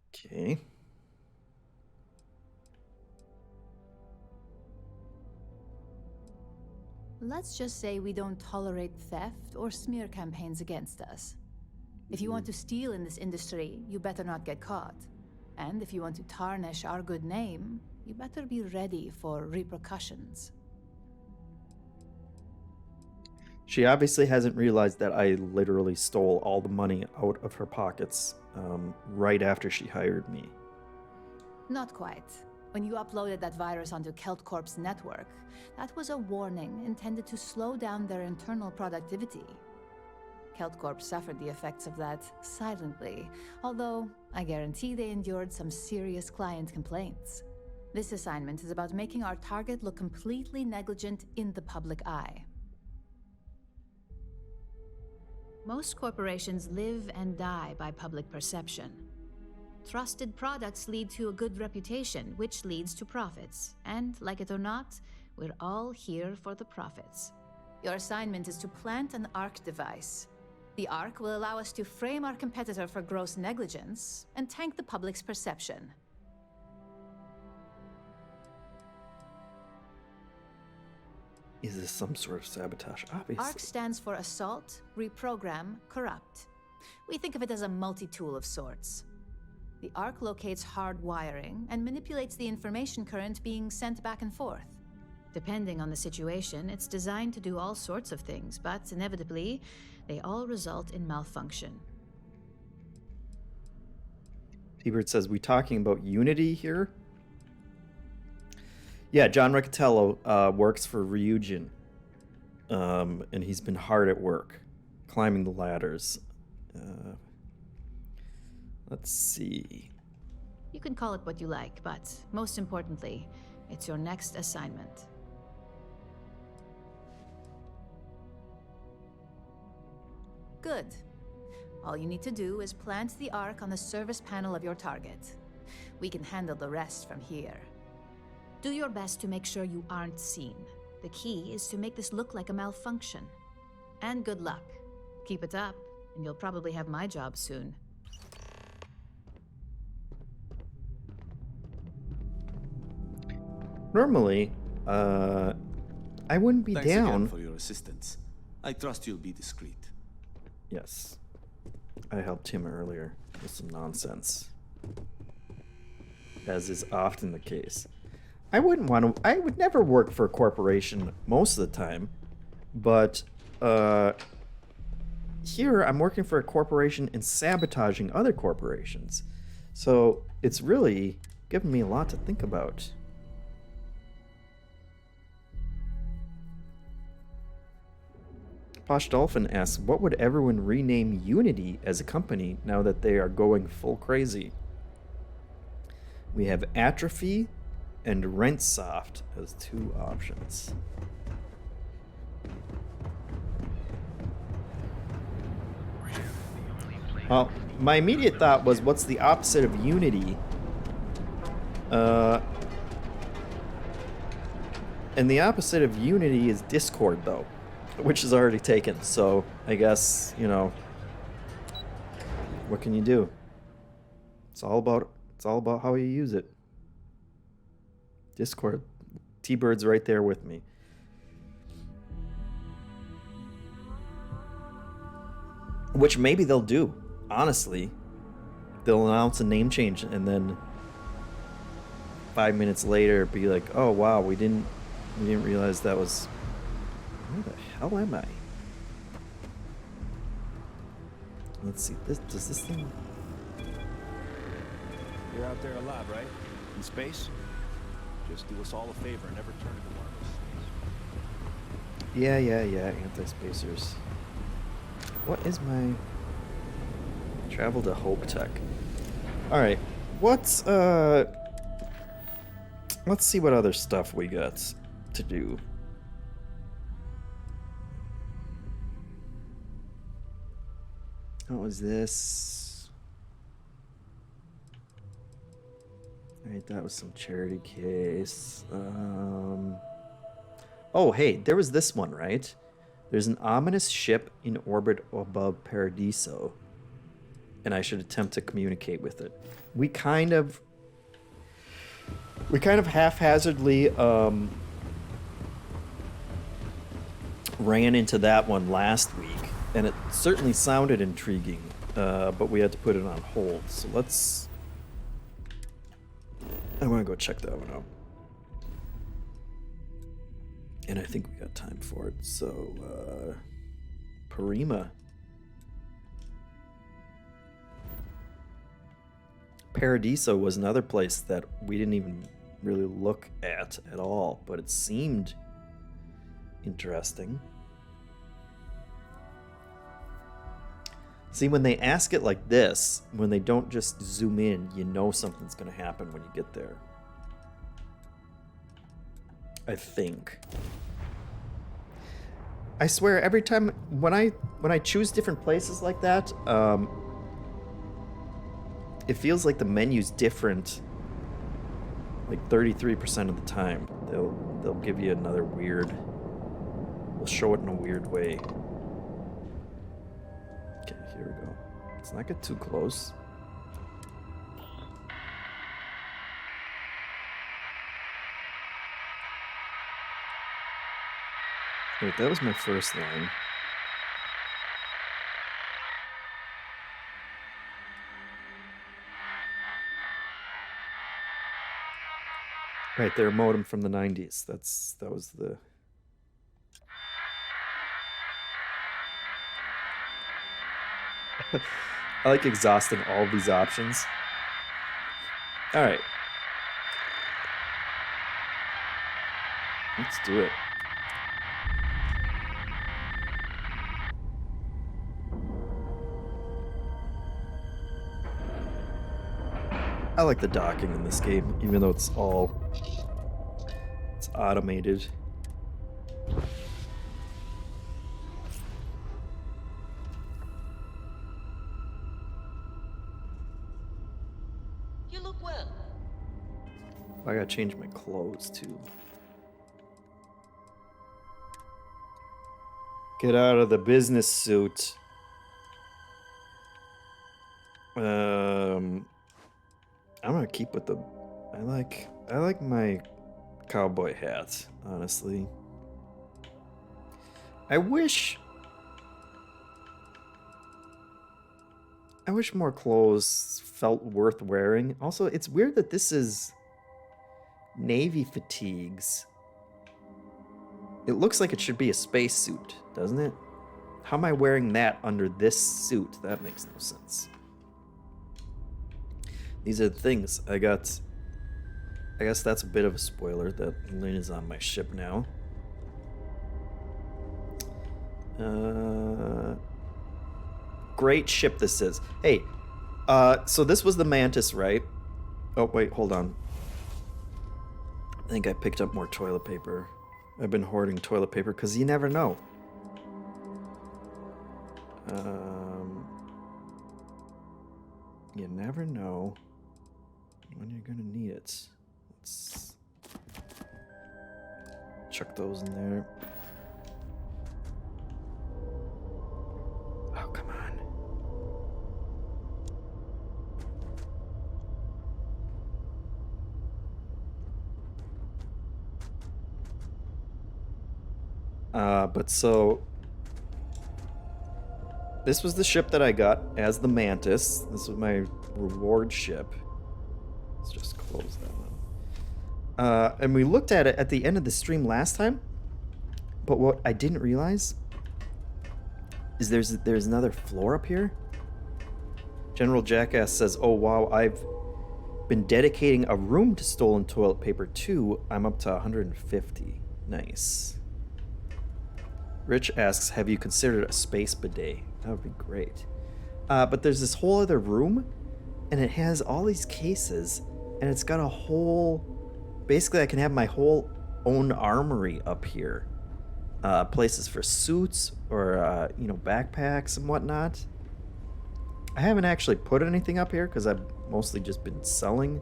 Okay. Let's just say we don't tolerate theft or smear campaigns against us. If you want to steal in this industry, you better not get caught. And if you want to tarnish our good name, you better be ready for repercussions. She obviously hasn't realized that I literally stole all the money out of her pockets right after she hired me. Not quite. When you uploaded that virus onto KeltCorp's network, that was a warning intended to slow down their internal productivity. KeltCorp suffered the effects of that silently, although I guarantee they endured some serious client complaints. This assignment is about making our target look completely negligent in the public eye. Most corporations live and die by public perception. Trusted products lead to a good reputation, which leads to profits. And, like it or not, we're all here for the profits. Your assignment is to plant an ARC device. The ARC will allow us to frame our competitor for gross negligence and tank the public's perception. Is this some sort of sabotage? Obviously. ARC stands for Assault, Reprogram, Corrupt. We think of it as a multi-tool of sorts. The ARC locates hard wiring and manipulates the information current being sent back and forth. Depending on the situation, it's designed to do all sorts of things, but inevitably, they all result in malfunction. T-Bird says, we talking about Unity here? Yeah, John Riccatello works for Ryujin. And he's been hard at work, climbing the ladders. Let's see. You can call it what you like, but most importantly, it's your next assignment. Good. All you need to do is plant the ARC on the service panel of your target. We can handle the rest from here. Do your best to make sure you aren't seen. The key is to make this look like a malfunction. And good luck. Keep it up, and you'll probably have my job soon. Normally, I wouldn't be Thanks down. again for your assistance. I trust you'll be discreet. Yes. I helped him earlier with some nonsense, as is often the case. I would never work for a corporation most of the time, but here I'm working for a corporation and sabotaging other corporations. So it's really given me a lot to think about. Posh Dolphin asks, what would everyone rename Unity as a company now that they are going full crazy? We have Atrophy and Rentsoft as two options. Well, my immediate thought was, what's the opposite of Unity? And the opposite of Unity is Discord, though, which is already taken. So I guess, you know, what can you do? It's all about how you use it. Discord. T-Bird's right there with me. Which maybe they'll do. Honestly, they'll announce a name change and then 5 minutes later be like, "Oh wow, we didn't realize that was." Where the hell am I? Let's see. Does this thing? You're out there alive, right? In space? Just do us all a favor and never turn into one of us. Yeah. Anti-spacers. What is my travel to Hope Tech? All right. Let's see what other stuff we got to do. What was this? Alright, that was some charity case. Oh, hey, there was this one, right? There's an ominous ship in orbit above Paradiso, and I should attempt to communicate with it. We kind of haphazardly ran into that one last week, and it certainly sounded intriguing, but we had to put it on hold. So I want to go check that one out. And I think we got time for it. So, Parima. Paradiso was another place that we didn't even really look at all, but it seemed interesting. See, when they ask it like this, when they don't just zoom in, you know something's going to happen when you get there. I think. I swear, every time when I choose different places like that, it feels like the menu's different. Like 33% of the time, they'll give you another weird. They'll show it in a weird way. Okay, here we go. Let's not get too close. Wait, that was my first line. Right, their modem from the 90s. That was the... I like exhausting all these options. Alright. Let's do it. I like the docking in this game, even though it's automated. You look well. I gotta change my clothes too. Get out of the business suit. I'm gonna keep with the. I like my cowboy hat, honestly. I wish I wish more clothes felt worth wearing. Also, it's weird that this is navy fatigues. It looks like it should be a spacesuit, doesn't it? How am I wearing that under this suit? That makes no sense. These are the things I got. I guess that's a bit of a spoiler that Lynn is on my ship now. Great ship this is. Hey, so this was the Mantis, right? Oh, wait, hold on. I think I picked up more toilet paper. I've been hoarding toilet paper because you never know. You never know when you're gonna need it. Let's chuck those in there. Oh, come on. But so this was the ship that I got as the Mantis. This was my reward ship. Let's just close that one. And we looked at it at the end of the stream last time. But what I didn't realize is there's another floor up here. General Jackass says, "Oh wow, I've been dedicating a room to stolen toilet paper too. I'm up to 150. Nice." Rich asks, "Have you considered a space bidet?" That would be great. But there's this whole other room, and it has all these cases, and it's got a whole... Basically, I can have my whole own armory up here. Places for suits or, you know, backpacks and whatnot. I haven't actually put anything up here because I've mostly just been selling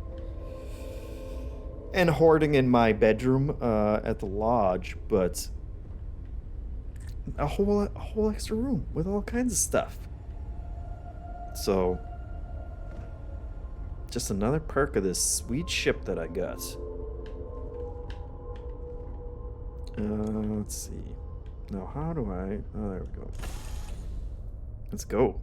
and hoarding in my bedroom at the lodge, but a whole extra room with all kinds of stuff. So just another perk of this sweet ship that I got. Let's see. Now how do I... Oh, there we go. Let's go.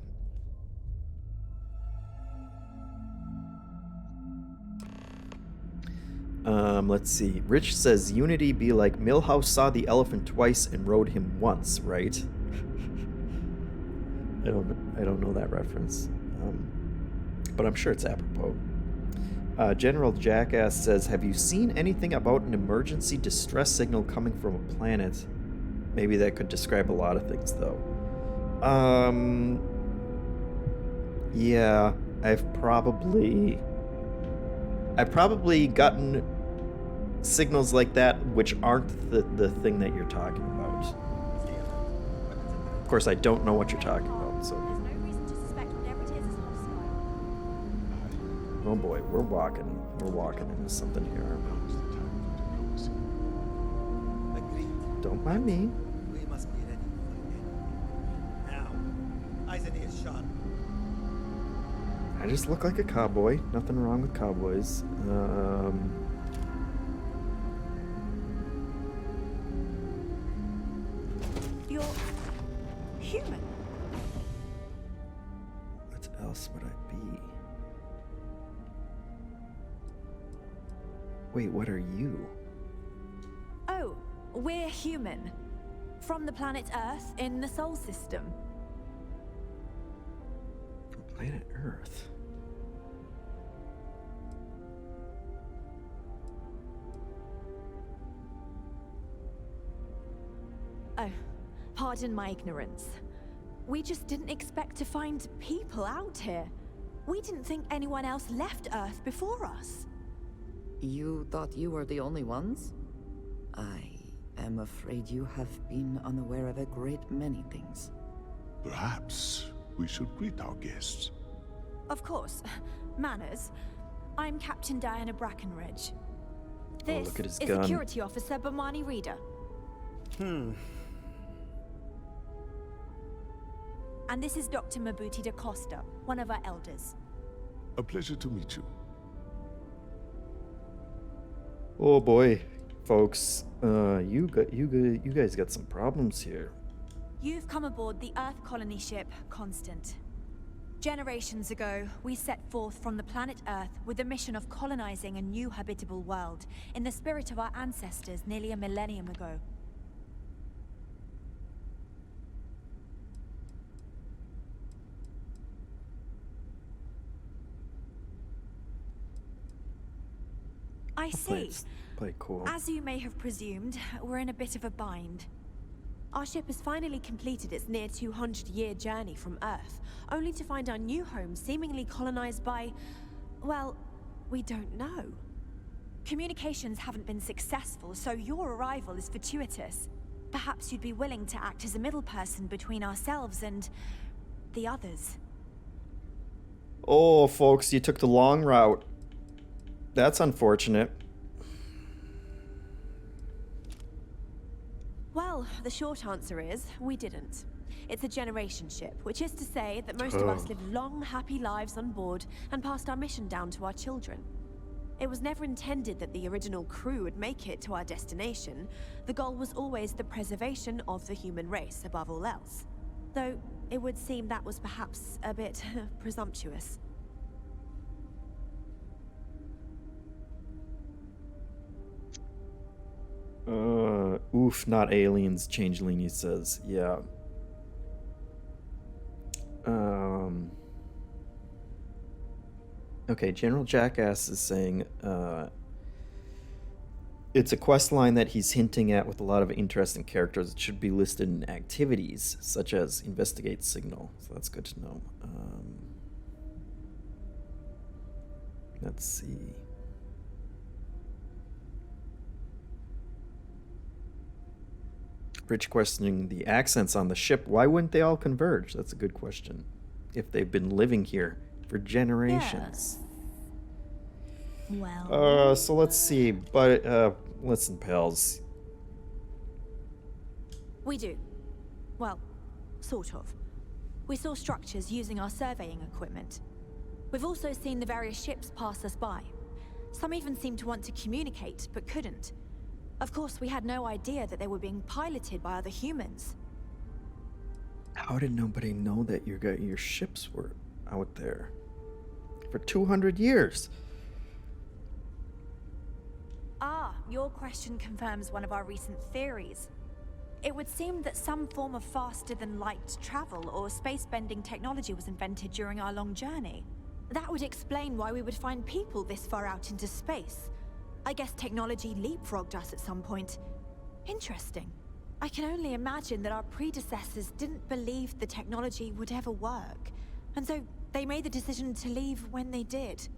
Let's see. Rich says Unity be like Milhouse saw the elephant twice and rode him once, right? I don't know that reference. But I'm sure it's apropos. General Jackass says, "Have you seen anything about an emergency distress signal coming from a planet?" Maybe that could describe a lot of things, though. Yeah, I've probably gotten signals like that which aren't the thing that you're talking about. Of course, I don't know what you're talking about, so... Oh boy, we're walking into something here, aren't we? Don't mind me. We must be ready for it. Now, eyes and ears sharp. I just look like a cowboy. Nothing wrong with cowboys. You're human. What else would I be? Wait, what are you? Oh, we're human. From the planet Earth in the Sol system. From planet Earth? Oh, pardon my ignorance. We just didn't expect to find people out here. We didn't think anyone else left Earth before us. You thought you were the only ones? I am afraid you have been unaware of a great many things. Perhaps we should greet our guests. Of course. Manners. I'm Captain Diana Brackenridge. This look at his is gun. Security Officer Bomani Reader. And this is Dr. Mabuti da Costa, one of our elders. A pleasure to meet you. Oh boy, folks, you guys got some problems here. You've come aboard the Earth colony ship Constant. Generations ago, we set forth from the planet Earth with the mission of colonizing a new habitable world in the spirit of our ancestors nearly a millennium ago. I see. Play cool. As you may have presumed, we're in a bit of a bind. Our ship has finally completed its near 200-year journey from Earth, only to find our new home seemingly colonized by, well, we don't know. Communications haven't been successful, so your arrival is fortuitous. Perhaps you'd be willing to act as a middle person between ourselves and the others. Oh, folks, you took the long route. That's unfortunate. Well, the short answer is, we didn't. It's a generation ship, which is to say that most of us lived long, happy lives on board and passed our mission down to our children. It was never intended that the original crew would make it to our destination. The goal was always the preservation of the human race above all else. Though, it would seem that was perhaps a bit presumptuous. Oof, not aliens, Changeling, he says. Yeah. Okay, General Jackass is saying, it's a quest line that he's hinting at with a lot of interesting characters. It should be listed in activities, such as investigate signal. So that's good to know. Let's see. Rich questioning the accents on the ship. Why wouldn't they all converge? That's a good question. If they've been living here for generations. Yeah. Well. So let's see. But listen, pals. We do. Well, sort of. We saw structures using our surveying equipment. We've also seen the various ships pass us by. Some even seemed to want to communicate, but couldn't. Of course, we had no idea that they were being piloted by other humans. How did nobody know that your ships were out there for 200 years? Ah, your question confirms one of our recent theories. It would seem that some form of faster-than-light travel or space-bending technology was invented during our long journey. That would explain why we would find people this far out into space. I guess technology leapfrogged us at some point. Interesting. I can only imagine that our predecessors didn't believe the technology would ever work, and so they made the decision to leave when they did.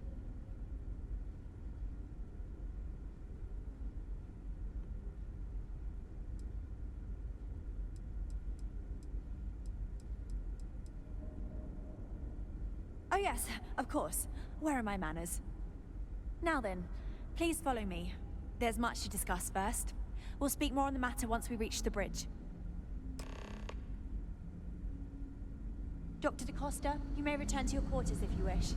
Oh yes, of course. Where are my manners? Now then, please follow me. There's much to discuss first. We'll speak more on the matter once we reach the bridge. Dr. DaCosta, you may return to your quarters if you wish.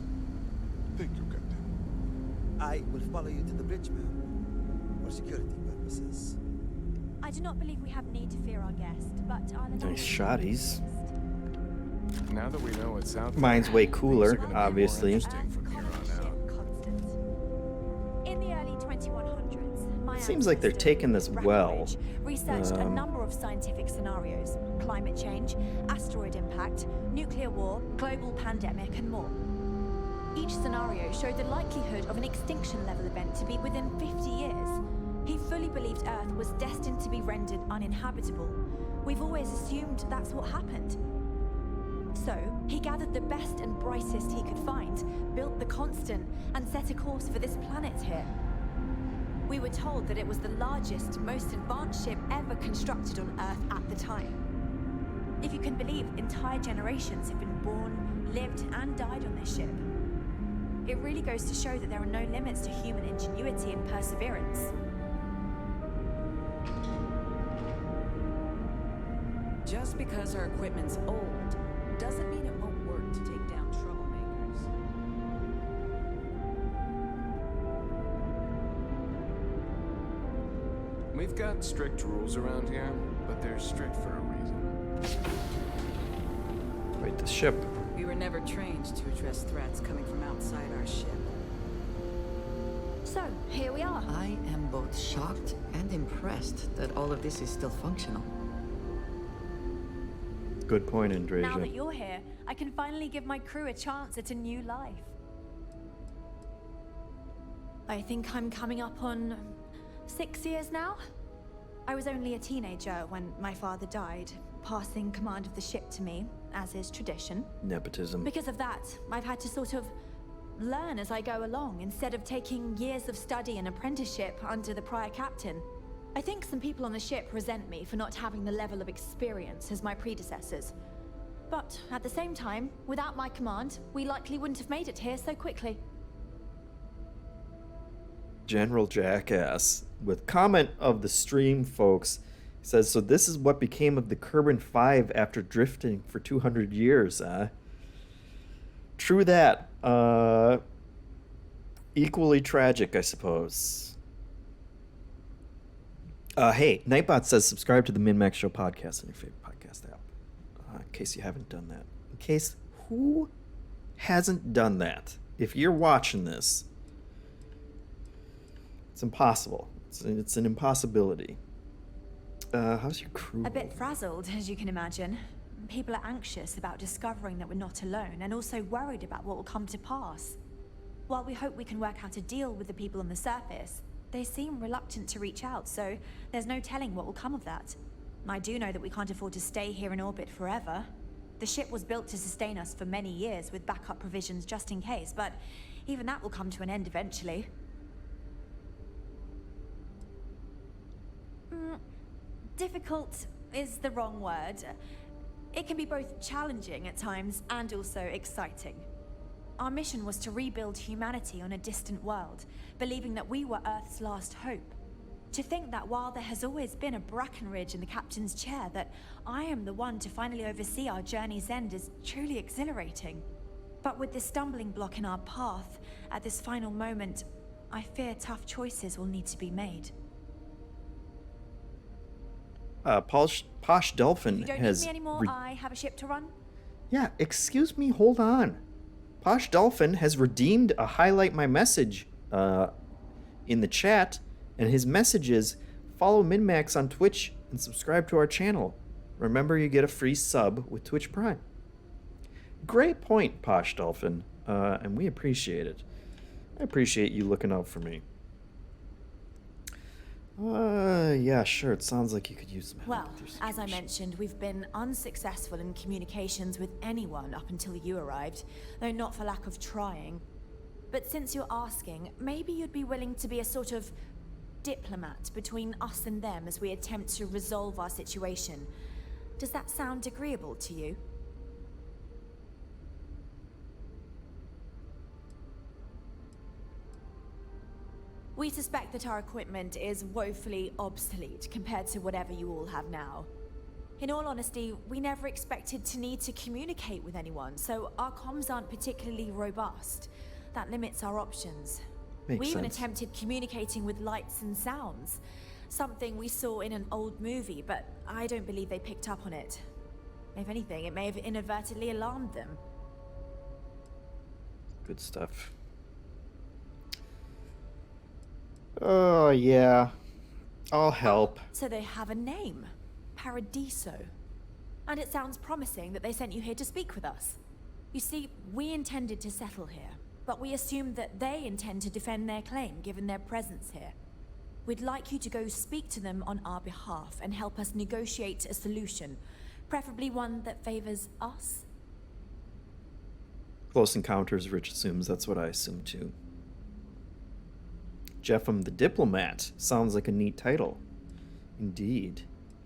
Thank you, Captain. I will follow you to the bridge, ma'am, for security purposes. I do not believe we have need to fear our guest, but I'll allow Nice shotties. Now that we know what's out there, Mine's way cooler, things are gonna be more obviously. interesting from here on out. In the early 2100s, my Seems like they're taking this well. researched a number of scientific scenarios: climate change, asteroid impact, nuclear war, global pandemic, and more. Each scenario showed the likelihood of an extinction-level event to be within 50 years. He fully believed Earth was destined to be rendered uninhabitable. We've always assumed that's what happened. So, he gathered the best and brightest he could find, built the Constant, and set a course for this planet here. We were told that it was the largest, most advanced ship ever constructed on Earth at the time. If you can believe, entire generations have been born, lived, and died on this ship. It really goes to show that there are no limits to human ingenuity and perseverance. Just because our equipment's old doesn't mean it won't work to take down troublemakers. We've got strict rules around here, but they're strict for a reason. Right, the ship. We were never trained to address threats coming from outside our ship. So, here we are. I am both shocked and impressed that all of this is still functional. Good point, Now Andreja. that you're here, I can finally give my crew a chance at a new life. I think I'm coming up on 6 years now. I was only a teenager when my father died, passing command of the ship to me, as is tradition. Nepotism. Because of that, I've had to sort of learn as I go along, instead of taking years of study and apprenticeship under the prior captain. I think some people on the ship resent me for not having the level of experience as my predecessors. But at the same time, without my command, we likely wouldn't have made it here so quickly. General Jackass with comment of the stream, folks. He says, so this is what became of the Kerbin 5 after drifting for 200 years, huh? True that. Equally tragic, I suppose. Hey, Nightbot says subscribe to the MinnMax Show podcast in your favorite podcast app. In case you haven't done that. In case, who hasn't done that? If you're watching this, it's impossible. It's an impossibility. How's your crew? A bit frazzled, as you can imagine. People are anxious about discovering that we're not alone, and also worried about what will come to pass. While we hope we can work out a deal with the people on the surface, they seem reluctant to reach out, so there's no telling what will come of that. I do know that we can't afford to stay here in orbit forever. The ship was built to sustain us for many years with backup provisions just in case, but even that will come to an end eventually. Difficult is the wrong word. It can be both challenging at times and also exciting. Our mission was to rebuild humanity on a distant world, believing that we were Earth's last hope. To think that while there has always been a Brackenridge in the captain's chair, that I am the one to finally oversee our journey's end is truly exhilarating. But with this stumbling block in our path, at this final moment, I fear tough choices will need to be made. Posh Dolphin You don't has... need me anymore, I have a ship to run? Yeah, excuse me, hold on. Posh Dolphin has redeemed a highlight my message in the chat, and his message is, follow MinnMax on Twitch and subscribe to our channel. Remember, you get a free sub with Twitch Prime. Great point, Posh Dolphin, and we appreciate it. I appreciate you looking out for me. Yeah, sure. It sounds like you could use some help. Well, as I mentioned, we've been unsuccessful in communications with anyone up until you arrived, though not for lack of trying. But since you're asking, maybe you'd be willing to be a sort of diplomat between us and them as we attempt to resolve our situation. Does that sound agreeable to you? We suspect that our equipment is woefully obsolete compared to whatever you all have now. In all honesty, we never expected to need to communicate with anyone, so our comms aren't particularly robust. That limits our options. We even attempted communicating with lights and sounds, something we saw in an old movie, but I don't believe they picked up on it. If anything, it may have inadvertently alarmed them. Good stuff. Oh, yeah. I'll help. So they have a name. Paradiso. And it sounds promising that they sent you here to speak with us. You see, we intended to settle here, but we assumed that they intend to defend their claim given their presence here. We'd like you to go speak to them on our behalf and help us negotiate a solution, preferably one that favors us. Close Encounters, Rich assumes. That's what I assume too. JeffM the Diplomat. Sounds like a neat title. Indeed.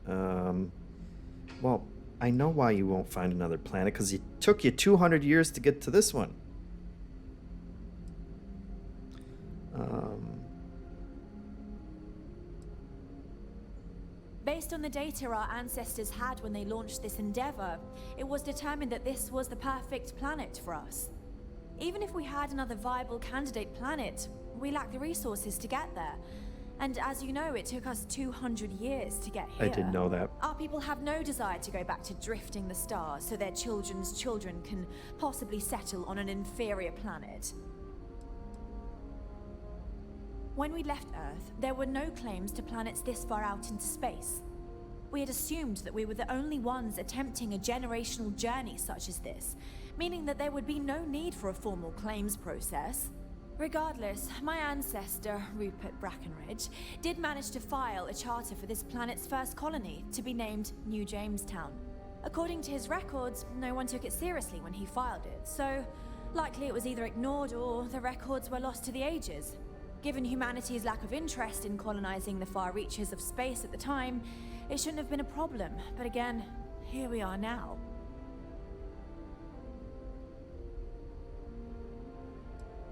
Well, I know why you won't find another planet, because it took you 200 years to get to this one. Based on the data our ancestors had when they launched this endeavor, it was determined that this was the perfect planet for us. Even if we had another viable candidate planet, we lack the resources to get there. And as you know, it took us 200 years to get here. I didn't know that. Our people have no desire to go back to drifting the stars so their children's children can possibly settle on an inferior planet. When we left Earth, there were no claims to planets this far out into space. We had assumed that we were the only ones attempting a generational journey such as this, meaning that there would be no need for a formal claims process. Regardless, my ancestor, Rupert Brackenridge, did manage to file a charter for this planet's first colony to be named New Jamestown. According to his records, no one took it seriously when he filed it, so likely it was either ignored or the records were lost to the ages. Given humanity's lack of interest in colonizing the far reaches of space at the time, it shouldn't have been a problem, but again, here we are now.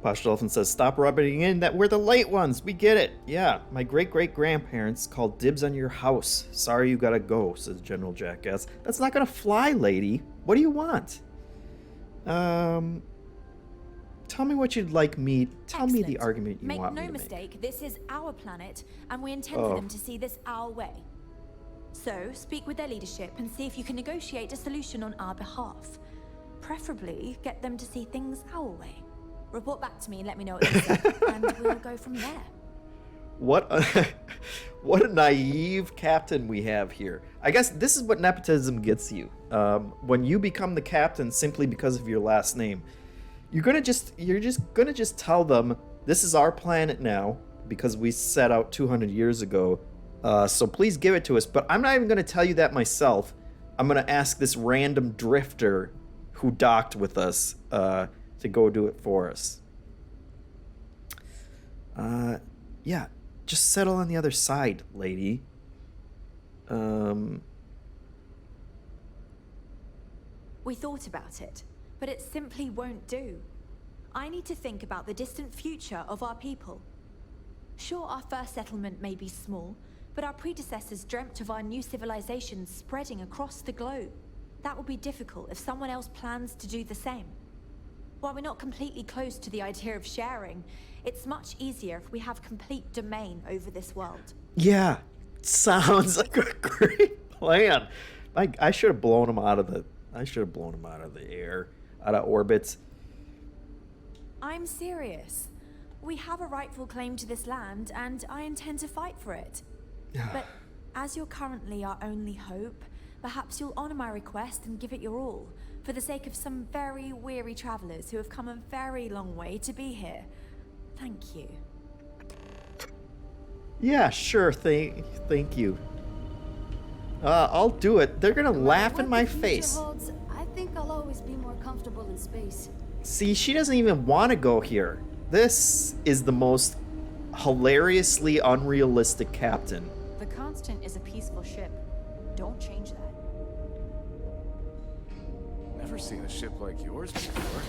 Posh Dolphin says, stop rubbing in that we're the late ones. We get it. Yeah, my great-great-grandparents called dibs on your house. Sorry you gotta go, says General Jackass. That's not gonna fly, lady. What do you want? Tell me what you'd like me... Tell me the argument you want me to make. Make no mistake, this is our planet, and we intend for them to see this our way. So, speak with their leadership and see if you can negotiate a solution on our behalf. Preferably, get them to see things our way. Report back to me and let me know what they say, and we'll go from there. What a naive captain we have here. I guess this is what nepotism gets you. When you become the captain simply because of your last name, you're just gonna tell them this is our planet now because we set out 200 years ago. So please give it to us. But I'm not even gonna tell you that myself. I'm gonna ask this random drifter who docked with us to go do it for us. Yeah, just settle on the other side, lady. We thought about it, but it simply won't do. I need to think about the distant future of our people. Sure, our first settlement may be small, but our predecessors dreamt of our new civilization spreading across the globe. That would be difficult if someone else plans to do the same. While we're not completely close to the idea of sharing, it's much easier if we have complete domain over this world. Yeah, sounds like a great plan. I should have blown him out of the air, out of orbit. I'm serious. We have a rightful claim to this land, and I intend to fight for it. But as you're currently our only hope, perhaps you'll honor my request and give it your all, for the sake of some very weary travelers who have come a very long way to be here. Thank you. Yeah, sure. Thank you. I'll do it. They're gonna laugh in my face. Holds, I think I'll always be more comfortable in space. See, she doesn't even want to go here. This is the most hilariously unrealistic captain. The Constant is a peaceful ship. Don't change that. Never seen a ship like yours before.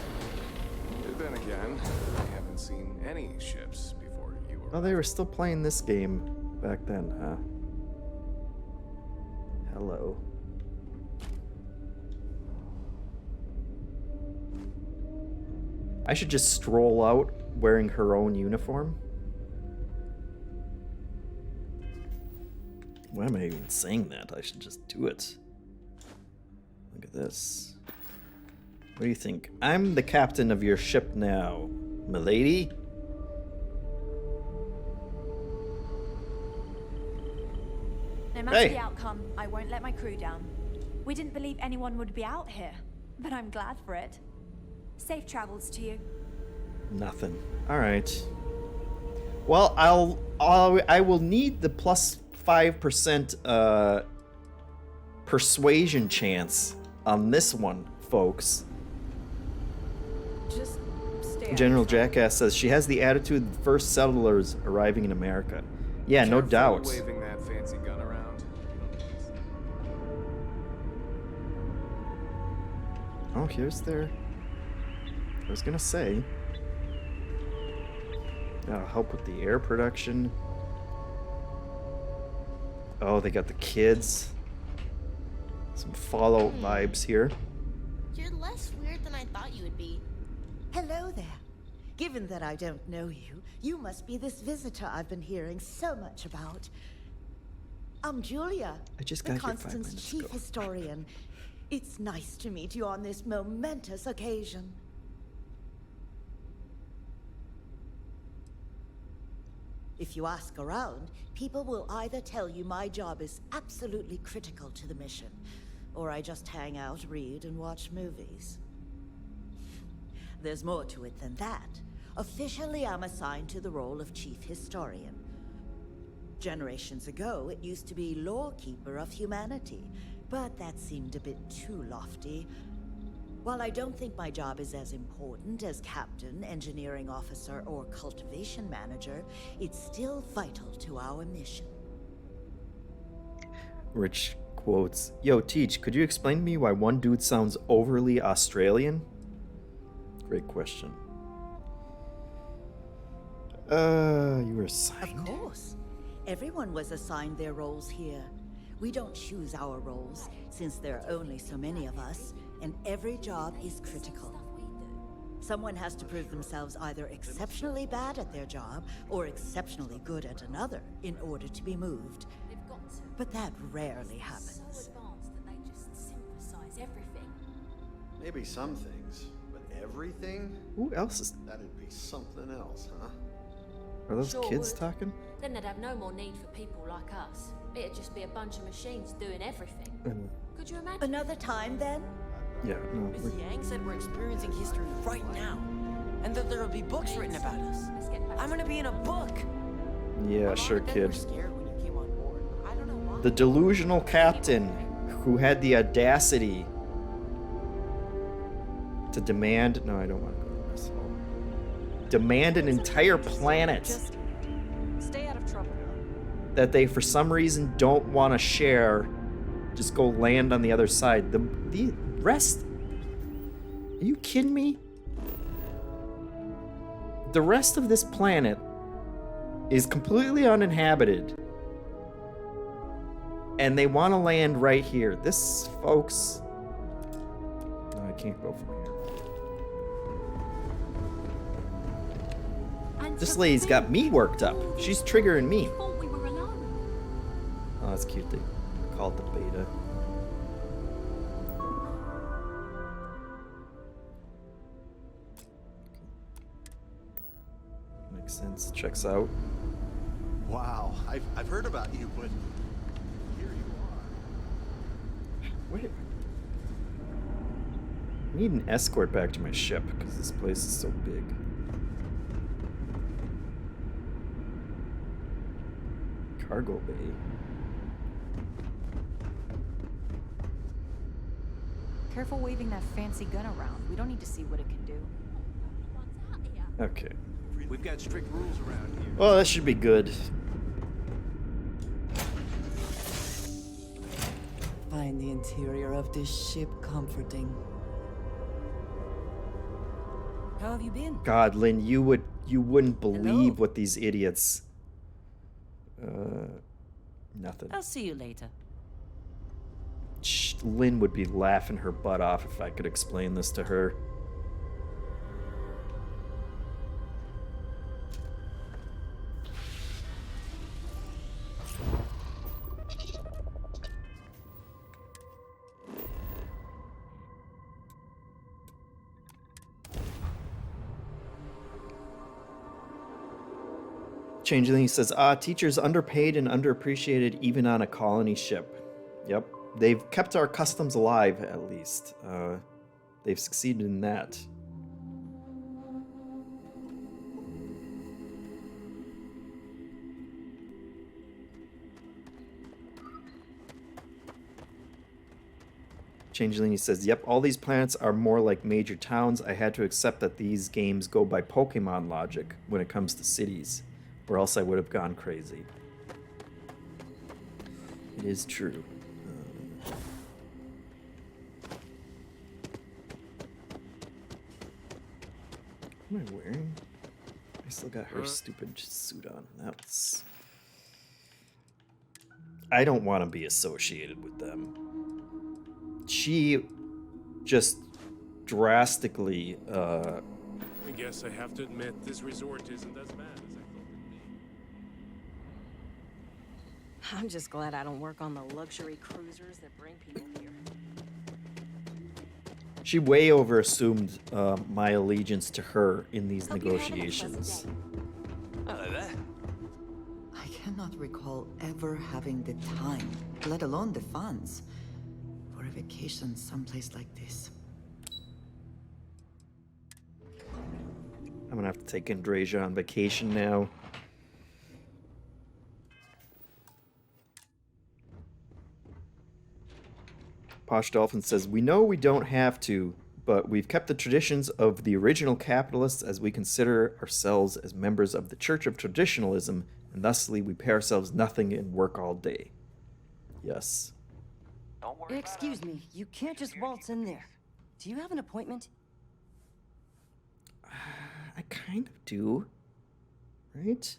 Then again, I haven't seen any ships before you were. Oh, they were still playing this game back then, huh? Hello. I should just stroll out wearing her own uniform. Why am I even saying that? I should just do it. Look at this. What do you think? I'm the captain of your ship now, milady. No matter the outcome, I won't let my crew down. We didn't believe anyone would be out here, but I'm glad for it. Safe travels to you. Nothing. All right. Well, I will need the plus 5% persuasion chance on this one, folks. Just stay General Jackass says she has the attitude of the first settlers arriving in America. Yeah, no doubt. Waving that fancy gun around. Oh, here's their... I was gonna say... That'll help with the air production. Oh, they got the kids. Some Fallout vibes here. You're less weird than I thought you would be. Hello there. Given that I don't know you, you must be this visitor I've been hearing so much about. I'm Julia, I just the got here 5 Constance minutes chief ago. historian. It's nice to meet you on this momentous occasion. If you ask around, people will either tell you my job is absolutely critical to the mission, or I just hang out, read, and watch movies. There's more to it than that. Officially, I'm assigned to the role of chief historian. Generations ago, it used to be lawkeeper of humanity, but that seemed a bit too lofty. While I don't think my job is as important as captain, engineering officer, or cultivation manager, it's still vital to our mission. Rich quotes, "Yo, Teach, could you explain to me why one dude sounds overly Australian?" Great question. You were assigned? Of course. Everyone was assigned their roles here. We don't choose our roles, since there are only so many of us, and every job is critical. Someone has to prove themselves either exceptionally bad at their job or exceptionally good at another in order to be moved. But that rarely happens. Maybe some things, but everything? Who else is... That'd be something else, huh? Are those Sure kids would. talking? Then they'd have no more need for people like us. It'd just be a bunch of machines doing everything. Could you imagine? Another time, then? Yeah, no. Miss Yang said we're experiencing history right now, and that there will be books written about us. I'm gonna be in a book. Yeah, sure, kid. Scared when you came on board. I don't know why. The delusional captain who had the audacity to demand... No, I don't want to go to this hole. Demand an entire planet Just stay out of trouble. that they, for some reason, don't want to share. Just go land on the other side. The rest... Are you kidding me? The rest of this planet is completely uninhabited. And they want to land right here. This, folks... No, I can't go from here. This lady's got me worked up. She's triggering me. Oh, that's cute. They call it the beta. Makes sense. Checks out. Wow, I've heard about you, but here you are. Wait. I need an escort back to my ship because this place is so big. Cargo bay. Careful waving that fancy gun around. We don't need to see what it can do. Okay. We've got strict rules around here. Well, that should be good. Find the interior of this ship comforting. How have you been? God, Lynn, you wouldn't believe what these idiots. Nothing. I'll see you later. Lynn would be laughing her butt off if I could explain this to her. Changeling says, teachers underpaid and underappreciated even on a colony ship. Yep. They've kept our customs alive, at least. They've succeeded in that. Changeling says, yep, all these planets are more like major towns. I had to accept that these games go by Pokemon logic when it comes to cities, or else I would have gone crazy. It is true. What am I wearing? I still got her stupid suit on. That's... I don't want to be associated with them. She just drastically guess I have to admit this resort isn't as bad as I thought it'd be. I'm just glad I don't work on the luxury cruisers that bring people here. She way over assumed my allegiance to her in these negotiations. Hello there. I cannot recall ever having the time, let alone the funds, for a vacation someplace like this. I'm gonna have to take Andrasia on vacation now. Posh Dolphin says, we know we don't have to, but we've kept the traditions of the original capitalists as we consider ourselves as members of the Church of Traditionalism, and thusly we pay ourselves nothing and work all day. Yes. Excuse me, you can't just waltz in there. Do you have an appointment? I kind of do. Right?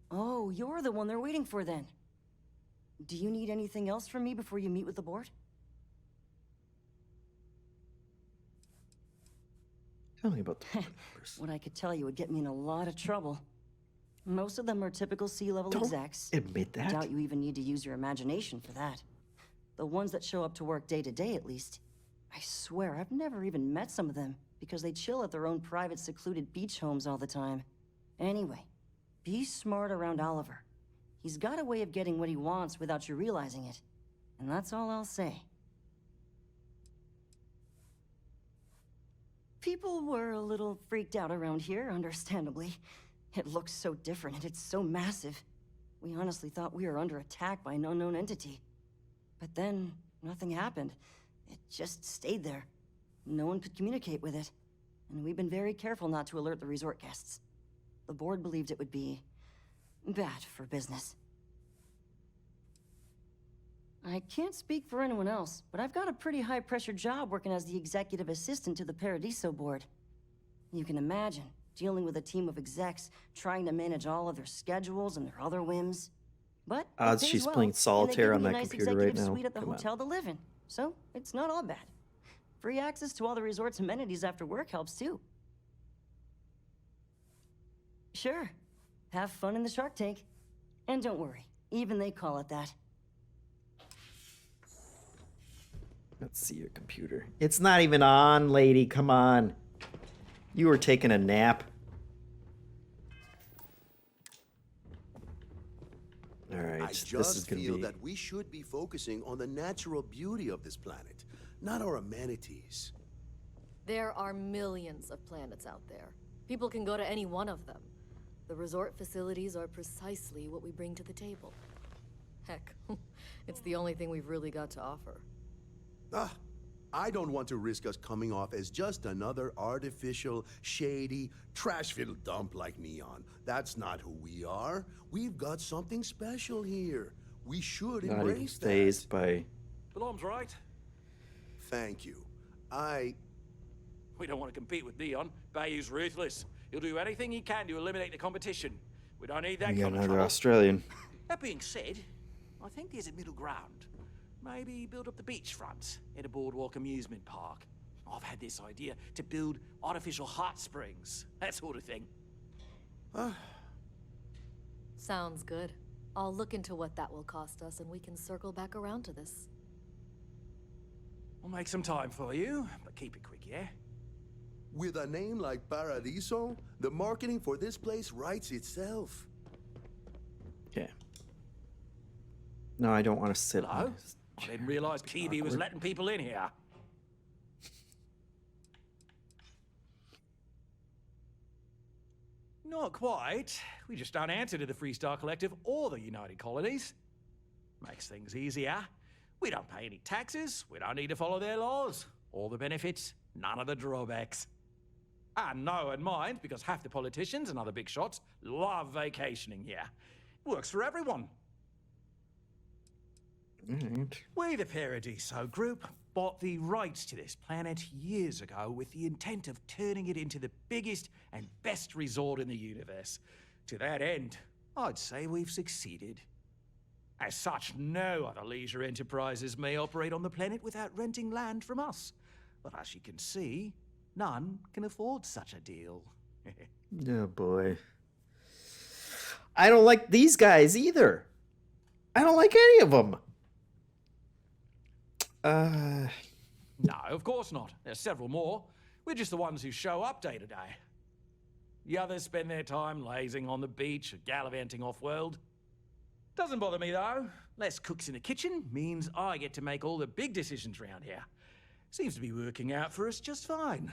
Oh, you're the one they're waiting for then. Do you need anything else from me before you meet with the board? Tell me about the board members. What I could tell you would get me in a lot of trouble. Most of them are typical C-level execs. Admit that. I doubt you even need to use your imagination for that. The ones that show up to work day to day, at least. I swear, I've never even met some of them, because they chill at their own private, secluded beach homes all the time. Anyway, be smart around Oliver. He's got a way of getting what he wants without you realizing it. And that's all I'll say. People were a little freaked out around here, understandably. It looks so different and it's so massive. We honestly thought we were under attack by an unknown entity. But then, nothing happened. It just stayed there. No one could communicate with it. And we've been very careful not to alert the resort guests. The board believed it would be bad for business. I can't speak for anyone else, but I've got a pretty high-pressure job working as the executive assistant to the Paradiso board. You can imagine, dealing with a team of execs, trying to manage all of their schedules and their other whims. But Odds she's playing solitaire on that computer right now. Suite at the Come on. hotel to live in, so it's not all bad. Free access to all the resort's amenities after work helps too. Sure, have fun in the Shark Tank. And don't worry, even they call it that. Let's see your computer. It's not even on, lady. Come on. You were taking a nap. All right. I This is just gonna feel be. that we should be focusing on the natural beauty of this planet, not our amenities. There are millions of planets out there. People can go to any one of them. The resort facilities are precisely what we bring to the table. Heck, it's the only thing we've really got to offer. I don't want to risk us coming off as just another artificial, shady, trash-filled dump like Neon. That's not who we are. We've got something special here. We should Not even embrace that. phased by. Belom's right. Thank you. We don't want to compete with Neon. Bayou's ruthless. He'll do anything he can to eliminate the competition. We don't need that We got kind of another trouble. Australian. That being said, I think there's a middle ground. Maybe build up the beachfront in a boardwalk amusement park. I've had this idea to build artificial hot springs, that sort of thing. Sounds good. I'll look into what that will cost us and we can circle back around to this. I'll make some time for you, but keep it quick, yeah? With a name like Paradiso, the marketing for this place writes itself. Okay. No, I don't want to sit Hello? on this. I didn't realize Kiwi was awkward. letting people in here. Not quite. We just don't answer to the Freestar Collective or the United Colonies. Makes things easier. We don't pay any taxes. We don't need to follow their laws. All the benefits, none of the drawbacks. And no one minds because half the politicians and other big shots love vacationing here. Works for everyone. We, the Paradiso Group, bought the rights to this planet years ago with the intent of turning it into the biggest and best resort in the universe. To that end, I'd say we've succeeded. As such, no other leisure enterprises may operate on the planet without renting land from us. But as you can see, none can afford such a deal. Oh boy. I don't like these guys either. I don't like any of them. No, of course not. There's several more. We're just the ones who show up day to day. The others spend their time lazing on the beach or gallivanting off-world. Doesn't bother me, though. Less cooks in the kitchen means I get to make all the big decisions around here. Seems to be working out for us just fine.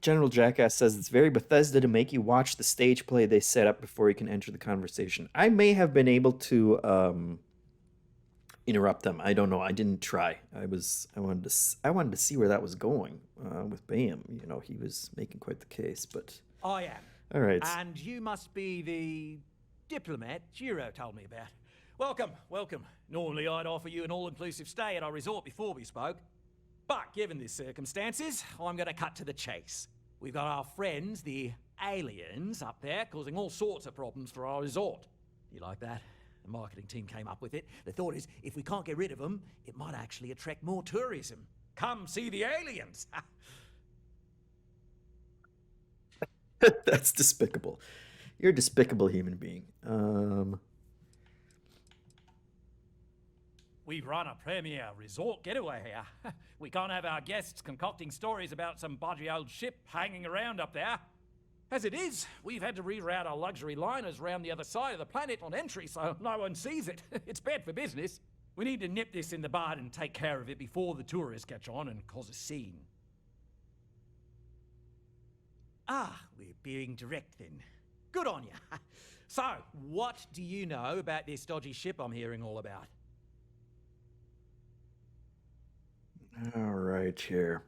General Jackass says it's very Bethesda to make you watch the stage play they set up before you can enter the conversation. I may have been able to interrupt them. I don't know. I didn't try. I wanted to see where that was going with Bam. You know, he was making quite the case, but I am. All right. And you must be the diplomat Giro told me about. Welcome, welcome. Normally I'd offer you an all-inclusive stay at our resort before we spoke. But given the circumstances, I'm going to cut to the chase. We've got our friends, the aliens, up there causing all sorts of problems for our resort. You like that? The marketing team came up with it. The thought is, if we can't get rid of them, it might actually attract more tourism. Come see the aliens! That's despicable. You're a despicable human being. We've run a premier resort getaway here. We can't have our guests concocting stories about some budgy old ship hanging around up there. As it is, we've had to reroute our luxury liners round the other side of the planet on entry so no one sees it. It's bad for business. We need to nip this in the bud and take care of it before the tourists catch on and cause a scene. Ah, we're being direct then. Good on you. So, what do you know about this dodgy ship I'm hearing all about? All right, here.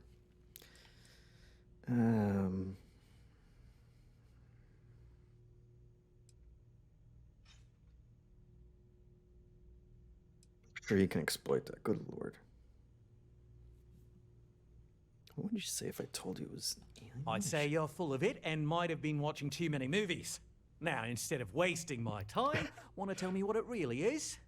Sure you can exploit that. Good lord. What would you say if I told you it was aliens? I'd say you're full of it and might have been watching too many movies. Now, instead of wasting my time, want to tell me what it really is?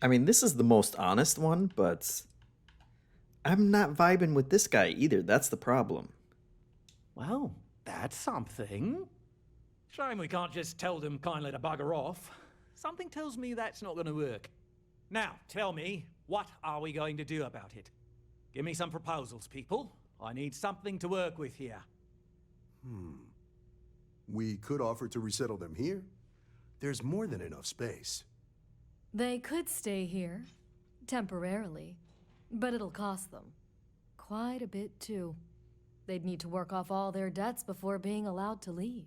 I mean, this is the most honest one, but I'm not vibing with this guy either. That's the problem. Well, that's something. Shame we can't just tell them kindly to bugger off. Something tells me that's not going to work. Now, tell me, what are we going to do about it? Give me some proposals, people. I need something to work with here. We could offer to resettle them here. There's more than enough space. They could stay here, temporarily, but it'll cost them. Quite a bit, too. They'd need to work off all their debts before being allowed to leave.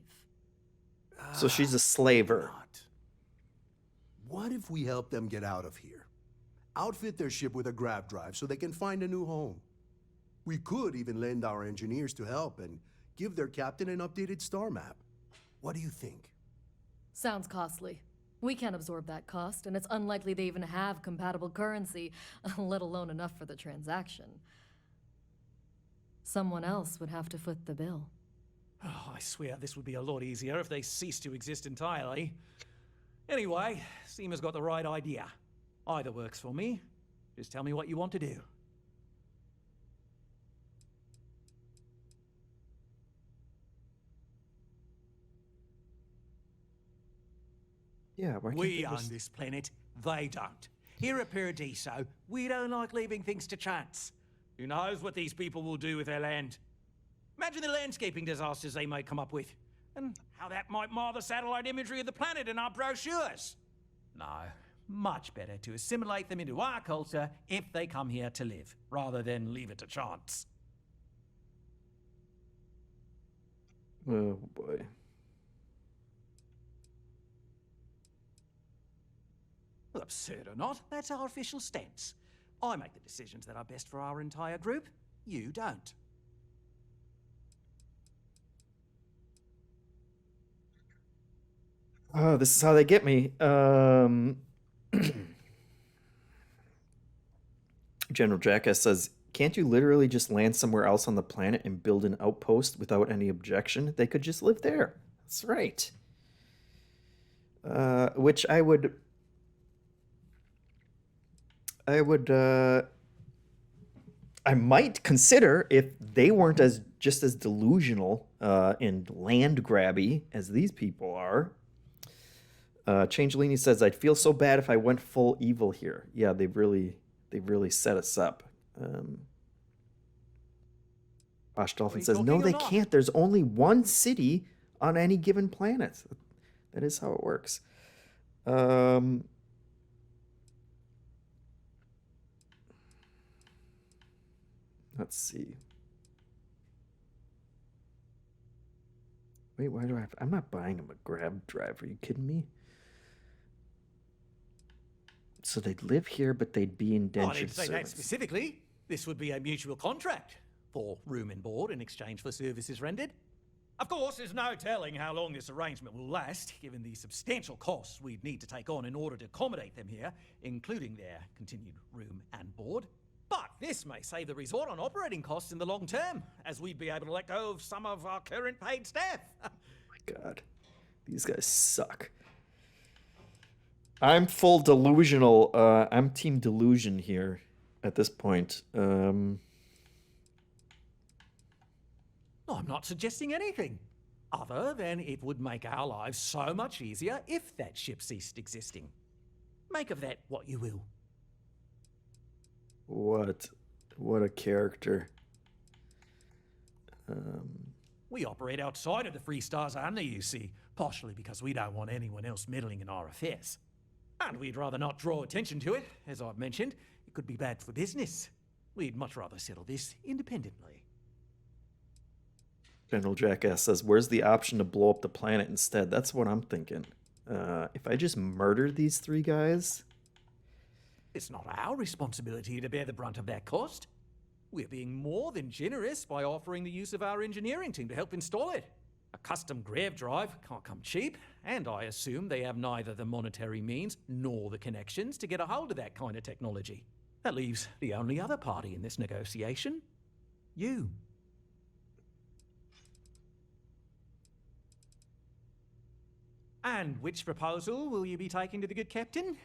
So she's a slaver. What if we help them get out of here? Outfit their ship with a grav drive so they can find a new home. We could even lend our engineers to help and give their captain an updated star map. What do you think? Sounds costly. We can't absorb that cost, and it's unlikely they even have compatible currency, let alone enough for the transaction. Someone else would have to foot the bill. Oh, I swear this would be a lot easier if they ceased to exist entirely. Anyway, Seema's got the right idea. Either works for me. Just tell me what you want to do. Yeah, why can't We they own just... this planet, they don't. Here at Paradiso, we don't like leaving things to chance. Who knows what these people will do with their land? Imagine the landscaping disasters they may come up with, and how that might mar the satellite imagery of the planet in our brochures. No, much better to assimilate them into our culture if they come here to live, rather than leave it to chance. Oh boy. Well, absurd or not, that's our official stance. I make the decisions that are best for our entire group. You don't. Oh, this is how they get me. General Jackass says, Can't you literally just land somewhere else on the planet and build an outpost without any objection? They could just live there. That's right. Which I would I might consider if they weren't as delusional and land grabby as these people are. Changelini says, I'd feel so bad if I went full evil here. Yeah, they really set us up. Bosch Dolphin says, no, they can't. There's only one city on any given planet. That is how it works. Let's see. Wait, why do I have... I'm not buying them a grab drive. Are you kidding me? So they'd live here, but they'd be indentured I didn't say that servants. specifically. This would be a mutual contract for room and board in exchange for services rendered. Of course, there's no telling how long this arrangement will last, given the substantial costs we'd need to take on in order to accommodate them here, including their continued room and board. But this may save the resort on operating costs in the long term, as we'd be able to let go of some of our current paid staff. My God, these guys suck. I'm full delusional. I'm team delusion here at this point. I'm not suggesting anything, other than it would make our lives so much easier if that ship ceased existing. Make of that what you will. What a character. We operate outside of the Free Stars only, you see, partially because we don't want anyone else meddling in our affairs. And we'd rather not draw attention to it. As I've mentioned, it could be bad for business. We'd much rather settle this independently. General Jackass says, where's the option to blow up the planet instead? That's what I'm thinking. If I just murder these three guys... It's not our responsibility to bear the brunt of that cost. We're being more than generous by offering the use of our engineering team to help install it. A custom grav drive can't come cheap, and I assume they have neither the monetary means nor the connections to get a hold of that kind of technology. That leaves the only other party in this negotiation. You. And which proposal will you be taking to the good captain?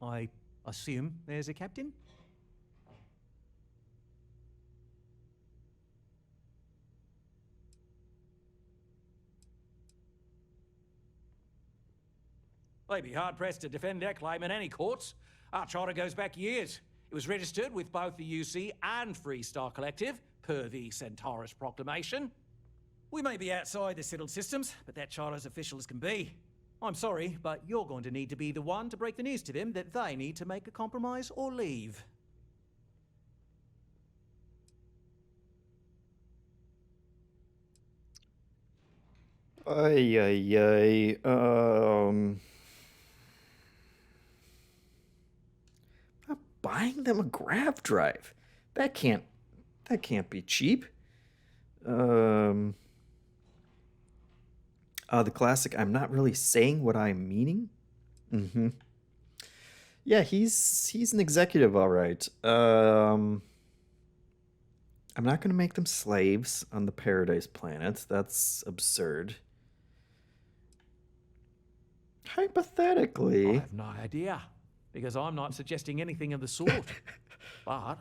I assume there's a captain? They'd be hard-pressed to defend their claim in any courts. Our charter goes back years. It was registered with both the UC and Free Star Collective, per the Centaurus Proclamation. We may be outside the settled systems, but that charter's official as can be. I'm sorry, but you're going to need to be the one to break the news to them that they need to make a compromise or leave. Buying them a grav drive. That can't be cheap. The classic, I'm not really saying what I'm meaning. Yeah, he's an executive, all right. I'm not going to make them slaves on the Paradise Planet. That's absurd. Hypothetically. I have no idea, because I'm not suggesting anything of the sort. But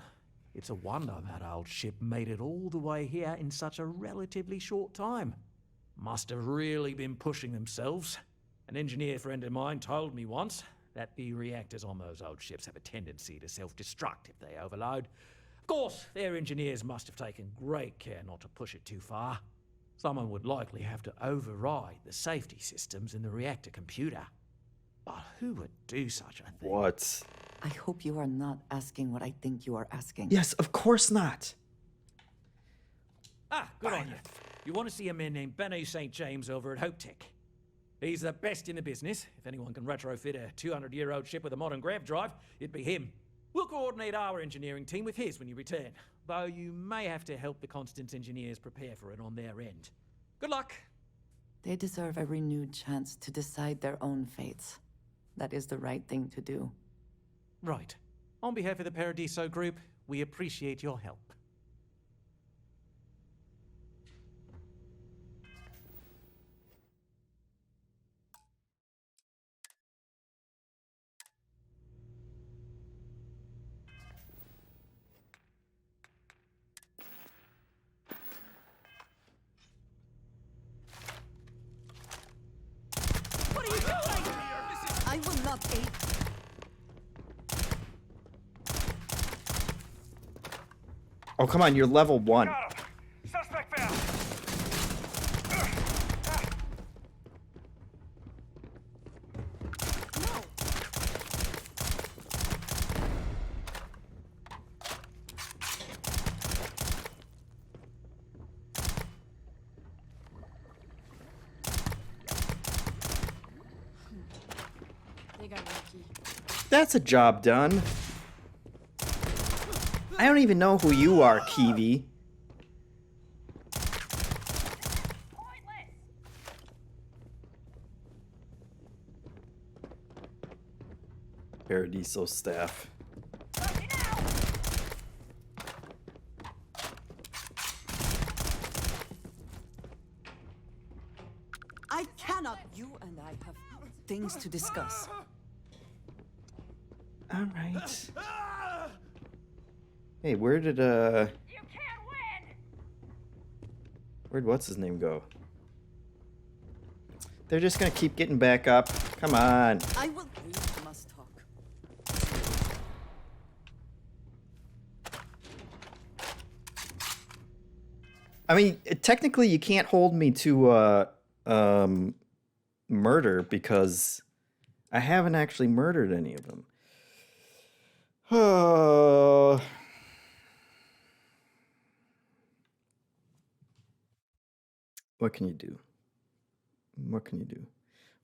it's a wonder that old ship made it all the way here in such a relatively short time. Must have really been pushing themselves. An engineer friend of mine told me once that the reactors on those old ships have a tendency to self-destruct if they overload. Of course, their engineers must have taken great care not to push it too far. Someone would likely have to override the safety systems in the reactor computer. But who would do such a thing? What? I hope you are not asking what I think you are asking. Yes, of course not. Ah, good on you. You want to see a man named Benny St. James over at Hope Tech. He's the best in the business. If anyone can retrofit a 200-year-old ship with a modern grav drive, it'd be him. We'll coordinate our engineering team with his when you return, though you may have to help the Constance engineers prepare for it on their end. Good luck. They deserve a renewed chance to decide their own fates. That is the right thing to do. Right. On behalf of the Paradiso Group, We appreciate your help. What are you doing? I will not aid. Oh, come on, you're level 1. Suspect found. They got lucky. That's a job done. I don't even know who you are, Kiwi. Paradiso staff. I cannot. You and I have things to discuss. All right. Hey, where did where'd what's his name go? They're just gonna keep getting back up. Come on. I will. We must talk. I mean, technically, you can't hold me to murder because I haven't actually murdered any of them. Oh. What can you do? What can you do?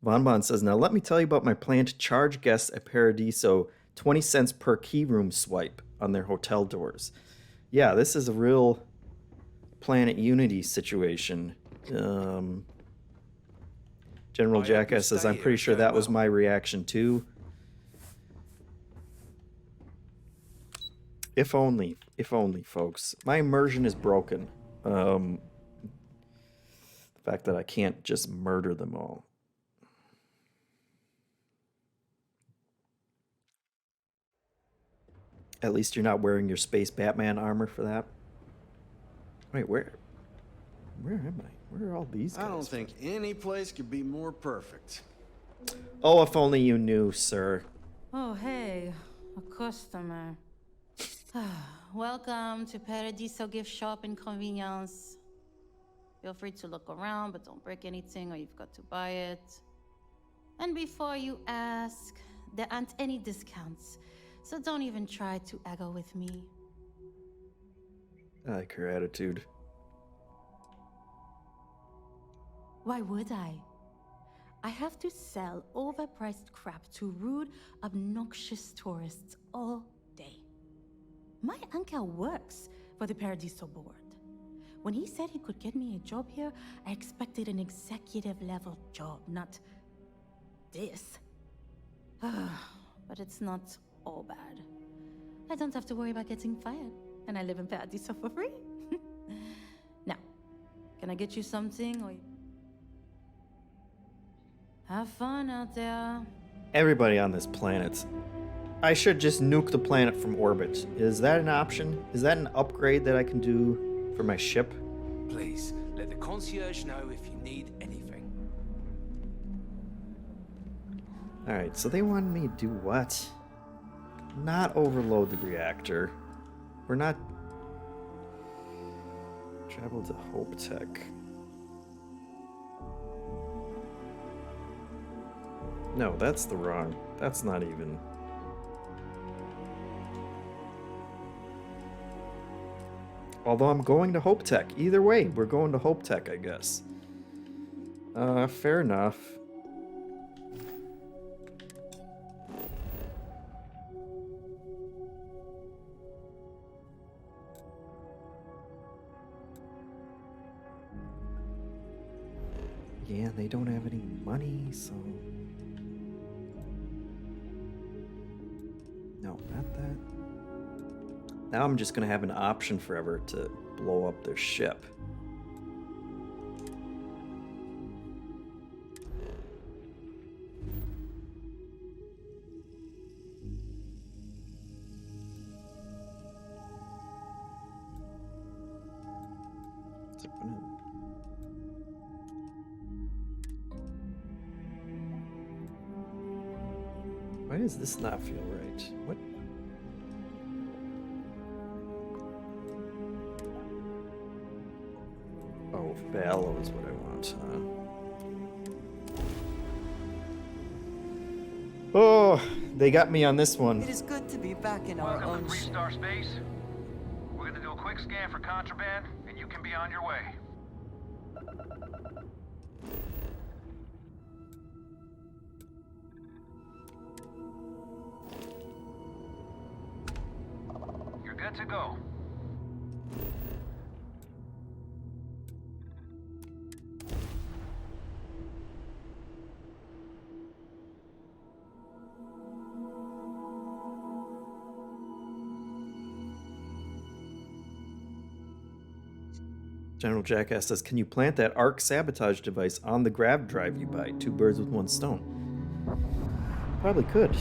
Von Bon says, now let me tell you about my plan to charge guests at Paradiso 20 cents per key room swipe on their hotel doors. Yeah, this is a real Planet Unity situation. General Jackass says, I'm pretty sure that was my reaction too. If only, folks. My immersion is broken. The fact that I can't just murder them all. At least you're not wearing your Space Batman armor for that. Wait, where am I? Where are all these guys? I don't think any place could be more perfect. Oh, if only you knew, sir. Oh, hey, a customer. Welcome to Paradiso Gift Shop and Convenience. Feel free to look around, but don't break anything or you've got to buy it. And before you ask, there aren't any discounts, so don't even try to haggle with me. I like her attitude. Why would I? I have to sell overpriced crap to rude, obnoxious tourists all day. My uncle works for the Paradiso board. When he said he could get me a job here, I expected an executive level job, not this. But it's not all bad. I don't have to worry about getting fired, and I live in Paradiso for free. Now, can I get you something or... Have fun out there. Everybody on this planet. I should just nuke the planet from orbit. Is that an option? Is that an upgrade that I can do for my ship? Please, let the concierge know if you need anything. Alright, so they wanted me to do what? Not overload the reactor. We're not... Travel to Hope Tech. No, that's the wrong. That's not even... Although I'm going to Hope Tech. Either way, we're going to Hope Tech, I guess. Fair enough. Yeah, they don't have any money, so... No, not that. Now I'm just gonna have an option forever to blow up their ship. Why does this not feel right? What? Oh, Ballo is what I want, huh? Oh, they got me on this one. It is good to be back in our own ship. Star Space. We're gonna do a quick scan for contraband, and you can be on your way. You're good to go. General Jackass says, can you plant that arc sabotage device on the grav drive you buy? 2 birds with 1 stone. Probably could.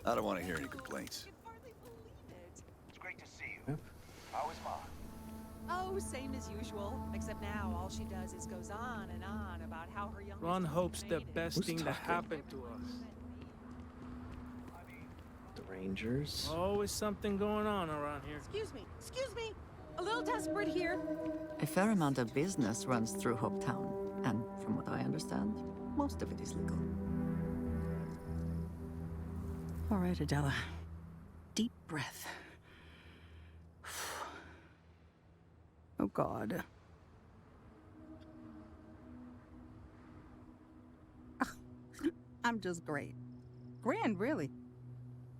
I don't want to hear any complaints. It's great to see you. How is Mom? Oh, same as usual. Except now all she does is goes on and on about how her youngest... Ron hopes the best Who's thing that talking? happened to us. The Rangers. Always something going on around here. Excuse me. A little desperate here. A fair amount of business runs through Hopetown, and from what I understand, most of it is legal. All right, Adela. Deep breath. Oh, God. I'm just great. Grand, really.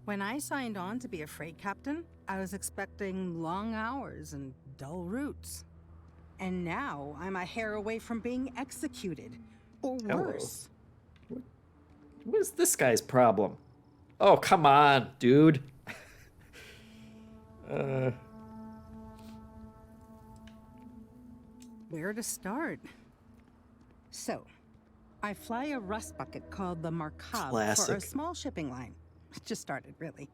When I signed on to be a freight captain, I was expecting long hours and dull routes. And now I'm a hair away from being executed. Or worse. What is this guy's problem? Oh, come on, dude. Where to start? So, I fly a rust bucket called the Markab for a Classic. small shipping line. It just started, really.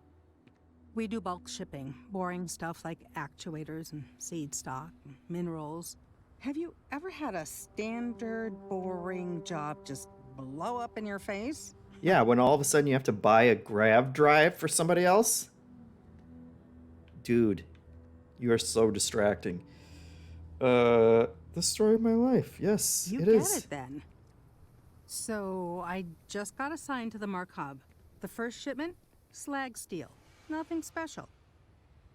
We do bulk shipping, boring stuff like actuators and seed stock and minerals. Have you ever had a standard boring job just blow up in your face? Yeah, when all of a sudden you have to buy a grav drive for somebody else? Dude, you are so distracting. The story of my life. Yes, You it get is. it then. So I just got assigned to the Markab. The first shipment, slag steel. Nothing special.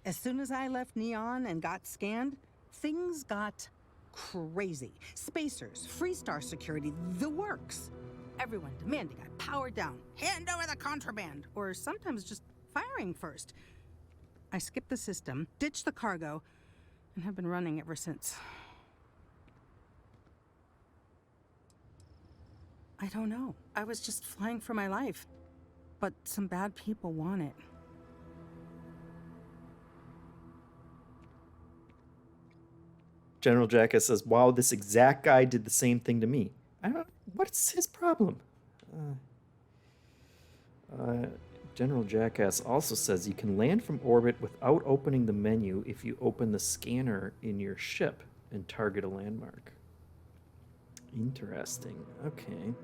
As soon as I left Neon and got scanned, things got crazy. Spacers, Freestar security, the works. Everyone demanding I power down, hand over the contraband, or sometimes just firing first. I skipped the system, ditched the cargo, and have been running ever since. I don't know. I was just flying for my life. But some bad people want it. General Jackass says, wow, this exact guy did the same thing to me. I don't. What's his problem? General Jackass also says you can land from orbit without opening the menu if you open the scanner in your ship and target a landmark. Interesting. Okay.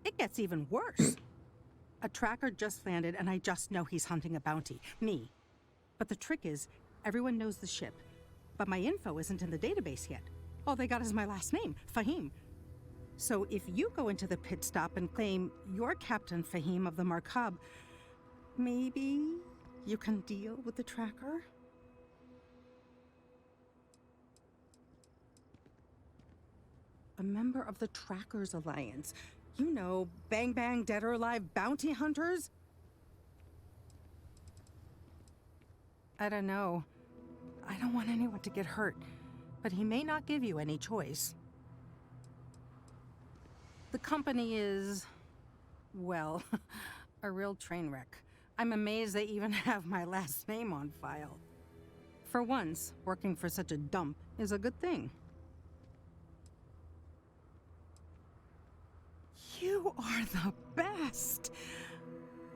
It gets even worse. A tracker just landed and I just know he's hunting a bounty. Me. But the trick is, everyone knows the ship. But my info isn't in the database yet. All they got is my last name, Fahim. So if you go into the pit stop and claim you're Captain Fahim of the Markab, maybe you can deal with the tracker? A member of the Trackers Alliance. You know, Bang Bang Dead or Alive bounty hunters? I don't know. I don't want anyone to get hurt, but he may not give you any choice. The company is, well, a real train wreck. I'm amazed they even have my last name on file. For once, working for such a dump is a good thing. You are the best!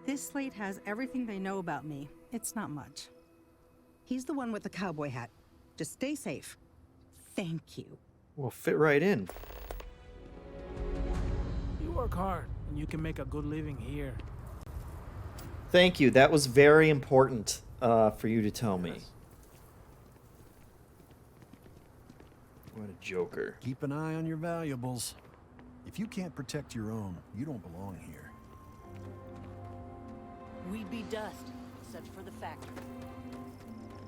This slate has everything they know about me. It's not much. He's the one with the cowboy hat. Just stay safe. Thank you. We'll fit right in. You work hard, and you can make a good living here. Thank you. That was very important for you to tell me. What a joker. Keep an eye on your valuables. If you can't protect your own, you don't belong here. We'd be dust, except for the factory.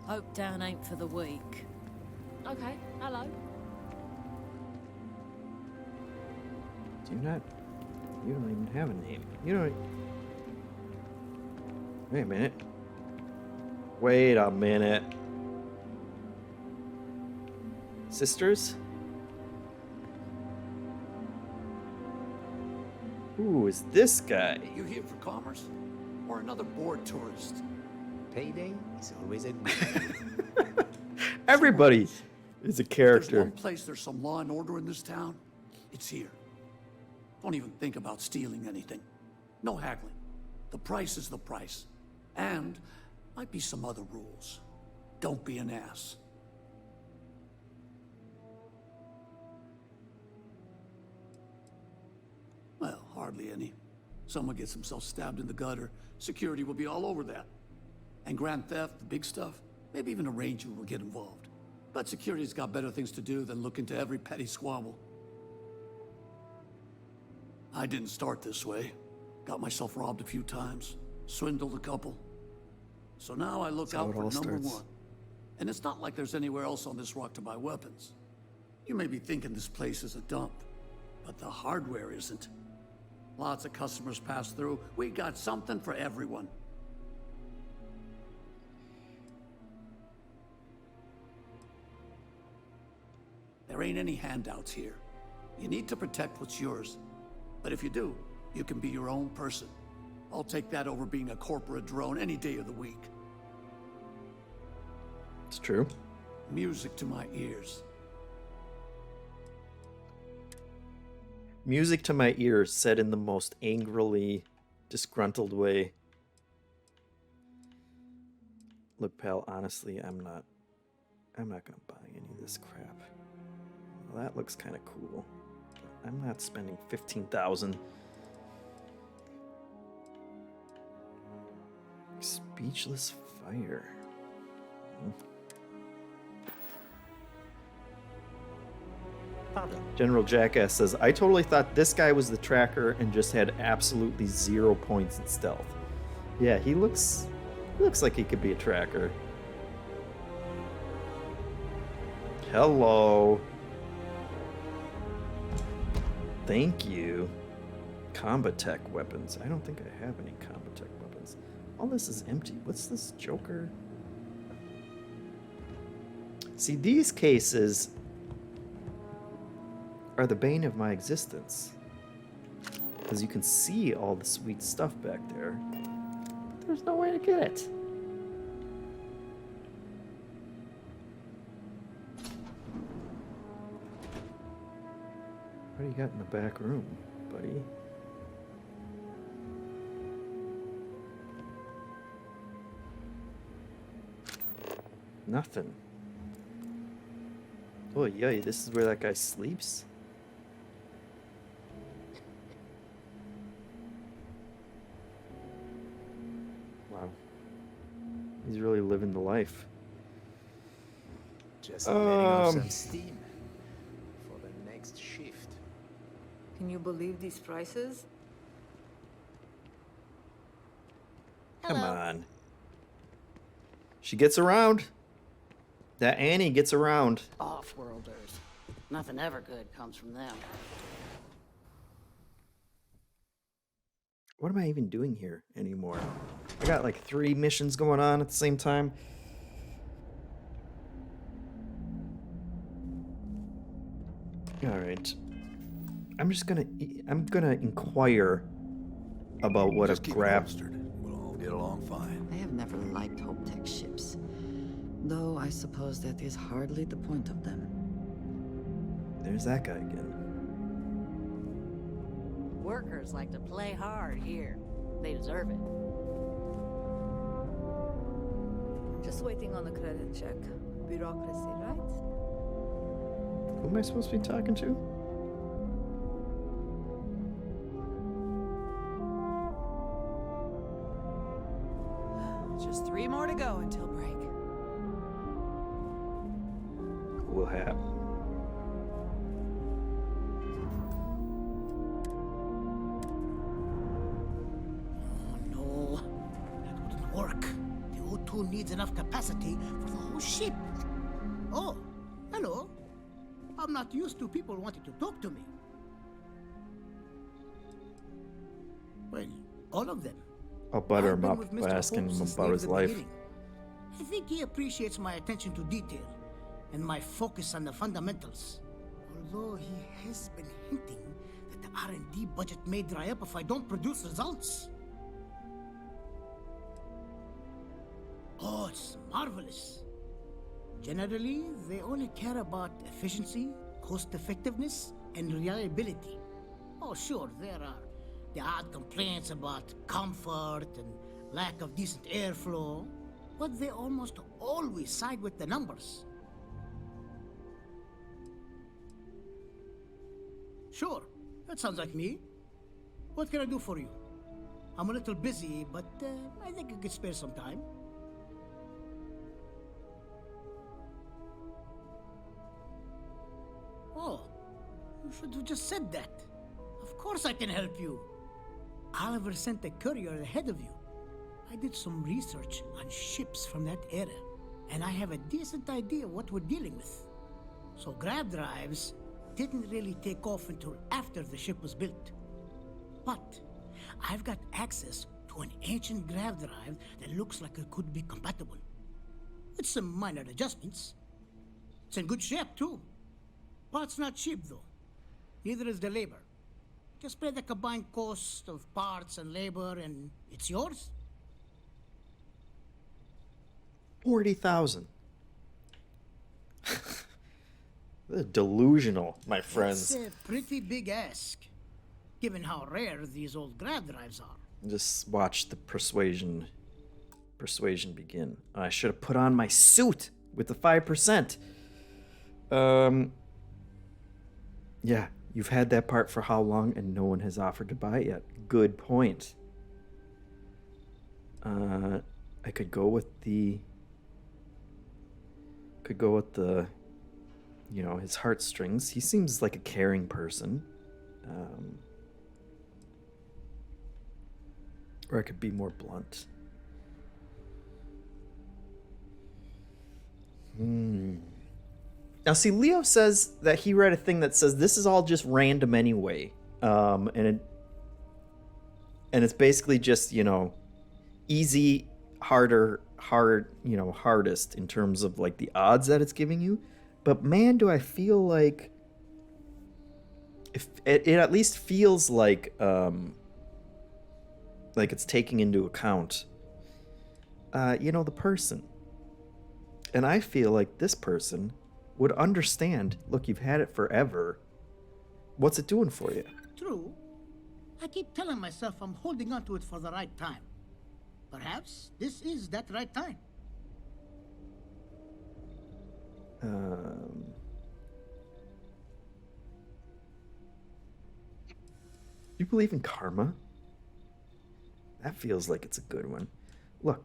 Oaktown ain't for the weak. Okay, hello. You don't even have a name. You don't. Wait a minute. Wait a minute. Sisters? Who is this guy? You here for commerce? Or another bored tourist? Payday is always at Everybody is a There's character. one place there's some law and order in this town. It's here. Don't even think about stealing anything. No haggling. The price is the price. And might be some other rules. Don't be an ass. Well, hardly any. Someone gets himself stabbed in the gutter, security will be all over that. And grand theft, the big stuff, maybe even a ranger will get involved. But security's got better things to do than look into every petty squabble. I didn't start this way. Got myself robbed a few times, swindled a couple. So now I look out for number one. And it's not like there's anywhere else on this rock to buy weapons. You may be thinking this place is a dump, but the hardware isn't. Lots of customers pass through. We got something for everyone. There ain't any handouts here. You need to protect what's yours. But if you do, you can be your own person. I'll take that over being a corporate drone any day of the week. It's true. Music to my ears. Music to my ears, said in the most angrily disgruntled way. Look, pal, honestly, I'm not gonna buy any of this crap. Well, that looks kind of cool. I'm not spending 15,000. Speechless fire. General Jackass says, I totally thought this guy was the tracker and just had absolutely 0 points in stealth. Yeah, he looks like he could be a tracker. Hello. Thank you. Combat tech weapons. I don't think I have any combat tech weapons. All this is empty. What's this Joker? See, these cases are the bane of my existence. Because you can see all the sweet stuff back there. But there's no way to get it. What do you got in the back room, buddy? Nothing. Oh, yeah, this is where that guy sleeps? Wow. He's really living the life. Just letting off some steam for the next shift. Can you believe these prices? Come on. She gets around. That Annie gets around. Off-worlders. Nothing ever good comes from them. What am I even doing here anymore? I got like 3 missions going on at the same time. All right. I'm gonna inquire about what I've grabbed. We'll all get along fine. I have never liked Hope Tech ships. Though I suppose that is hardly the point of them. There's that guy again. Workers like to play hard here. They deserve it. Just waiting on the credit check. Bureaucracy, right? Who am I supposed to be talking to? Just 3 more to go until break. Cool hat. No, that wouldn't work. The O2 needs enough capacity for the whole ship. Oh, hello. I'm not used to people wanting to talk to me. Well, all of them. I'll butter I've him been up with by Mr. asking Hope him since about near his the life. beginning. I think he appreciates my attention to detail and my focus on the fundamentals. Although he has been hinting that the R&D budget may dry up if I don't produce results. Oh, it's marvelous. Generally, they only care about efficiency, cost-effectiveness, and reliability. Oh, sure, there are the odd complaints about comfort and lack of decent airflow, but they almost always side with the numbers. Sure, that sounds like me. What can I do for you? I'm a little busy, but I think I could spare some time. Oh, you should have just said that. Of course I can help you. Oliver sent a courier ahead of you. I did some research on ships from that era, and I have a decent idea what we're dealing with. So grab drives didn't really take off until after the ship was built. But I've got access to an ancient grav drive that looks like it could be compatible. With some minor adjustments. It's in good shape too. Parts not cheap though. Neither is the labor. Just pay the combined cost of parts and labor and it's yours. 40,000. Delusional, my friends. That's a pretty big ask, given how rare these old grav drives are. Just watch the persuasion begin. I should have put on my suit with the 5%. Yeah, you've had that part for how long and no one has offered to buy it yet. Good point. I could go with the you know, his heartstrings. He seems like a caring person. Or I could be more blunt. Now, see, Leo says that he read a thing that says this is all just random anyway. And it's basically just, you know, easy, harder, you know, hardest in terms of like the odds that it's giving you. But man, do I feel like if it at least feels like it's taking into account, you know, the person. And I feel like this person would understand, look, you've had it forever. What's it doing for you? True. I keep telling myself I'm holding on to it for the right time. Perhaps this is that right time. You believe in karma? That feels like it's a good one. Look,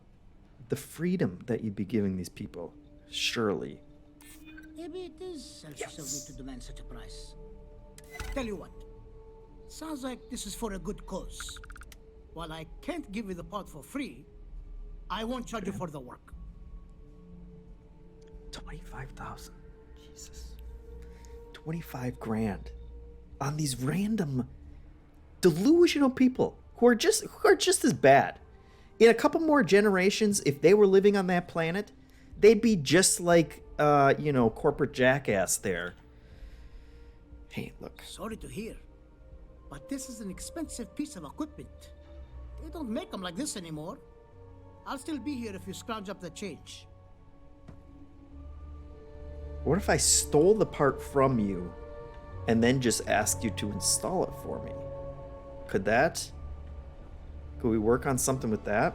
the freedom that you'd be giving these people, surely. Maybe it is self-serving to demand such a price. Tell you what, Sounds like this is for a good cause. While I can't give you the pod for free, I won't charge you for the work. 25,000. Jesus. 25 grand on these random delusional people who are just as bad. In a couple more generations, if they were living on that planet, they'd be just like corporate jackass there. Hey, look. Sorry to hear, but this is an expensive piece of equipment. They don't make them like this anymore. I'll still be here if you scrounge up the change. What if I stole the part from you and then just asked you to install it for me? Could we work on something with that?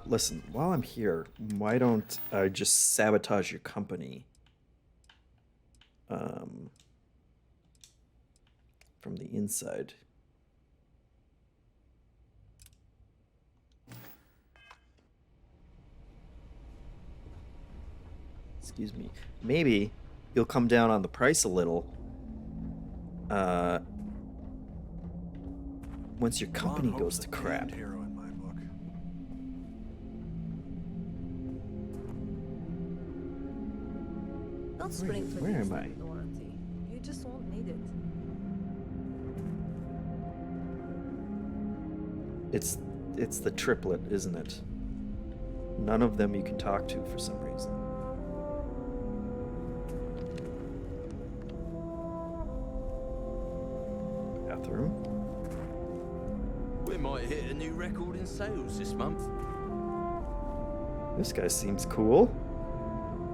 Listen, while I'm here, why don't I just sabotage your company? From the inside. Excuse me. Maybe you'll come down on the price a little. Once your company goes to crap. Don't spring for Where these am I? with warranty. You just won't need it. It's the triplet, isn't it? None of them you can talk to for some reason. Bathroom. We might hit a new record in sales this month. This guy seems cool.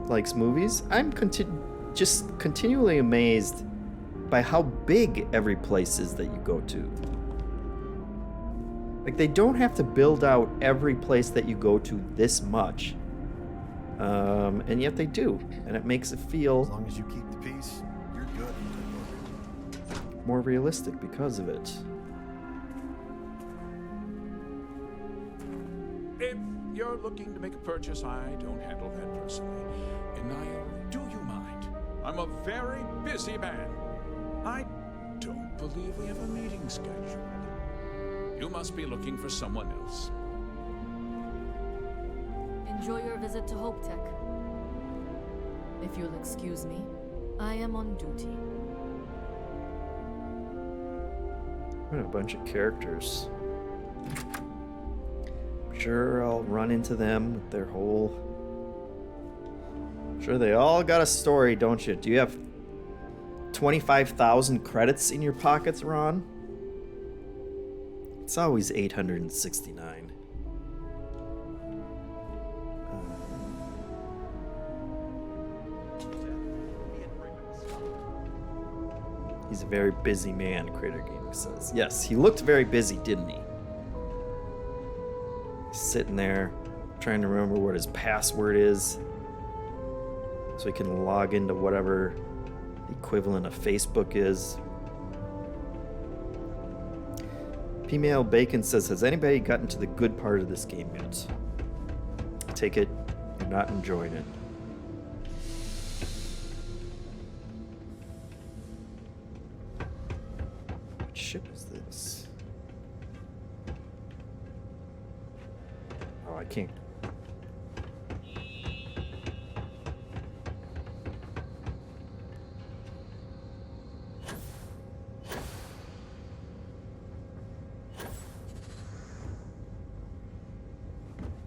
Likes movies. I'm just continually amazed by how big every place is that you go to. Like, they don't have to build out every place that you go to this much. And yet they do. And it makes it feel... As long as you keep the peace, you're good. more realistic because of it. If you're looking to make a purchase, I don't handle that personally. And Niall, do you mind? I'm a very busy man. I don't believe we have a meeting scheduled. You must be looking for someone else. Enjoy your visit to Hope Tech. If you'll excuse me, I am on duty. What a bunch of characters. Sure, I'll run into them with their whole... Sure, they all got a story, don't you? Do you have 25,000 credits in your pockets, Ron? It's always 869. He's a very busy man, Crater Gaming says. Yes, he looked very busy, didn't he? He's sitting there, trying to remember what his password is, so he can log into whatever the equivalent of Facebook is. Female Bacon says, has anybody gotten to the good part of this game yet? I take it you're not enjoying it. What ship is this? Oh, I can't.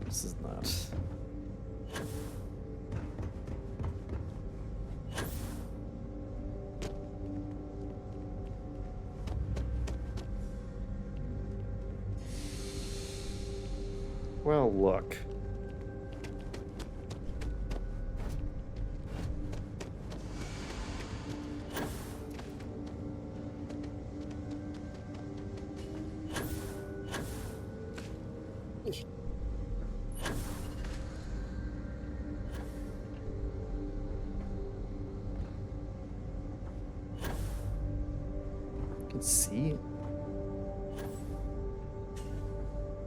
This is not... Well, look. Let's see.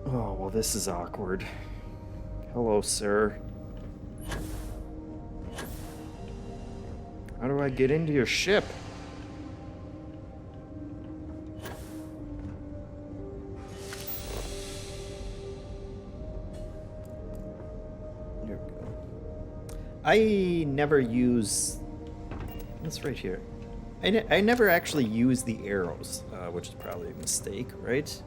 Oh, well, this is awkward. Hello, sir. How do I get into your ship? There we go. I never use... What's right here? I never actually use the arrows, which is probably a mistake, right?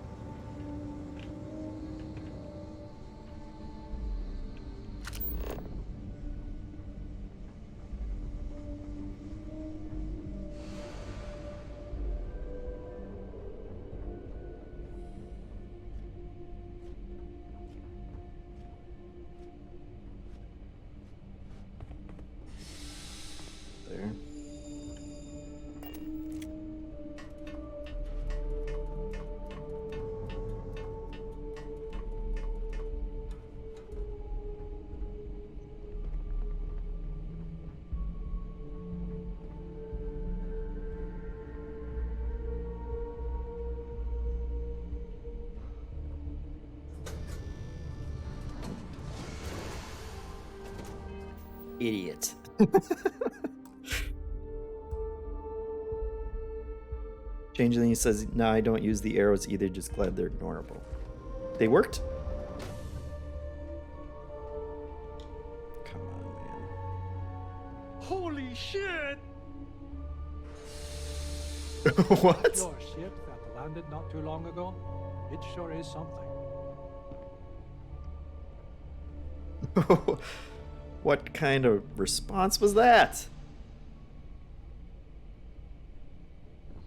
There. Idiot. Changeling says, "No, I don't use the arrows either. Just glad they're ignorable." They worked? Come on, man. Holy shit! What? Your ship that landed not too long ago? It sure is something. What kind of response was that?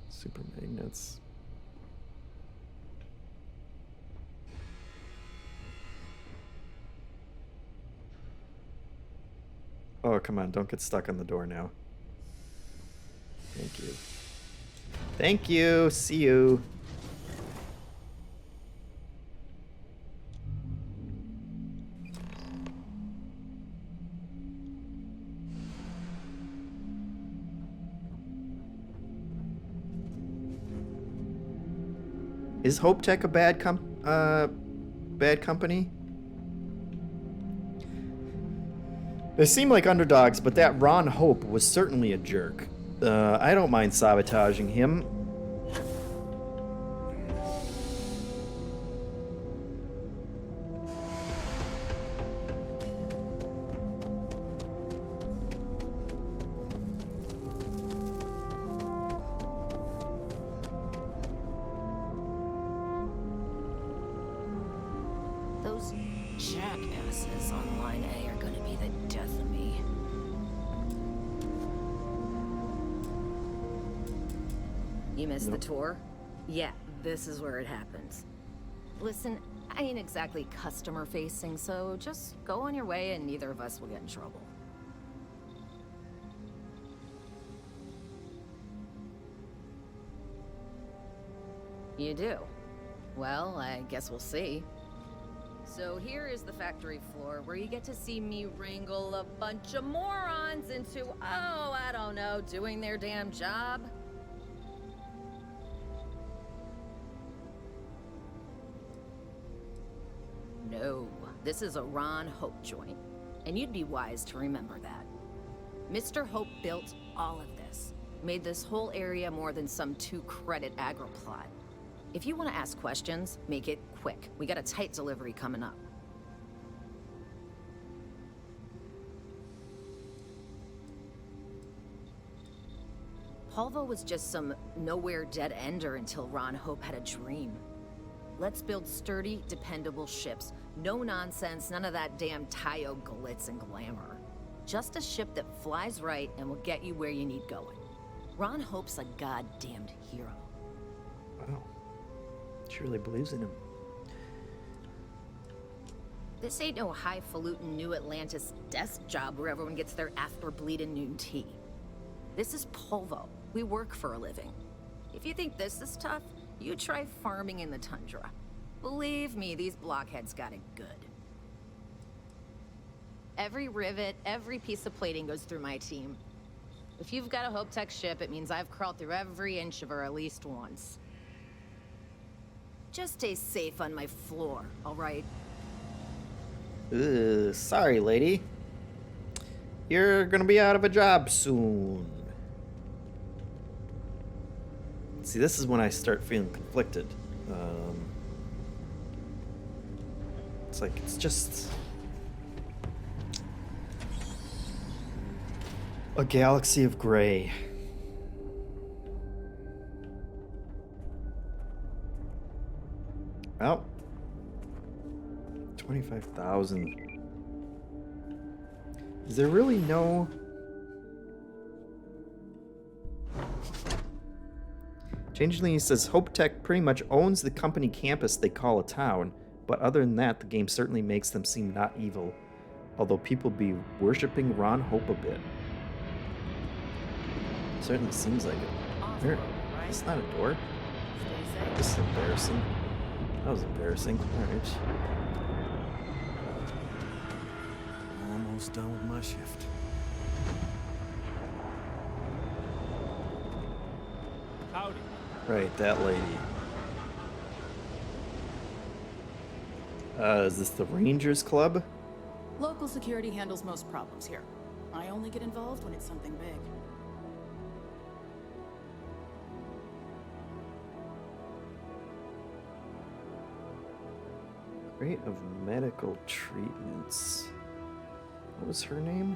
Super magnets. Oh, come on, don't get stuck on the door now. Thank you. Thank you. See you. Is Hope Tech a bad company? They seem like underdogs, but that Ron Hope was certainly a jerk. I don't mind sabotaging him. Those jackasses on line A are gonna be the death of me. You missed the tour? Yeah, this is where it happens. Listen, I ain't exactly customer facing, so just go on your way and neither of us will get in trouble. You do? Well, I guess we'll see. So here is the factory floor where you get to see me wrangle a bunch of morons into, oh, I don't know, doing their damn job. No, this is a Ron Hope joint, and you'd be wise to remember that. Mr. Hope built all of this, made this whole area more than some 2-credit aggro plot. If you want to ask questions, make it quick. We got a tight delivery coming up. Polvo was just some nowhere dead ender until Ron Hope had a dream. Let's build sturdy, dependable ships. No nonsense, none of that damn Tayo glitz and glamour. Just a ship that flies right and will get you where you need going. Ron Hope's a goddamned hero. Wow. She really believes in him. This ain't no highfalutin New Atlantis desk job where everyone gets their after bleeding noon tea. This is Polvo. We work for a living. If you think this is tough, you try farming in the tundra. Believe me, these blockheads got it good. Every rivet, every piece of plating goes through my team. If you've got a Hope Tech ship, it means I've crawled through every inch of her at least once. Just stay safe on my floor, all right? Sorry, lady. You're gonna be out of a job soon. See, this is when I start feeling conflicted. It's like, it's just a galaxy of gray. Well, 25,000. Is there really no... Changeling says Hope Tech pretty much owns the company campus they call a town, but other than that, the game certainly makes them seem not evil, although people be worshipping Ron Hope a bit. Certainly seems like it. Here, it's not a door. This is embarrassing. That was embarrassing. Alright. Almost done with my shift. Howdy. Right, that lady. Is this the Rangers Club? Local security handles most problems here. I only get involved when it's something big. Rate of medical treatments. What was her name?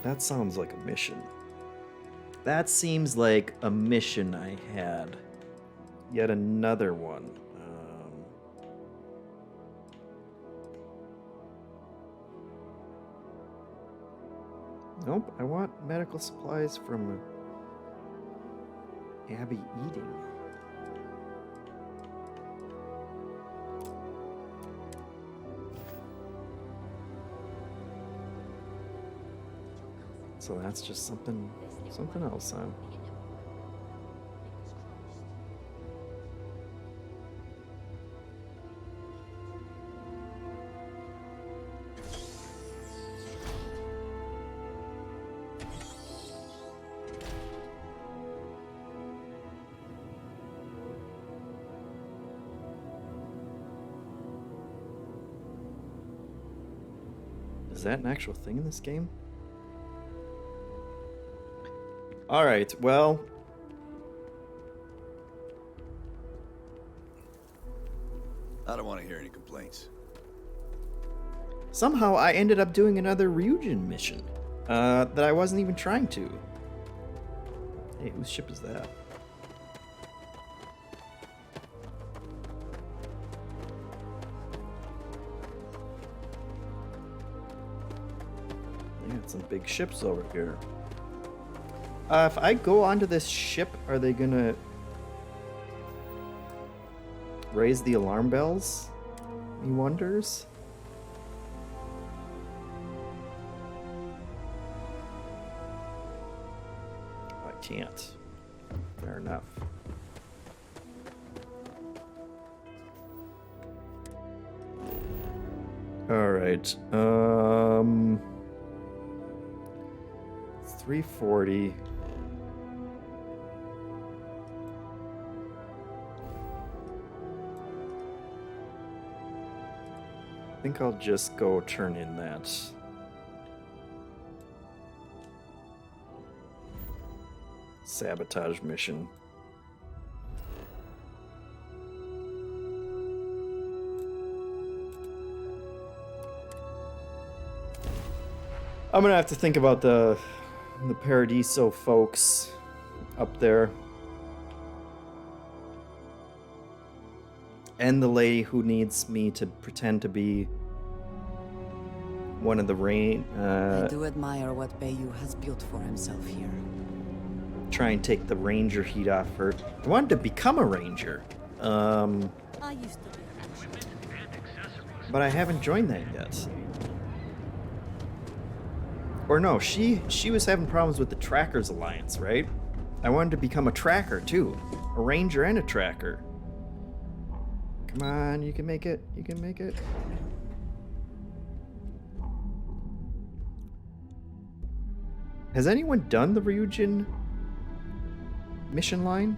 That sounds like a mission. That seems like a mission I had. Yet another one. Nope, I want medical supplies from Abby Eating. So that's just something else, huh? Is that an actual thing in this game? All right, well, I don't want to hear any complaints. somehow I ended up doing another Ryujin mission that I wasn't even trying to. Hey, whose ship is that? They got some big ships over here. If I go onto this ship, are they gonna raise the alarm bells? He wonders. I can't. Fair enough. All right. 340. I think I'll just go turn in that sabotage mission. I'm gonna have to think about the Paradiso folks up there. And the lady who needs me to pretend to be one of the rain. I do admire what Bayou has built for himself here. Try and take the ranger heat off her. I wanted to become a ranger. I used to be. But I haven't joined that yet. Or no, she was having problems with the Trackers Alliance, right? I wanted to become a tracker too. A ranger and a tracker. Come on, you can make it. You can make it. Has anyone done the Ryujin mission line?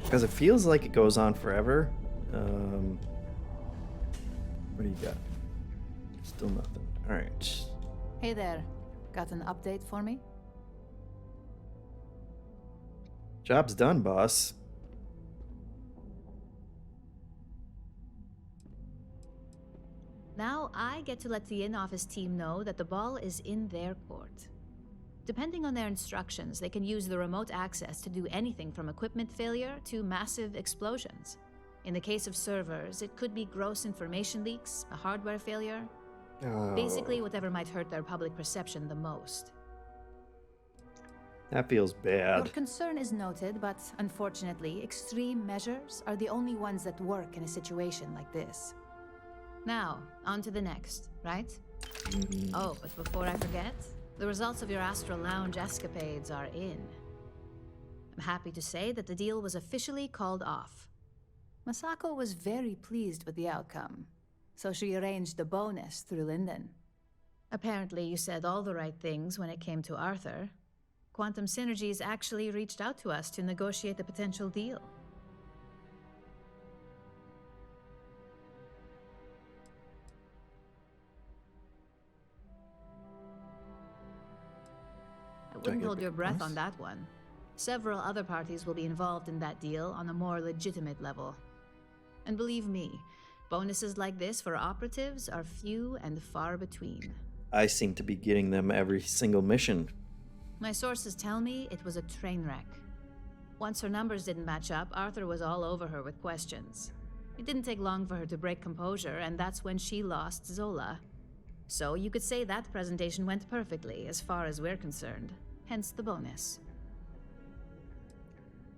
Because it feels like it goes on forever. What do you got? Still nothing. All right. Hey there. Got an update for me? Job's done, boss. Now I get to let the in-office team know that the ball is in their court. Depending on their instructions, they can use the remote access to do anything from equipment failure to massive explosions. In the case of servers, it could be gross information leaks, a hardware failure. Basically, whatever might hurt their public perception the most. That feels bad. Your concern is noted, but unfortunately, extreme measures are the only ones that work in a situation like this. Now, on to the next, right? Oh, but before I forget, the results of your Astral Lounge escapades are in. I'm happy to say that the deal was officially called off. Masako was very pleased with the outcome, so she arranged the bonus through Linden. Apparently, you said all the right things when it came to Arthur. Quantum Synergies actually reached out to us to negotiate the potential deal. I wouldn't hold your breath on that one. Several other parties will be involved in that deal on a more legitimate level. And believe me, bonuses like this for operatives are few and far between. I seem to be getting them every single mission. My sources tell me it was a train wreck. Once her numbers didn't match up, Arthur was all over her with questions. It didn't take long for her to break composure, and that's when she lost Zola. So you could say that presentation went perfectly, as far as we're concerned. Hence the bonus.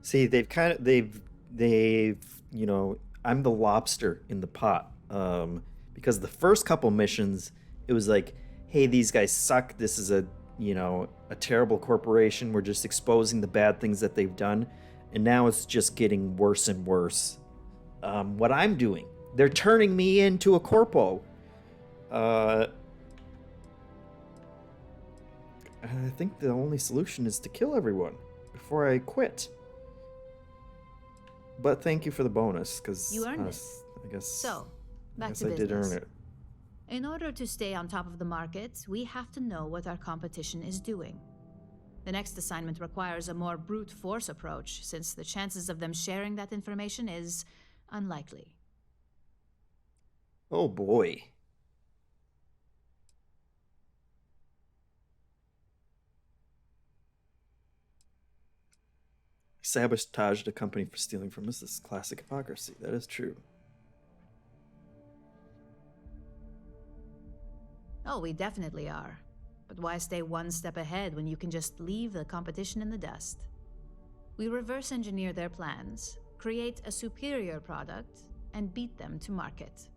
See, they've you know, I'm the lobster in the pot. Because the first couple missions, it was like, hey, these guys suck. This is a terrible corporation. We're just exposing the bad things that they've done. And now it's just getting worse and worse. What I'm doing, they're turning me into a corpo. I think the only solution is to kill everyone before I quit. But thank you for the bonus, because You earned it. I guess. So, back I guess to I business. did earn it. In order to stay on top of the market, we have to know what our competition is doing. The next assignment requires a more brute force approach, since the chances of them sharing that information is unlikely. Oh boy. Sabotaged a company for stealing from us. This is classic hypocrisy. That is true. Oh, we definitely are. But why stay one step ahead when you can just leave the competition in the dust? We reverse engineer their plans, create a superior product, and beat them to market.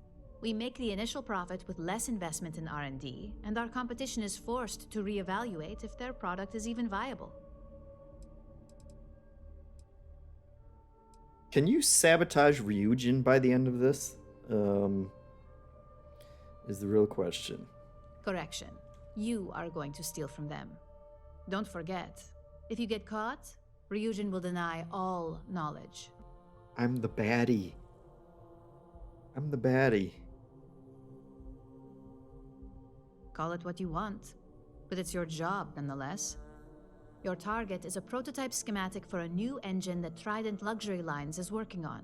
We make the initial profit with less investment in R&D, and our competition is forced to reevaluate if their product is even viable. Can you sabotage Ryujin by the end of this? Is the real question. Correction. You are going to steal from them. Don't forget, if you get caught, Ryujin will deny all knowledge. I'm the baddie. I'm the baddie. Call it what you want, but it's your job nonetheless. Your target is a prototype schematic for a new engine that Trident Luxury Lines is working on.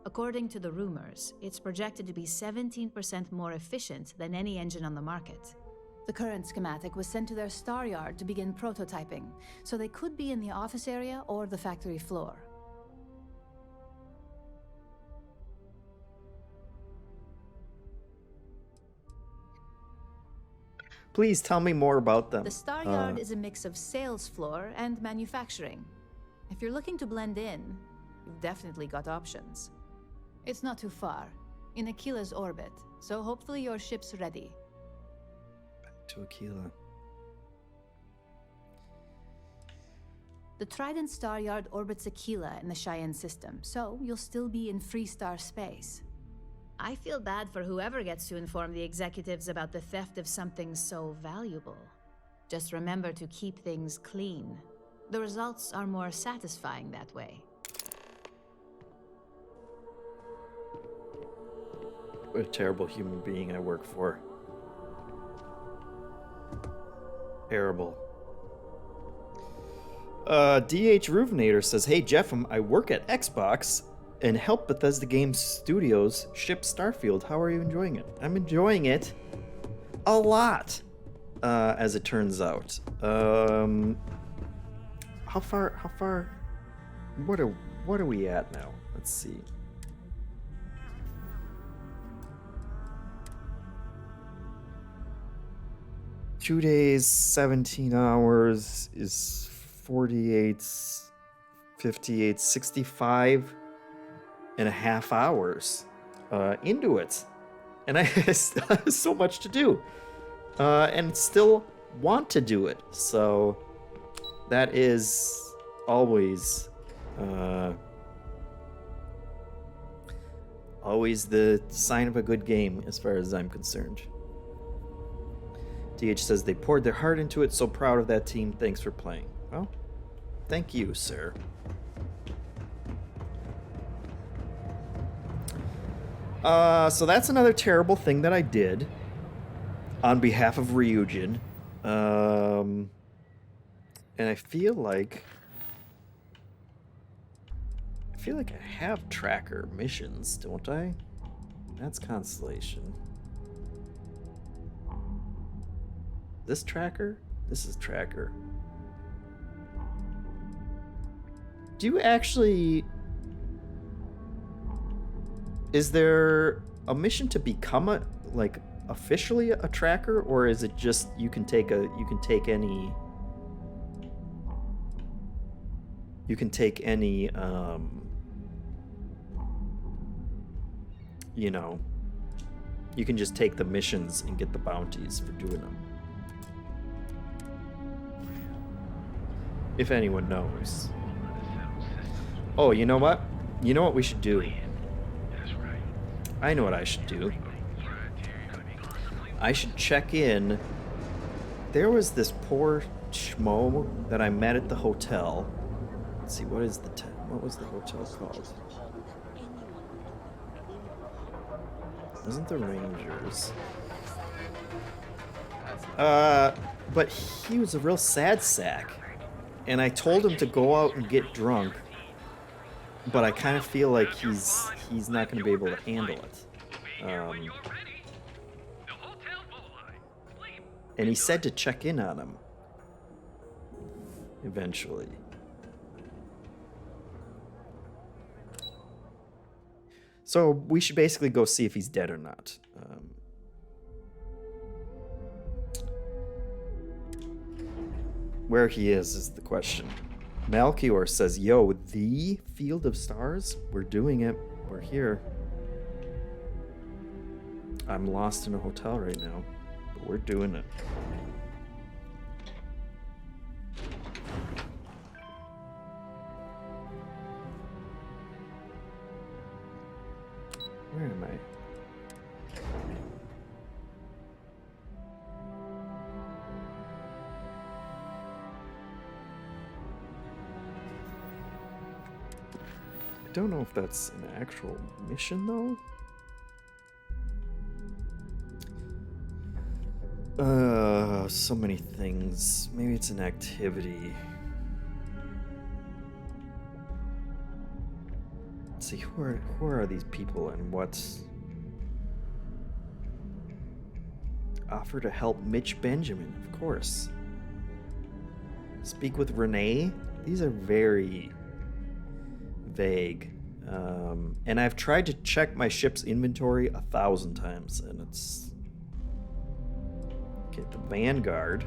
According to the rumors, it's projected to be 17% more efficient than any engine on the market. The current schematic was sent to their star yard to begin prototyping, so they could be in the office area or the factory floor. Please tell me more about them. The star yard is a mix of sales floor and manufacturing. If you're looking to blend in, you've definitely got options. It's not too far, in Aquila's orbit, so hopefully your ship's ready. Back to Aquila. The Trident Star Yard orbits Aquila in the Cheyenne system, so you'll still be in free star space. I feel bad for whoever gets to inform the executives about the theft of something so valuable. Just remember to keep things clean. The results are more satisfying that way. What a terrible human being I work for. Terrible. DH Roofinator says, "Hey JeffM, I work at Xbox and help Bethesda Games Studios ship Starfield. How are you enjoying it?" I'm enjoying it a lot, as it turns out. How far? What are we at now? Let's see. Two days, 17 hours is 48, 58, 65 and a half hours into it. And I still have so much to do. And still want to do it. So that is always always the sign of a good game as far as I'm concerned. DH says they poured their heart into it. So proud of that team. Thanks for playing. Well, thank you, sir. So that's another terrible thing that I did on behalf of Ryujin. And I feel like I have tracker missions, don't I? That's Constellation. This tracker? This is tracker. Do you actually... Is there a mission to become a, like, officially a tracker, or is it just you can take any you know, you can just take the missions and get the bounties for doing them? If anyone knows. Oh, you know what? You know what we should do? I know what I should do. I should check in. There was this poor schmo that I met at the hotel. Let's see, what was the hotel called? Wasn't the Rangers? But he was a real sad sack. And I told him to go out and get drunk, but I kind of feel like he's not going to be able to handle it. And he said to check in on him eventually. So we should basically go see if he's dead or not. Where he is the question. Malchior says, "Yo, the Field of Stars? We're doing it. We're here. I'm lost in a hotel right now, but we're doing it." Where am I? I don't know if that's an actual mission, though. So many things. Maybe it's an activity. Let's see, who are these people and what's... Offer to help Mitch Benjamin, of course. Speak with Renee? These are very vague. And I've tried to check my ship's inventory 1,000 times, and it's... Okay, the Vanguard.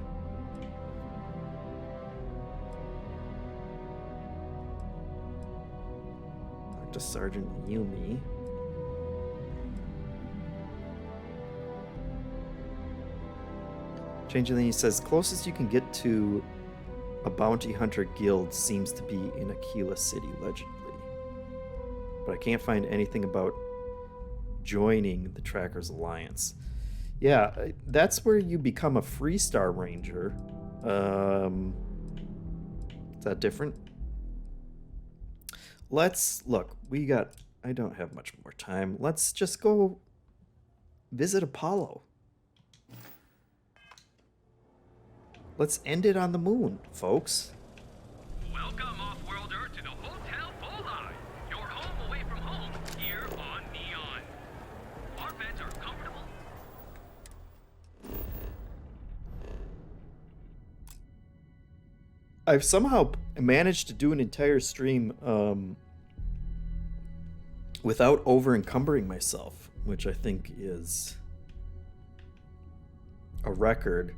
Talk to Sergeant Yumi. Changeling says, closest you can get to a bounty hunter guild seems to be in Aquila City, allegedly. But I can't find anything about joining the Trackers Alliance. Yeah, that's where you become a Freestar Ranger. Is that different? Let's look. I don't have much more time. Let's just go visit Apollo. Let's end it on the moon, folks. Welcome, off-worlder, to the Hotel Polk. Your home away from home here on Neon. Our beds are comfortable. I've somehow managed to do an entire stream without over-encumbering myself, which I think is a record.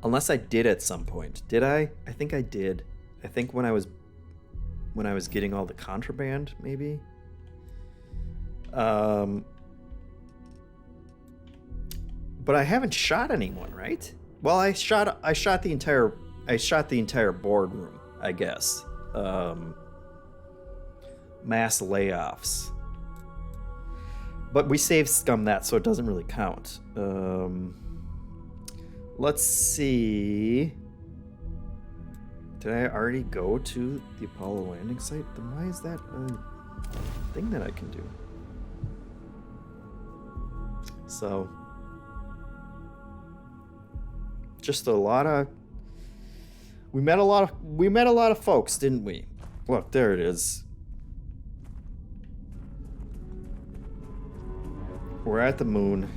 Unless I did at some point. Did I? I think I did. I think when I was getting all the contraband, maybe. But I haven't shot anyone, right? Well, I shot the entire boardroom, I guess. Mass layoffs. But we saved scum that, so it doesn't really count. Let's see. Did I already go to the Apollo landing site? Then why is that a thing that I can do? So, just a lot of. We met a lot of folks, didn't we? Look, there it is. We're at the moon.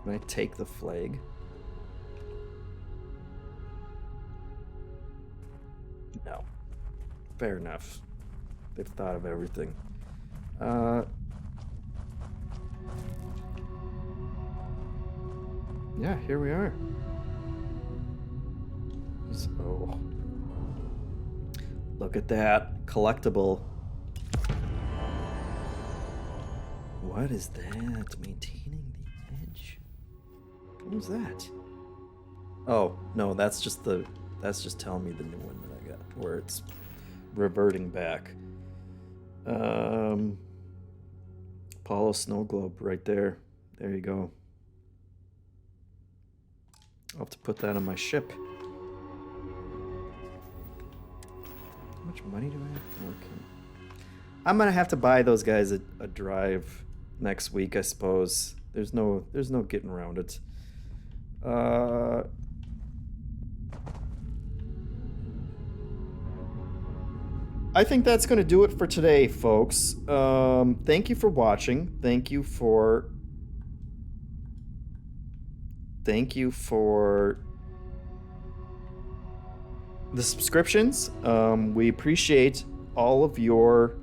Can I take the flag? No. Fair enough. They've thought of everything. Yeah, here we are. So, look at that collectible. What is that? Maintaining the edge. What was that? Oh no, that's just telling me the new one that I got, where it's reverting back. Apollo snow globe right there. There you go. I'll have to put that on my ship. How much money do I have? Okay. I'm gonna have to buy those guys a drive next week, I suppose. There's no getting around it. I think that's gonna do it for today, folks. Thank you for watching. Thank you for the subscriptions. We appreciate all of your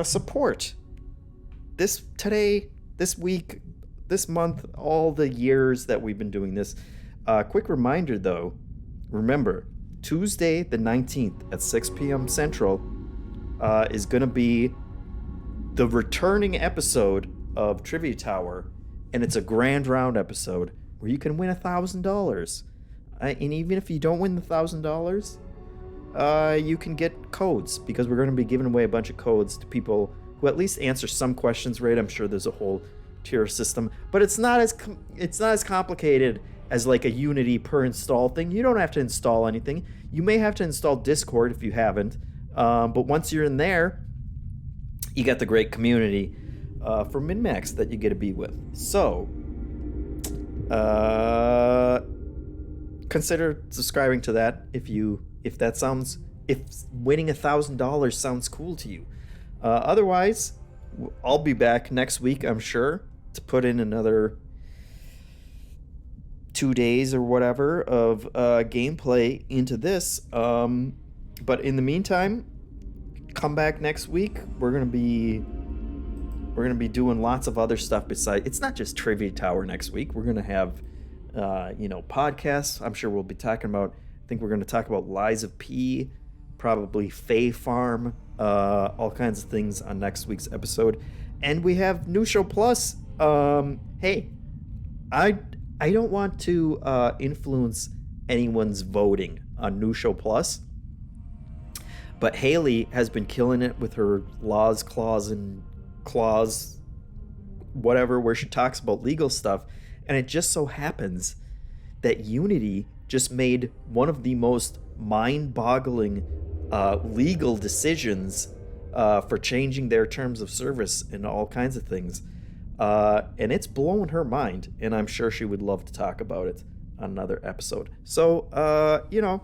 support. This week, this month, all the years that we've been doing this. Quick reminder though, remember, Tuesday the 19th at 6 p.m. Central is going to be the returning episode of Trivia Tower. And it's a grand round episode where you can win $1,000. And even if you don't win the $1,000, you can get codes, because we're going to be giving away a bunch of codes to people who at least answer some questions right. I'm sure there's a whole tier system, but it's not as complicated as like a Unity per install thing. You don't have to install anything. You may have to install Discord if you haven't, but once you're in there, you got the great community for MinnMax that you get to be with. So, consider subscribing to that if winning $1,000 sounds cool to you. Otherwise, I'll be back next week, I'm sure, to put in another 2 days or whatever of gameplay into this. But in the meantime, come back next week. We're gonna be doing lots of other stuff besides. It's not just Trivia Tower next week. We're gonna have podcasts. I'm sure we'll be talking about. I think we're gonna talk about Lies of P, probably Fae Farm, all kinds of things on next week's episode. And we have New Show Plus. Hey, I don't want to influence anyone's voting on New Show Plus, but Haley has been killing it with her laws, clause, whatever, where she talks about legal stuff. And it just so happens that Unity just made one of the most mind-boggling legal decisions for changing their terms of service and all kinds of things. And it's blown her mind, and I'm sure she would love to talk about it on another episode. So, you know,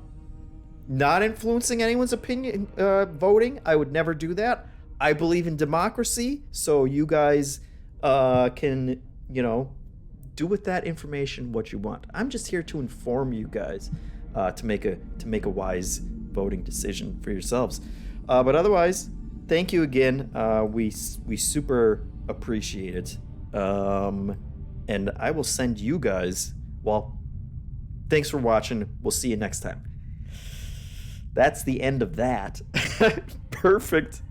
not influencing anyone's opinion, voting, I would never do that. I believe in democracy, so you guys can, you know, do with that information what you want. I'm just here to inform you guys to make a wise voting decision for yourselves. But otherwise, thank you again. We super appreciate it. And I will send you guys, well, thanks for watching. We'll see you next time. That's the end of that. Perfect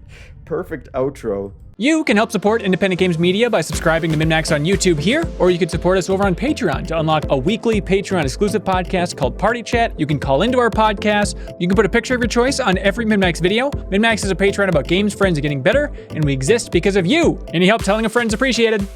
outro. You can help support independent games media by subscribing to MinnMax on YouTube here, or you can support us over on Patreon to unlock a weekly Patreon exclusive podcast called Party Chat. You can call into our podcast. You can put a picture of your choice on every MinnMax video. MinnMax is a Patreon about games, friends, and getting better, and we exist because of you. Any help telling a friend is appreciated.